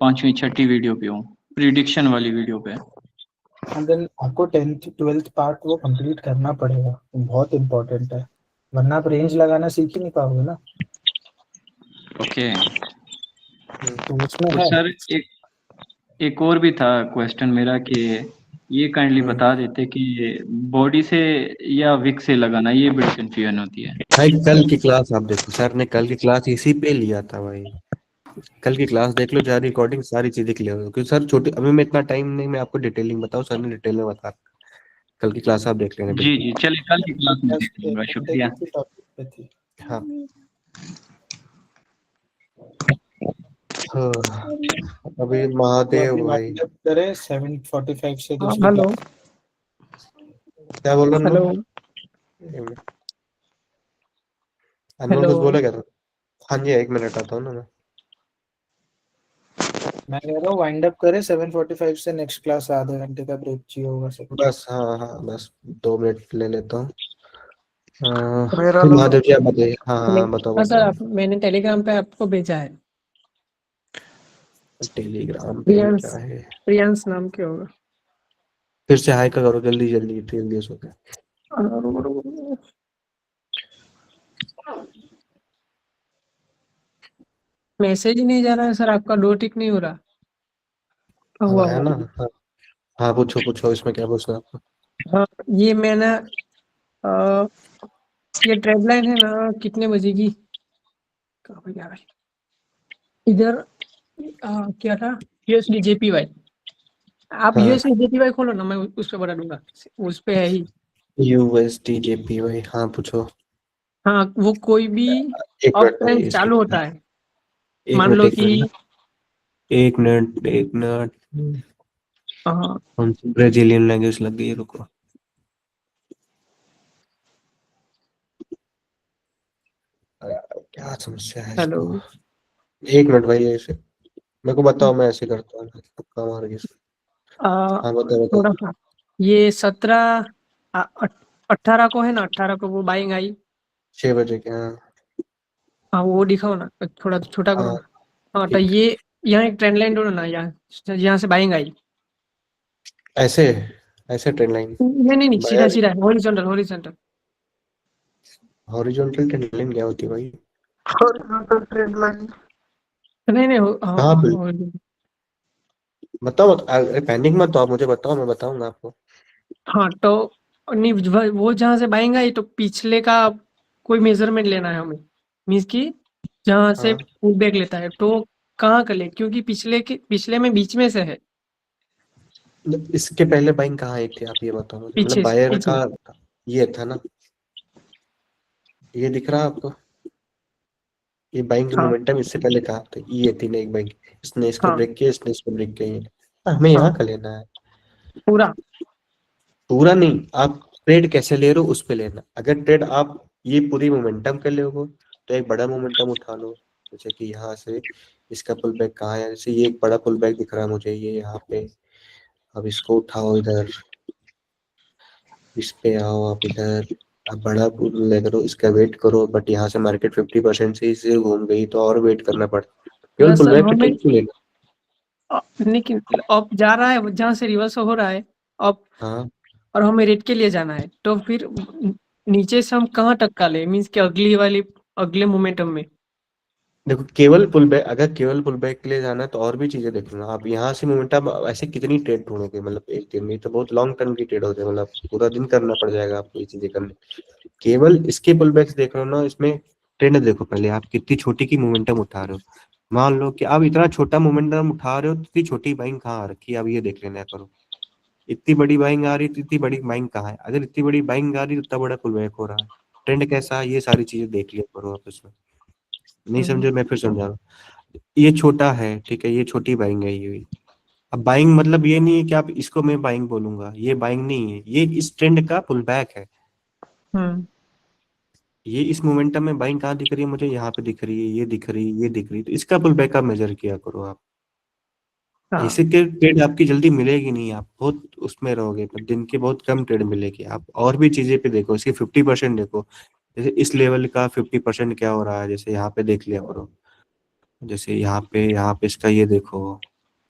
5वीं 6ठी वीडियो पे हूँ, प्रिडिक्शन वाली वीडियो पे। एंड देन आपको 10th 12th पार्ट वो कंप्लीट करना पड़ेगा, वो बहुत इंपॉर्टेंट है, वरना आप रेंज लगाना सीख ही नहीं पाओगे ना। ओके। तो उसमें तो है। सर एक एक और भी था क्वेश्चन मेरा कि ये काइंडली हम्म। बता देते कि बॉडी से या विक से लगाना, ये बड़ी कंफ्यूजन होती है। भाई कल की क्लास आप देखो, सर ने कल की क्लास इसी पे लिया था भाई। कल की क्लास देख लो, सारी रिकॉर्डिंग सारी चीजें क्लियर हो, क्योंकि सर छोटी अभी मैं इतना टाइम नहीं, मैं आपको डिटेलिंग बताऊं, सर ने डिटेल में बता। कल की क्लास आप देख लेना जी बिल्कुल। जी, चलिए कल की क्लास में देख लूंगा, शुक्रिया। हाँ हाँ, अभी महादेव भाई करे 7:45 से हाँ, हेलो क्या बोल रहे हेलो अनमोल? अनमोल हेलो कुछ बोला क्या था? हाँ जी, 1 मिनट आता हूँ ना मैं। मैं कह रहा हूँ वाइंड अप करे 7:45 से, नेक्स्ट क्लास आधे घंटे का ब्रेक चाहिए होगा सब। बस हाँ हाँ, बस 2 मिनट ले लेता हूँ। मेरा फिर महादेव जी आप बताइए। हाँ हाँ, बताओ हाँ सर, बताओ। मैंने टेलीग्राम पे आपको भेजा है। टेलीग्राम पे प्रियांश, क्या है? प्रियांश नाम के होगा। फिर से हाई का करो जल्दी जल्दी, जल्दी सो के। मैसेज ही नहीं जा रहा है सर, आपका डो टिक नहीं हो रहा। हुआ आया हुआ। ना? हाँ हाँ, पूछो पूछो, इसमें क्या पूछना है आपको? हाँ, ये मैंने ये ट्रेड लाइन है ना, कितने बजे की? कहाँ पे गया भाई? इधर क्या था? USD JPY. आप हाँ, यूएसडी जेपीवाई खोलो ना, मैं उस पे बता दूंगा। उस पे है ही। USD JPY, हाँ पूछो। हाँ, वो कोई भी एक अप मिनट भाई, ट्रेंड चालू होता है, एक मान मिनट लो एक कि मिनट एक मिनट एक मिनट। हाँ, कौन सी ब्राजीलियन लैंग्वेज लग गई है? रुको, क्या समस्या है हेलो। इसको? 1 मिनट भाई, ऐसे मेरे को बताओ, मैं ऐसे करता हूँ, तुक्का मार के। हाँ बताओ बताओ। थोड़ा सा ये 18 को है ना, 18 को वो बाइंग आई। 6 बजे के, हाँ हाँ, वो दिखाओ ना, थोड़ा छोटा करो हाँ ना। हाँ, तो ठीक। ये यहाँ एक ट्रेंड लाइन ढूंढो ना, यहाँ से बाइंग आई। ऐसे ऐसे ट्रेंड लाइन? नहीं नहीं नहीं, सीधा यार, सीधा, horizontal horizontal. Horizontal trend line क्या होती है भाई? Horizontal trend line. नहीं नहीं कहाँ पे? horizontal। बताओ पैनिक मत तो, आप मुझे बताओ, मैं बताऊंगा आपको। हाँ, तो नहीं, वो जहाँ से बाइंग आई तो पिछले का कोई मेजरमेंट लेना है हमें। मीन्स कि जहाँ से हाँ, पुल बैक लेता है तो कहाँ का ले, क्योंकि पिछले में बीच में से है। इसके पहले बाइंग कहाँ आई थी आप ये बताओ मुझे, मतलब पीछे से बायर पीछे। का ये था ना, ये दिख रहा है आपको? ये बाइंग की हाँ मोमेंटम इससे पहले कहाँ थे? ये थी ना एक बाइंग, इसने इसको हाँ ब्रेक किया, इसने इसको ब्रेक किया, हमें यहाँ हाँ, का लेना है। पूरा। पूरा नहीं, आप ट्रेड कैसे ले रहे हो उस पे लेना। अगर ट्रेड आप ये पूरी मोमेंटम के लिए हो तो एक बड़ा मोमेंटम उठा लो, जैसे कि यहाँ से इसका पुल बैक कहाँ है, जैसे ये एक बड़ा पुल बैक दिख रहा है मुझे, ये यहाँ पे। अब इसको उठाओ इधर, इस पे आओ आप इधर, अब बड़ा पुल ले करो, इसका वेट करो, बट यहाँ से मार्केट 50% से इसे घूम गई तो और वेट करना पड़ता। केवल पुल सर बैक पे हमें ट्रेड क्यों लेना? लेकिन अब जा रहा है जहाँ से रिवर्स हो रहा है अब, हाँ और हमें रेट के लिए जाना है, तो फिर नीचे से हम कहाँ टक्का ले, मीन्स कि अगले मोमेंटम में। देखो, केवल पुल बैक, अगर केवल पुल बैक के लिए जाना है तो और भी चीजें देख लो आप यहाँ से मोमेंटम। ऐसे कितनी ट्रेड ढूंढोगे, मतलब एक दिन में तो बहुत लॉन्ग टर्म की ट्रेड होती है, मतलब पूरा दिन करना पड़ जाएगा आपको ये चीजें करने। केवल इसके पुल बैक्स देख रहे हो ना, इसमें ट्रेंड देखो पहले, आप कितनी छोटी की मोमेंटम उठा रहे हो। मान लो कि आप इतना छोटा मोमेंटम उठा रहे हो, तो इतनी छोटी बाइंग कहाँ आ रखी है, अब ये देख लेना करो। इतनी बड़ी बाइंग आ रही है तो इतनी बड़ी बाइंग कहाँ है? अगर इतनी बड़ी बाइंग आ रही है तो इतना बड़ा पुल बैक हो रहा है। ट्रेंड कैसा है, ये सारी चीजें देख लिया करो आप इसमें। नहीं समझे, मैं फिर समझा रहा हूँ। ये छोटा है, ठीक है, ये छोटी बाइंग है ये भी। अब बाइंग मतलब ये नहीं है कि आप इसको मैं बाइंग बोलूंगा, ये बाइंग नहीं है, ये इस ट्रेंड का पुल बैक है। हम्म। ये इस मोमेंटम में बाइंग कहाँ दिख रही है मुझे? यहाँ पे दिख रही है, ये दिख रही है, ये दिख रही है, तो इसका पुल बैक आप मेजर किया करो आप। हाँ ऐसे के ट्रेड आपकी जल्दी मिलेगी नहीं, आप बहुत उसमें रहोगे, पर दिन के बहुत कम ट्रेड मिलेगी। आप और भी चीजें पे देखो, इसकी 50% देखो, जैसे इस लेवल का 50% क्या हो रहा है, जैसे यहाँ पे देख लिया करो, जैसे यहाँ पे इसका ये देखो,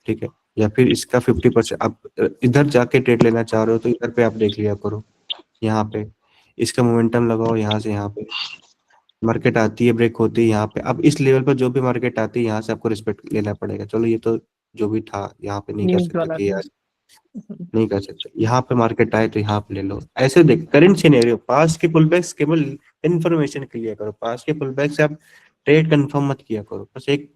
ठीक है। या फिर इसका 50% आप इधर जाके ट्रेड लेना चाह रहे हो तो इधर पे आप देख लिया करो, यहाँ पे इसका मोमेंटम लगाओ, यहाँ से यहाँ पे मार्केट आती है, ब्रेक होती है यहाँ पे। अब इस लेवल पर जो भी मार्केट आती है यहाँ से आपको रिस्पेक्ट लेना पड़ेगा। चलो ये तो जो भी था, यहाँ पे नहीं कर न्यूज सकते वाला थे यार, न्यूज। नहीं कर सकते। यहाँ पे मार्केट आए तो यहाँ पे ले लो। ऐसे देख, करंट सिनेरियो, पास के पुलबैक्स केवल इन्फॉर्मेशन के लिए करो, पास के पुलबैक से आप ट्रेड कंफर्म मत किया करो। बस एक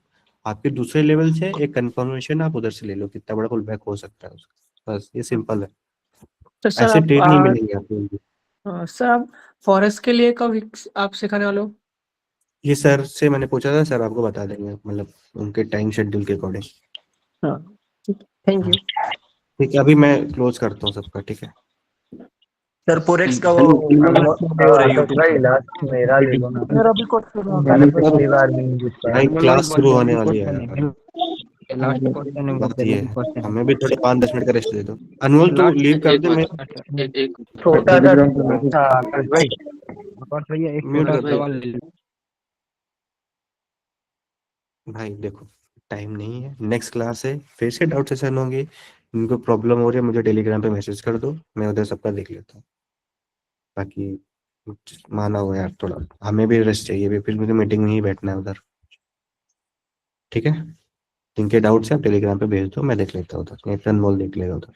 आपके दूसरे लेवल से एक कंफर्मेशन आप उधर से ले लो कितना बड़ा पुलबैक हो सकता है उसका, बस ये सिंपल है। तो सर ऐसे आप ट्रेड नहीं मिलेंगे आपको। सर आप फॉरेस्ट के लिए कब आप सिखाने वाले हो? ये सर से मैंने पूछा था, सर आपको बता देंगे, मतलब उनके टाइम शेड्यूल के अकॉर्डिंग। हाँ थैंक यू। ठीक है, अभी मैं क्लोज करता हूँ सबका, ठीक है। सर फोरेक्स का वो आकाश भाई लास्ट मेरा ले लो ना। मेरा भी क्वेश्चन है मैंने पिछली बार भी नहीं जीत पाया। भाई क्लास शुरू होने वाली है क्वेश्चन यार, है, लास्ट क्वेश्चन है वक्त मेरा ये भी है, क्वेश्चन हमें भी थोड़े 5-10 मिनट का रेस्ट दे दो। अनमोल तू लास्ट लीव कर दे, मैं एक छोटा सा था आकाश भाई। आकाश भैया एक म्यूट लास्ट कर दो। सवाल ले लो। भाई देखो टाइम नहीं है, नेक्स्ट क्लास है, फिर से डाउट सेशन होंगे। इनको प्रॉब्लम हो रही है मुझे टेलीग्राम पे मैसेज कर दो, मैं उधर सबका देख लेता हूँ। बाकी माना हो यार, थोड़ा हमें भी रेस्ट चाहिए भी, फिर मुझे मीटिंग में ही बैठना है उधर, ठीक है। जिनके डाउट्स है आप टेलीग्राम पे भेज दो, मैं देख लेता हूँ उधर, नहीं तो अनमोल देख लेगा उधर।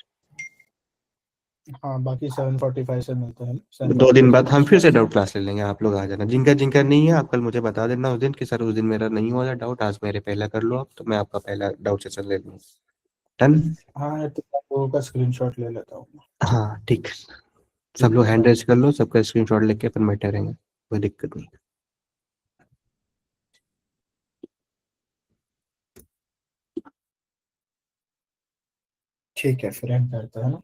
हाँ बाकी 7:45 से मिलते हैं। 2 दिन 7:45 बाद हम फिर से start डाउट क्लास ले लेंगे, आप लोग आ जाना। जिनका जिनका नहीं है आप कल मुझे बता देना उस दिन कि सर उस दिन मेरा नहीं हुआ था डाउट, आज मेरे पहला कर लो आप, तो मैं आपका पहला डाउट सेशन ले लूँगा। डन। हाँ ये तो लोगों का स्क्रीनशॉट ले लेता हूँ। हाँ ठीक, सब लोग हैंड रेज कर लो, सबका स्क्रीनशॉट लेके अपन बैठे रहेंगे, कोई दिक्कत नहीं। ठीक है फिर एंड करते हैं ना।